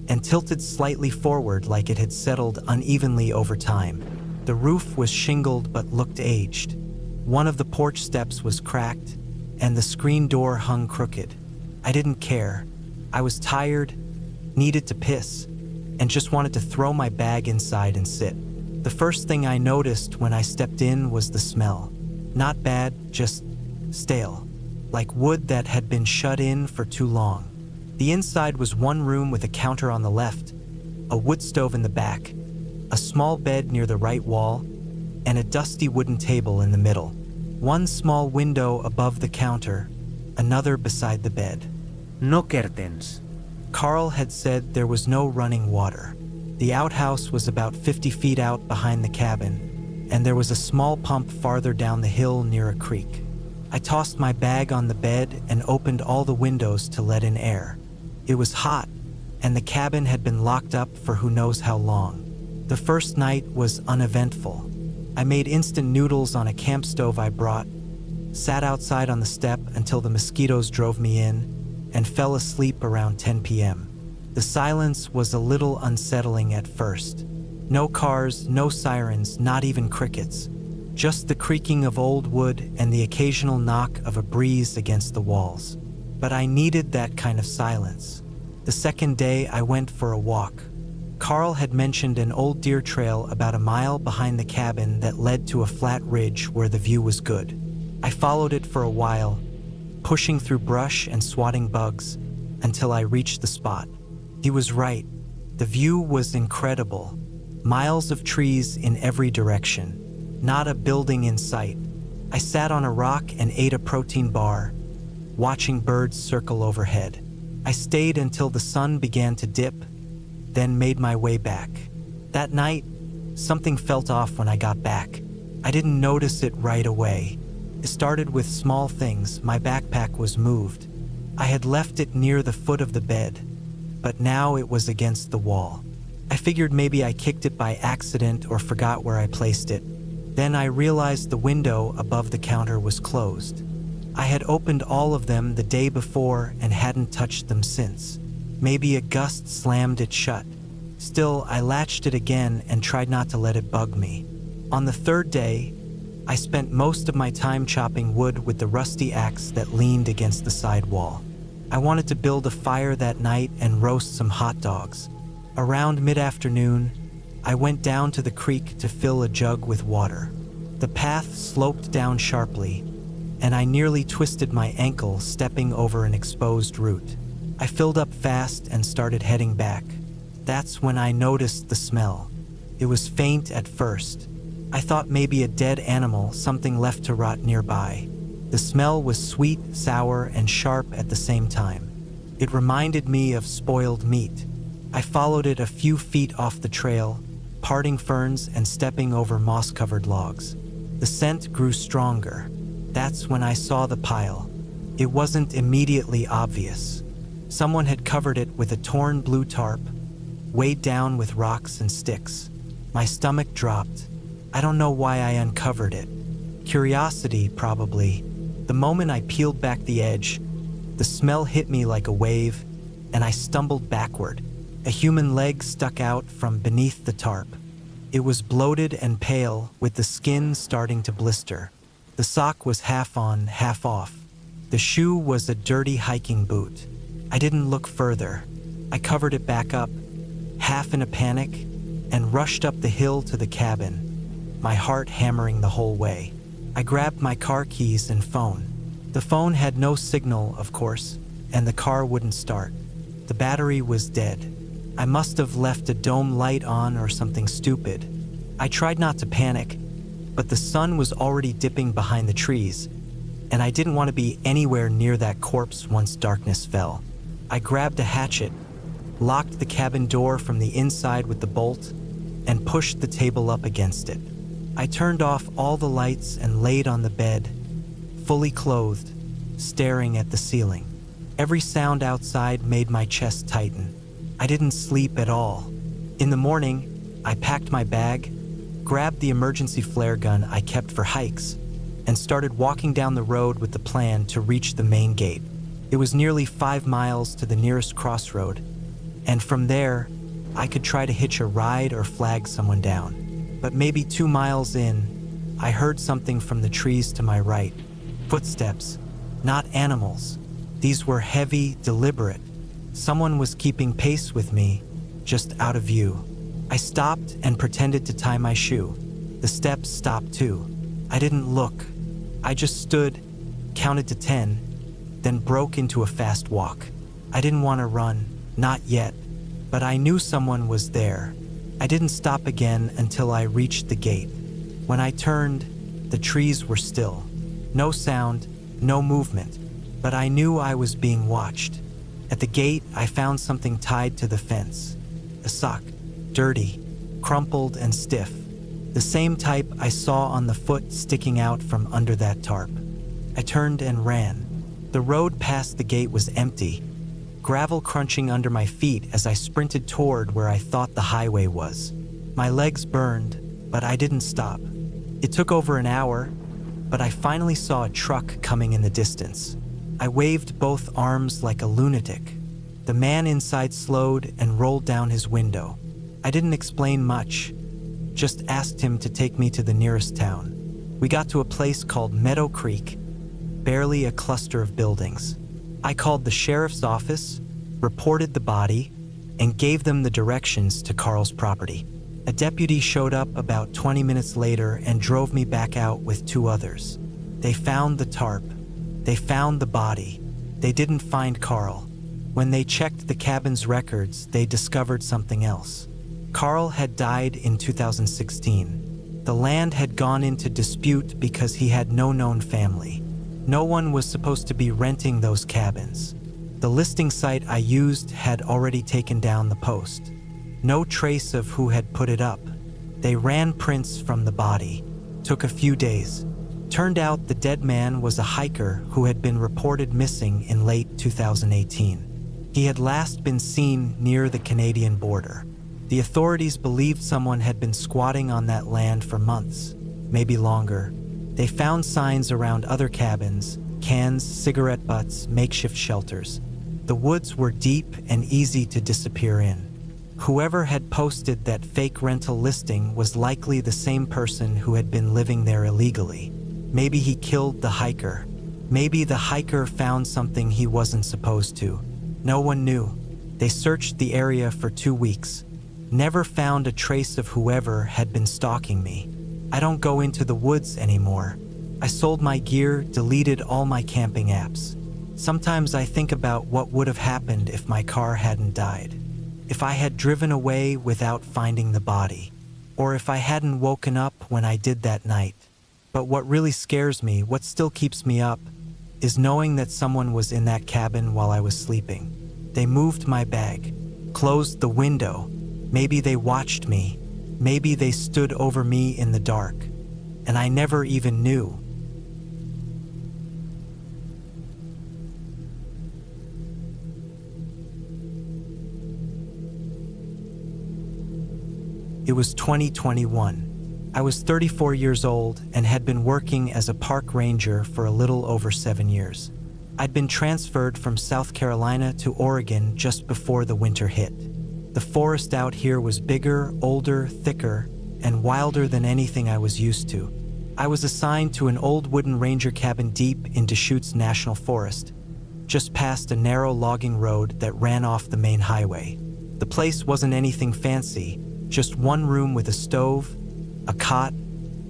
and tilted slightly forward like it had settled unevenly over time. The roof was shingled but looked aged. One of the porch steps was cracked, and the screen door hung crooked. I didn't care. I was tired, needed to piss, and just wanted to throw my bag inside and sit. The first thing I noticed when I stepped in was the smell. Not bad, just stale, like wood that had been shut in for too long. The inside was one room with a counter on the left, a wood stove in the back, a small bed near the right wall, and a dusty wooden table in the middle. One small window above the counter, another beside the bed. No curtains. Carl had said there was no running water. The outhouse was about 50 feet out behind the cabin, and there was a small pump farther down the hill near a creek. I tossed my bag on the bed and opened all the windows to let in air. It was hot, and the cabin had been locked up for who knows how long. The first night was uneventful. I made instant noodles on a camp stove I brought, sat outside on the step until the mosquitoes drove me in, and fell asleep around 10 p.m. The silence was a little unsettling at first. No cars, no sirens, not even crickets. Just the creaking of old wood and the occasional knock of a breeze against the walls. But I needed that kind of silence. The second day I went for a walk. Carl had mentioned an old deer trail about a mile behind the cabin that led to a flat ridge where the view was good. I followed it for a while, pushing through brush and swatting bugs until I reached the spot. He was right. The view was incredible. Miles of trees in every direction. Not a building in sight. I sat on a rock and ate a protein bar, watching birds circle overhead. I stayed until the sun began to dip, then made my way back. That night, something felt off when I got back. I didn't notice it right away. It started with small things. My backpack was moved. I had left it near the foot of the bed, but now it was against the wall. I figured maybe I kicked it by accident or forgot where I placed it. Then I realized the window above the counter was closed. I had opened all of them the day before and hadn't touched them since. Maybe a gust slammed it shut. Still, I latched it again and tried not to let it bug me. On the third day, I spent most of my time chopping wood with the rusty axe that leaned against the side wall. I wanted to build a fire that night and roast some hot dogs. Around mid-afternoon, I went down to the creek to fill a jug with water. The path sloped down sharply, and I nearly twisted my ankle stepping over an exposed root. I filled up fast and started heading back. That's when I noticed the smell. It was faint at first. I thought maybe a dead animal, something left to rot nearby. The smell was sweet, sour, and sharp at the same time. It reminded me of spoiled meat. I followed it a few feet off the trail, parting ferns and stepping over moss-covered logs. The scent grew stronger. That's when I saw the pile. It wasn't immediately obvious. Someone had covered it with a torn blue tarp, weighed down with rocks and sticks. My stomach dropped. I don't know why I uncovered it. Curiosity, probably. The moment I peeled back the edge, the smell hit me like a wave, and I stumbled backward. A human leg stuck out from beneath the tarp. It was bloated and pale, with the skin starting to blister. The sock was half on, half off. The shoe was a dirty hiking boot. I didn't look further. I covered it back up, half in a panic, and rushed up the hill to the cabin, my heart hammering the whole way. I grabbed my car keys and phone. The phone had no signal, of course, and the car wouldn't start. The battery was dead. I must have left a dome light on or something stupid. I tried not to panic, but the sun was already dipping behind the trees, and I didn't want to be anywhere near that corpse once darkness fell. I grabbed a hatchet, locked the cabin door from the inside with the bolt, and pushed the table up against it. I turned off all the lights and laid on the bed, fully clothed, staring at the ceiling. Every sound outside made my chest tighten. I didn't sleep at all. In the morning, I packed my bag, grabbed the emergency flare gun I kept for hikes, and started walking down the road with the plan to reach the main gate. It was nearly 5 miles to the nearest crossroad, and from there, I could try to hitch a ride or flag someone down. But maybe 2 miles in, I heard something from the trees to my right. Footsteps, not animals. These were heavy, deliberate. Someone was keeping pace with me, just out of view. I stopped and pretended to tie my shoe. The steps stopped too. I didn't look. I just stood, counted to 10, then broke into a fast walk. I didn't want to run, not yet, but I knew someone was there. I didn't stop again until I reached the gate. When I turned, the trees were still. No sound, no movement, but I knew I was being watched. At the gate, I found something tied to the fence. A sock, dirty, crumpled and stiff. The same type I saw on the foot sticking out from under that tarp. I turned and ran. The road past the gate was empty, gravel crunching under my feet as I sprinted toward where I thought the highway was. My legs burned, but I didn't stop. It took over an hour, but I finally saw a truck coming in the distance. I waved both arms like a lunatic. The man inside slowed and rolled down his window. I didn't explain much, just asked him to take me to the nearest town. We got to a place called Meadow Creek, barely a cluster of buildings. I called the sheriff's office, reported the body, and gave them the directions to Carl's property. A deputy showed up about 20 minutes later and drove me back out with two others. They found the tarp. They found the body. They didn't find Carl. When they checked the cabin's records, they discovered something else. Carl had died in 2016. The land had gone into dispute because he had no known family. No one was supposed to be renting those cabins. The listing site I used had already taken down the post. No trace of who had put it up. They ran prints from the body. Took a few days. Turned out the dead man was a hiker who had been reported missing in late 2018. He had last been seen near the Canadian border. The authorities believed someone had been squatting on that land for months, maybe longer. They found signs around other cabins, cans, cigarette butts, makeshift shelters. The woods were deep and easy to disappear in. Whoever had posted that fake rental listing was likely the same person who had been living there illegally. Maybe he killed the hiker. Maybe the hiker found something he wasn't supposed to. No one knew. They searched the area for 2 weeks. Never found a trace of whoever had been stalking me. I don't go into the woods anymore. I sold my gear, deleted all my camping apps. Sometimes I think about what would have happened if my car hadn't died. If I had driven away without finding the body. Or if I hadn't woken up when I did that night. But what really scares me, what still keeps me up, is knowing that someone was in that cabin while I was sleeping. They moved my bag, closed the window. Maybe they watched me. Maybe they stood over me in the dark, and I never even knew. It was 2021. I was 34 years old and had been working as a park ranger for a little over 7 years. I'd been transferred from South Carolina to Oregon just before the winter hit. The forest out here was bigger, older, thicker, and wilder than anything I was used to. I was assigned to an old wooden ranger cabin deep in Deschutes National Forest, just past a narrow logging road that ran off the main highway. The place wasn't anything fancy, just one room with a stove, a cot,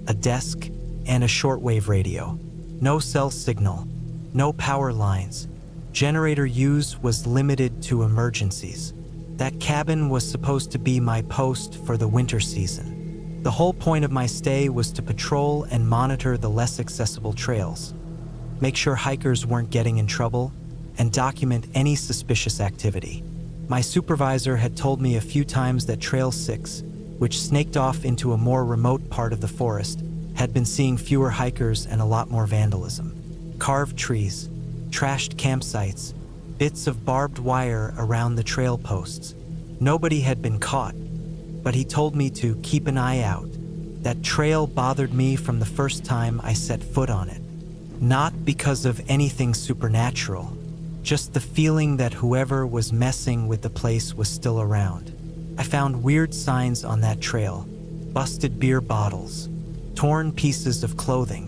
a desk, and a shortwave radio. No cell signal, no power lines. Generator use was limited to emergencies. That cabin was supposed to be my post for the winter season. The whole point of my stay was to patrol and monitor the less accessible trails, make sure hikers weren't getting in trouble, and document any suspicious activity. My supervisor had told me a few times that Trail 6, which snaked off into a more remote part of the forest, had been seeing fewer hikers and a lot more vandalism. Carved trees, trashed campsites, bits of barbed wire around the trail posts. Nobody had been caught, but he told me to keep an eye out. That trail bothered me from the first time I set foot on it. Not because of anything supernatural, just the feeling that whoever was messing with the place was still around. I found weird signs on that trail, busted beer bottles, torn pieces of clothing.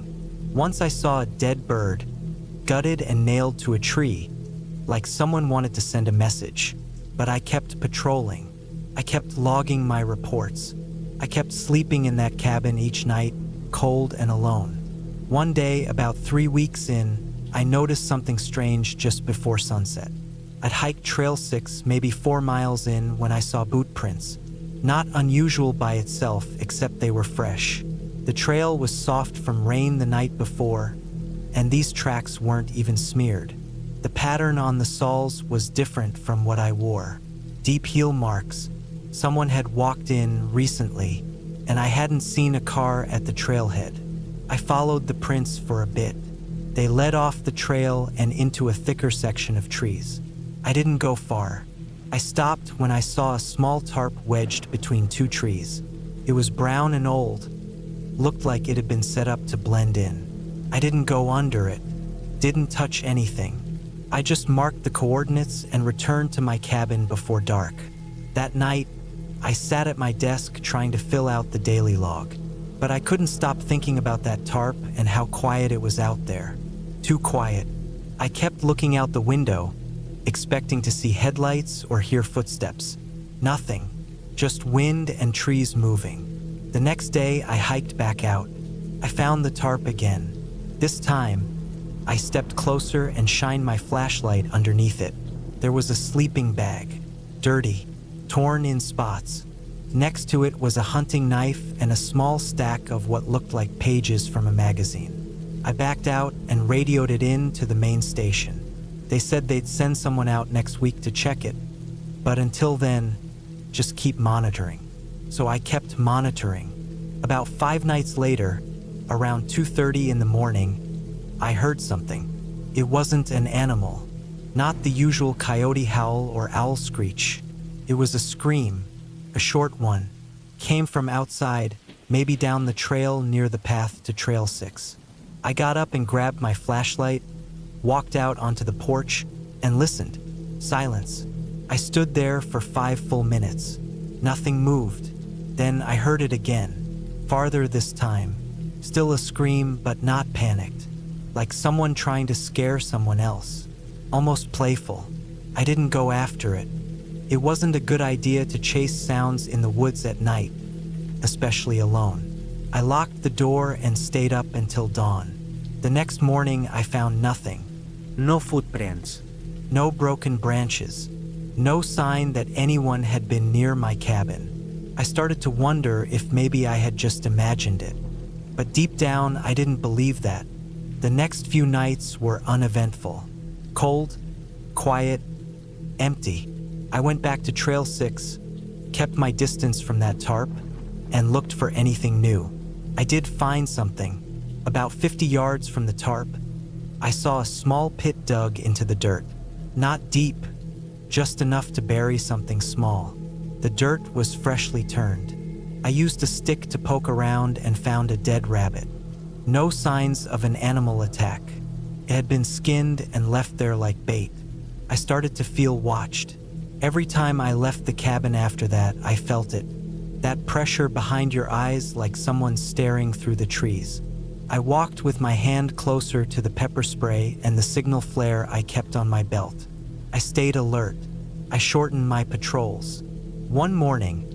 Once I saw a dead bird, gutted and nailed to a tree, like someone wanted to send a message. But I kept patrolling. I kept logging my reports. I kept sleeping in that cabin each night, cold and alone. One day, about 3 weeks in, I noticed something strange just before sunset. I'd hiked Trail 6 maybe 4 miles in when I saw boot prints. Not unusual by itself, except they were fresh. The trail was soft from rain the night before, and these tracks weren't even smeared. The pattern on the soles was different from what I wore. Deep heel marks. Someone had walked in recently, and I hadn't seen a car at the trailhead. I followed the prints for a bit. They led off the trail and into a thicker section of trees. I didn't go far. I stopped when I saw a small tarp wedged between two trees. It was brown and old. Looked like it had been set up to blend in. I didn't go under it. Didn't touch anything. I just marked the coordinates and returned to my cabin before dark. That night, I sat at my desk trying to fill out the daily log. But I couldn't stop thinking about that tarp and how quiet it was out there. Too quiet. I kept looking out the window, expecting to see headlights or hear footsteps. Nothing. Just wind and trees moving. The next day, I hiked back out. I found the tarp again. This time, I stepped closer and shined my flashlight underneath it. There was a sleeping bag, dirty, torn in spots. Next to it was a hunting knife and a small stack of what looked like pages from a magazine. I backed out and radioed it in to the main station. They said they'd send someone out next week to check it, but until then, just keep monitoring. So I kept monitoring. About 5 nights later, around 2:30 in the morning, I heard something. It wasn't an animal, not the usual coyote howl or owl screech. It was a scream, a short one, came from outside, maybe down the trail near the path to Trail 6. I got up and grabbed my flashlight, walked out onto the porch, and listened. Silence. I stood there for 5 full minutes. Nothing moved. Then I heard it again, farther this time. Still a scream, but not panicked. Like someone trying to scare someone else. Almost playful. I didn't go after it. It wasn't a good idea to chase sounds in the woods at night, especially alone. I locked the door and stayed up until dawn. The next morning, I found nothing. No footprints. No broken branches. No sign that anyone had been near my cabin. I started to wonder if maybe I had just imagined it. But deep down, I didn't believe that. The next few nights were uneventful. Cold, quiet, empty. I went back to Trail 6, kept my distance from that tarp, and looked for anything new. I did find something. About 50 yards from the tarp, I saw a small pit dug into the dirt. Not deep, just enough to bury something small. The dirt was freshly turned. I used a stick to poke around and found a dead rabbit. No signs of an animal attack. It had been skinned and left there like bait. I started to feel watched. Every time I left the cabin after that, I felt it. That pressure behind your eyes like someone staring through the trees. I walked with my hand closer to the pepper spray and the signal flare I kept on my belt. I stayed alert. I shortened my patrols. One morning,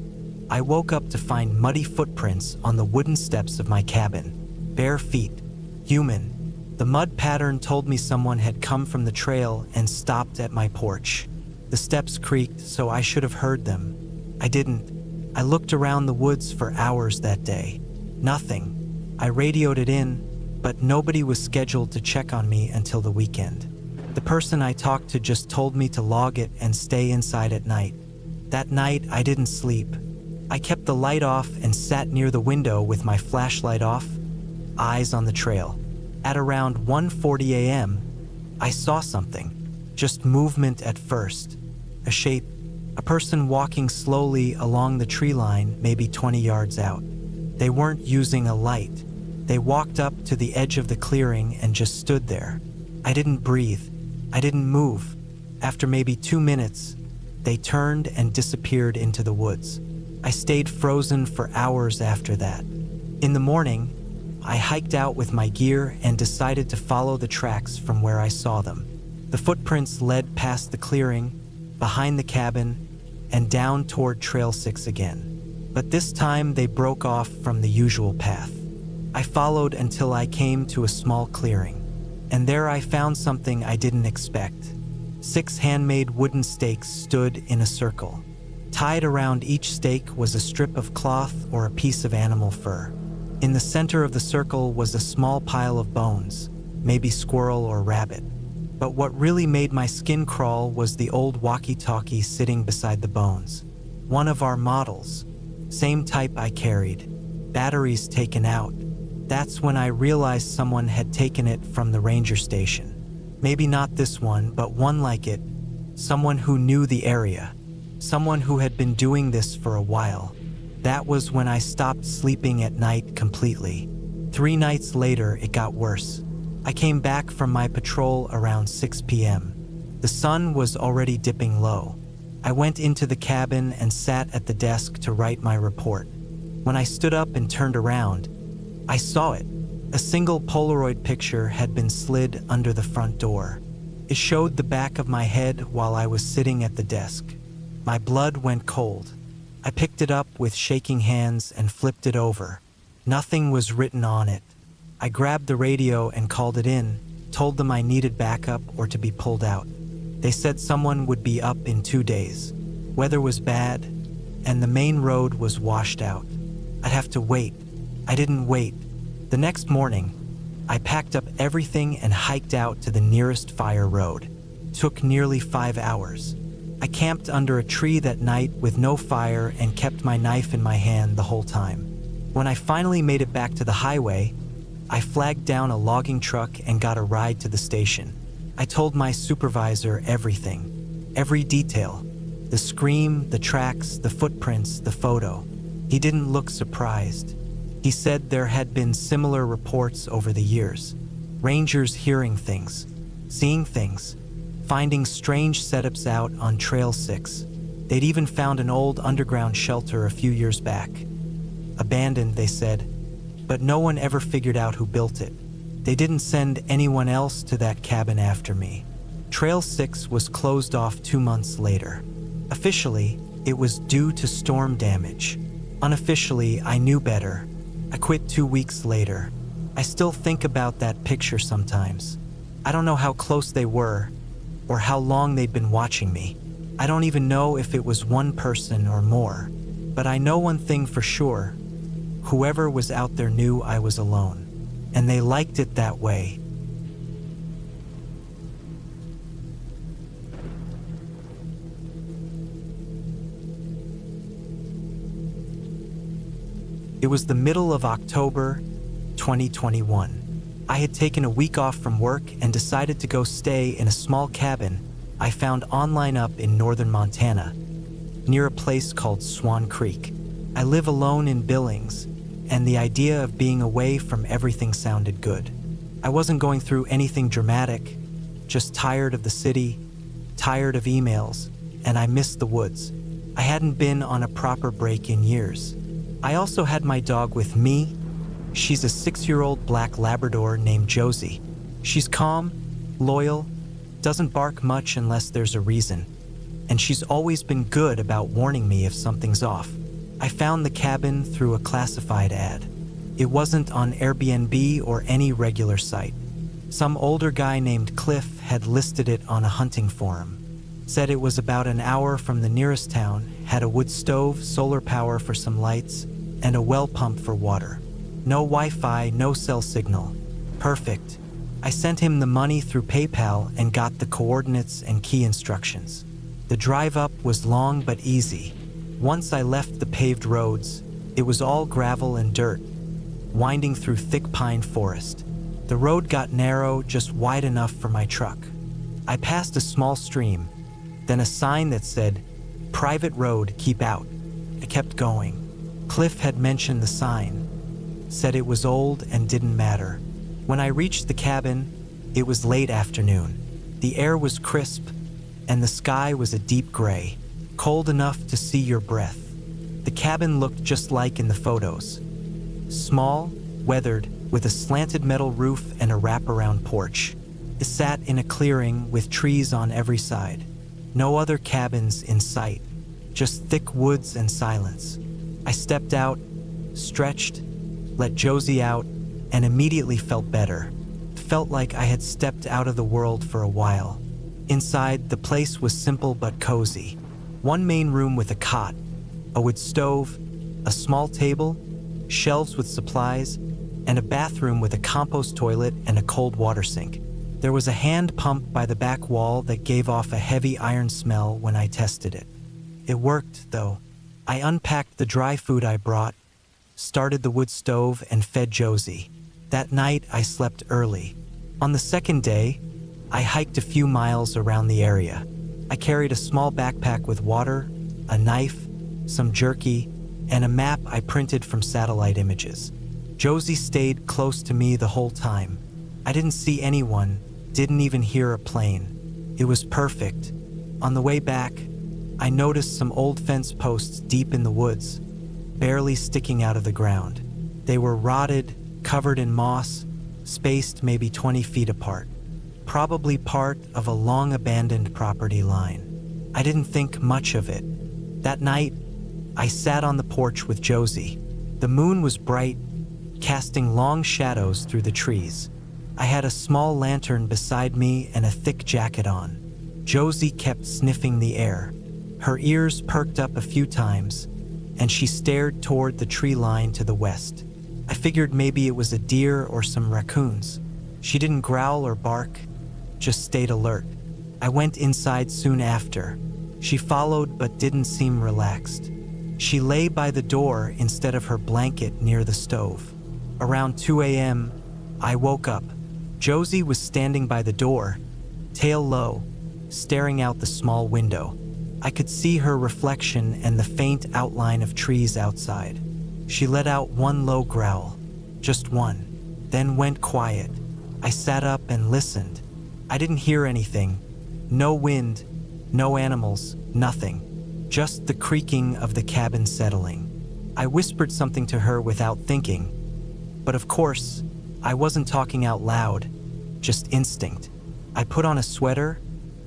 I woke up to find muddy footprints on the wooden steps of my cabin. Bare feet. Human. The mud pattern told me someone had come from the trail and stopped at my porch. The steps creaked, so I should have heard them. I didn't. I looked around the woods for hours that day. Nothing. I radioed it in, but nobody was scheduled to check on me until the weekend. The person I talked to just told me to log it and stay inside at night. That night, I didn't sleep. I kept the light off and sat near the window with my flashlight off, eyes on the trail. At around 1:40 a.m., I saw something. Just movement at first. A shape. A person walking slowly along the tree line, maybe 20 yards out. They weren't using a light. They walked up to the edge of the clearing and just stood there. I didn't breathe. I didn't move. After maybe 2 minutes, they turned and disappeared into the woods. I stayed frozen for hours after that. In the morning, I hiked out with my gear and decided to follow the tracks from where I saw them. The footprints led past the clearing, behind the cabin, and down toward Trail 6 again. But this time they broke off from the usual path. I followed until I came to a small clearing, and there I found something I didn't expect. 6 handmade wooden stakes stood in a circle. Tied around each stake was a strip of cloth or a piece of animal fur. In the center of the circle was a small pile of bones, maybe squirrel or rabbit. But what really made my skin crawl was the old walkie-talkie sitting beside the bones. One of our models. Same type I carried. Batteries taken out. That's when I realized someone had taken it from the ranger station. Maybe not this one, but one like it. Someone who knew the area. Someone who had been doing this for a while. That was when I stopped sleeping at night completely. 3 nights later, it got worse. I came back from my patrol around 6 p.m. The sun was already dipping low. I went into the cabin and sat at the desk to write my report. When I stood up and turned around, I saw it. A single Polaroid picture had been slid under the front door. It showed the back of my head while I was sitting at the desk. My blood went cold. I picked it up with shaking hands and flipped it over. Nothing was written on it. I grabbed the radio and called it in, told them I needed backup or to be pulled out. They said someone would be up in 2 days. Weather was bad, and the main road was washed out. I'd have to wait. I didn't wait. The next morning, I packed up everything and hiked out to the nearest fire road. Took nearly 5 hours. I camped under a tree that night with no fire and kept my knife in my hand the whole time. When I finally made it back to the highway, I flagged down a logging truck and got a ride to the station. I told my supervisor everything, every detail. The scream, the tracks, the footprints, the photo. He didn't look surprised. He said there had been similar reports over the years. Rangers hearing things, seeing things, finding strange setups out on Trail 6. They'd even found an old underground shelter a few years back. Abandoned, they said, but no one ever figured out who built it. They didn't send anyone else to that cabin after me. Trail 6 was closed off 2 months later. Officially, it was due to storm damage. Unofficially, I knew better. I quit 2 weeks later. I still think about that picture sometimes. I don't know how close they were, or how long they'd been watching me. I don't even know if it was one person or more. But I know one thing for sure. Whoever was out there knew I was alone. And they liked it that way. It was the middle of October, 2021. I had taken a week off from work and decided to go stay in a small cabin I found online up in northern Montana, near a place called Swan Creek. I live alone in Billings, and the idea of being away from everything sounded good. I wasn't going through anything dramatic, just tired of the city, tired of emails, and I missed the woods. I hadn't been on a proper break in years. I also had my dog with me. She's a 6-year-old black Labrador named Josie. She's calm, loyal, doesn't bark much unless there's a reason, and she's always been good about warning me if something's off. I found the cabin through a classified ad. It wasn't on Airbnb or any regular site. Some older guy named Cliff had listed it on a hunting forum. Said it was about an hour from the nearest town, had a wood stove, solar power for some lights, and a well pump for water. No Wi-Fi, no cell signal. Perfect. I sent him the money through PayPal and got the coordinates and key instructions. The drive up was long but easy. Once I left the paved roads, it was all gravel and dirt, winding through thick pine forest. The road got narrow, just wide enough for my truck. I passed a small stream, then a sign that said, "Private road, keep out." I kept going. Cliff had mentioned the sign, said it was old and didn't matter. When I reached the cabin, it was late afternoon. The air was crisp, and the sky was a deep gray, cold enough to see your breath. The cabin looked just like in the photos. Small, weathered, with a slanted metal roof and a wraparound porch. It sat in a clearing with trees on every side. No other cabins in sight, just thick woods and silence. I stepped out, stretched, let Josie out, and immediately felt better. Felt like I had stepped out of the world for a while. Inside, the place was simple but cozy. One main room with a cot, a wood stove, a small table, shelves with supplies, and a bathroom with a compost toilet and a cold water sink. There was a hand pump by the back wall that gave off a heavy iron smell when I tested it. It worked, though. I unpacked the dry food I brought, started the wood stove, and fed Josie. That night, I slept early. On the second day, I hiked a few miles around the area. I carried a small backpack with water, a knife, some jerky, and a map I printed from satellite images. Josie stayed close to me the whole time. I didn't see anyone, didn't even hear a plane. It was perfect. On the way back, I noticed some old fence posts deep in the woods, barely sticking out of the ground. They were rotted, covered in moss, spaced maybe 20 feet apart. Probably part of a long abandoned property line. I didn't think much of it. That night, I sat on the porch with Josie. The moon was bright, casting long shadows through the trees. I had a small lantern beside me and a thick jacket on. Josie kept sniffing the air. Her ears perked up a few times, and she stared toward the tree line to the west. I figured maybe it was a deer or some raccoons. She didn't growl or bark, just stayed alert. I went inside soon after. She followed but didn't seem relaxed. She lay by the door instead of her blanket near the stove. Around 2 a.m., I woke up. Josie was standing by the door, tail low, staring out the small window. I could see her reflection and the faint outline of trees outside. She let out one low growl, just one, then went quiet. I sat up and listened. I didn't hear anything. No wind, no animals, nothing. Just the creaking of the cabin settling. I whispered something to her without thinking. But of course, I wasn't talking out loud, just instinct. I put on a sweater,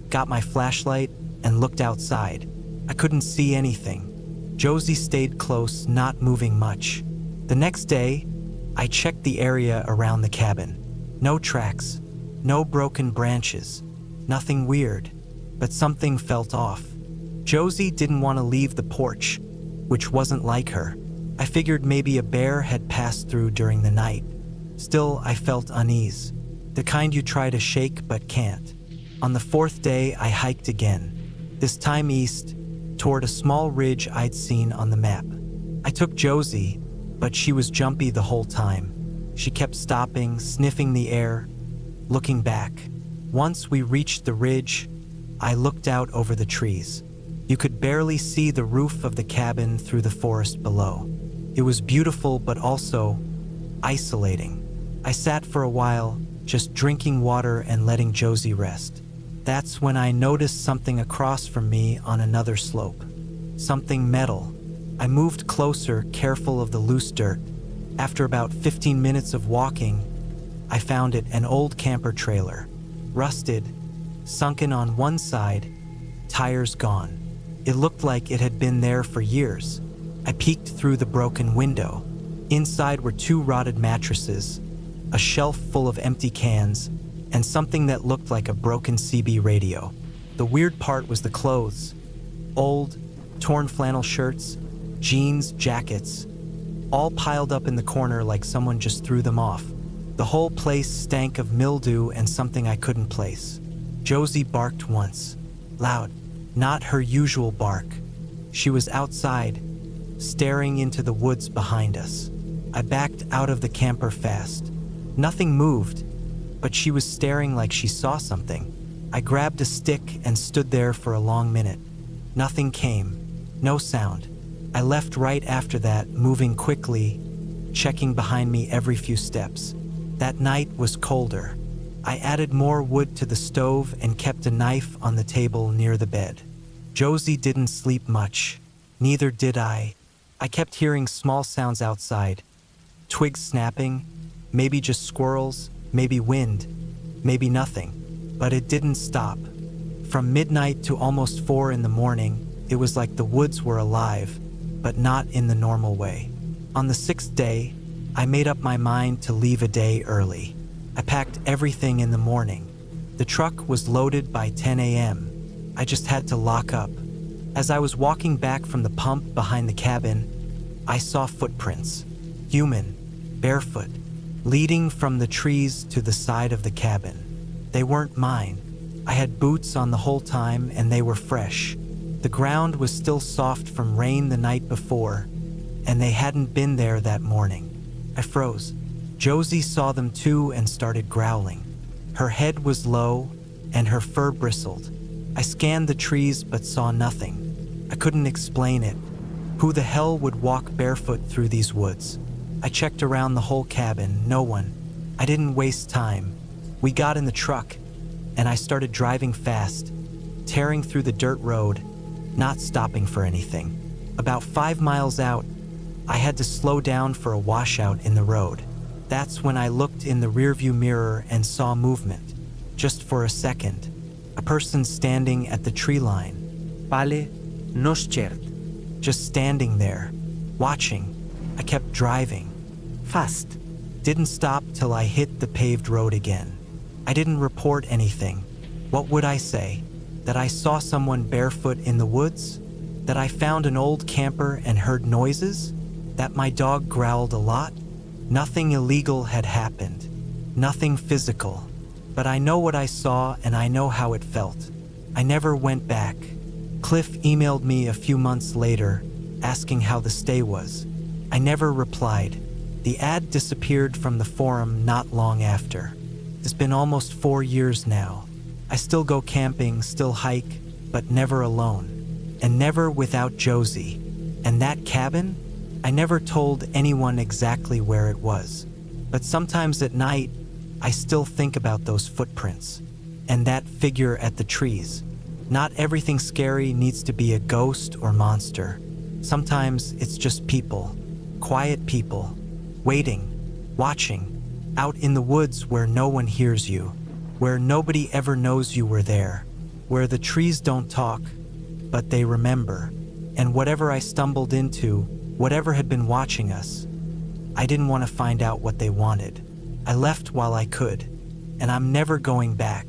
got my flashlight, and looked outside. I couldn't see anything. Josie stayed close, not moving much. The next day, I checked the area around the cabin. No tracks, no broken branches, nothing weird, but something felt off. Josie didn't want to leave the porch, which wasn't like her. I figured maybe a bear had passed through during the night. Still, I felt unease, the kind you try to shake but can't. On the fourth day, I hiked again, this time east, toward a small ridge I'd seen on the map. I took Josie, but she was jumpy the whole time. She kept stopping, sniffing the air, looking back. Once we reached the ridge, I looked out over the trees. You could barely see the roof of the cabin through the forest below. It was beautiful, but also isolating. I sat for a while, just drinking water and letting Josie rest. That's when I noticed something across from me on another slope. Something metal. I moved closer, careful of the loose dirt. After about 15 minutes of walking, I found it, an old camper trailer. Rusted, sunken on one side, tires gone. It looked like it had been there for years. I peeked through the broken window. Inside were 2 rotted mattresses, a shelf full of empty cans, and something that looked like a broken CB radio. The weird part was the clothes. Old, torn flannel shirts, jeans, jackets, all piled up in the corner like someone just threw them off. The whole place stank of mildew and something I couldn't place. Josie barked once, loud, not her usual bark. She was outside, staring into the woods behind us. I backed out of the camper fast. Nothing moved, but she was staring like she saw something. I grabbed a stick and stood there for a long minute. Nothing came, no sound. I left right after that, moving quickly, checking behind me every few steps. That night was colder. I added more wood to the stove and kept a knife on the table near the bed. Josie didn't sleep much. Neither did I. I kept hearing small sounds outside. Twigs snapping, maybe just squirrels, maybe wind, maybe nothing. But it didn't stop. From midnight to almost 4 in the morning, it was like the woods were alive, but not in the normal way. On the 6th day, I made up my mind to leave a day early. I packed everything in the morning. The truck was loaded by 10 a.m. I just had to lock up. As I was walking back from the pump behind the cabin, I saw footprints, human, barefoot, leading from the trees to the side of the cabin. They weren't mine. I had boots on the whole time and they were fresh. The ground was still soft from rain the night before, and they hadn't been there that morning. I froze. Josie saw them too and started growling. Her head was low and her fur bristled. I scanned the trees but saw nothing. I couldn't explain it. Who the hell would walk barefoot through these woods? I checked around the whole cabin, no one. I didn't waste time. We got in the truck, and I started driving fast, tearing through the dirt road, not stopping for anything. About 5 miles out, I had to slow down for a washout in the road. That's when I looked in the rearview mirror and saw movement. Just for a second, a person standing at the tree line. Pale, no scared. Just standing there, watching. I kept driving. Fast. Didn't stop till I hit the paved road again. I didn't report anything. What would I say? That I saw someone barefoot in the woods? That I found an old camper and heard noises? That my dog growled a lot? Nothing illegal had happened. Nothing physical. But I know what I saw and I know how it felt. I never went back. Cliff emailed me a few months later, asking how the stay was. I never replied. The ad disappeared from the forum not long after. It's been almost 4 years now. I still go camping, still hike, but never alone. And never without Josie. And that cabin? I never told anyone exactly where it was. But sometimes at night, I still think about those footprints. And that figure at the trees. Not everything scary needs to be a ghost or monster. Sometimes it's just people. Quiet people. Waiting. Watching. Out in the woods where no one hears you. Where nobody ever knows you were there. Where the trees don't talk, but they remember. And whatever I stumbled into, whatever had been watching us, I didn't want to find out what they wanted. I left while I could, and I'm never going back.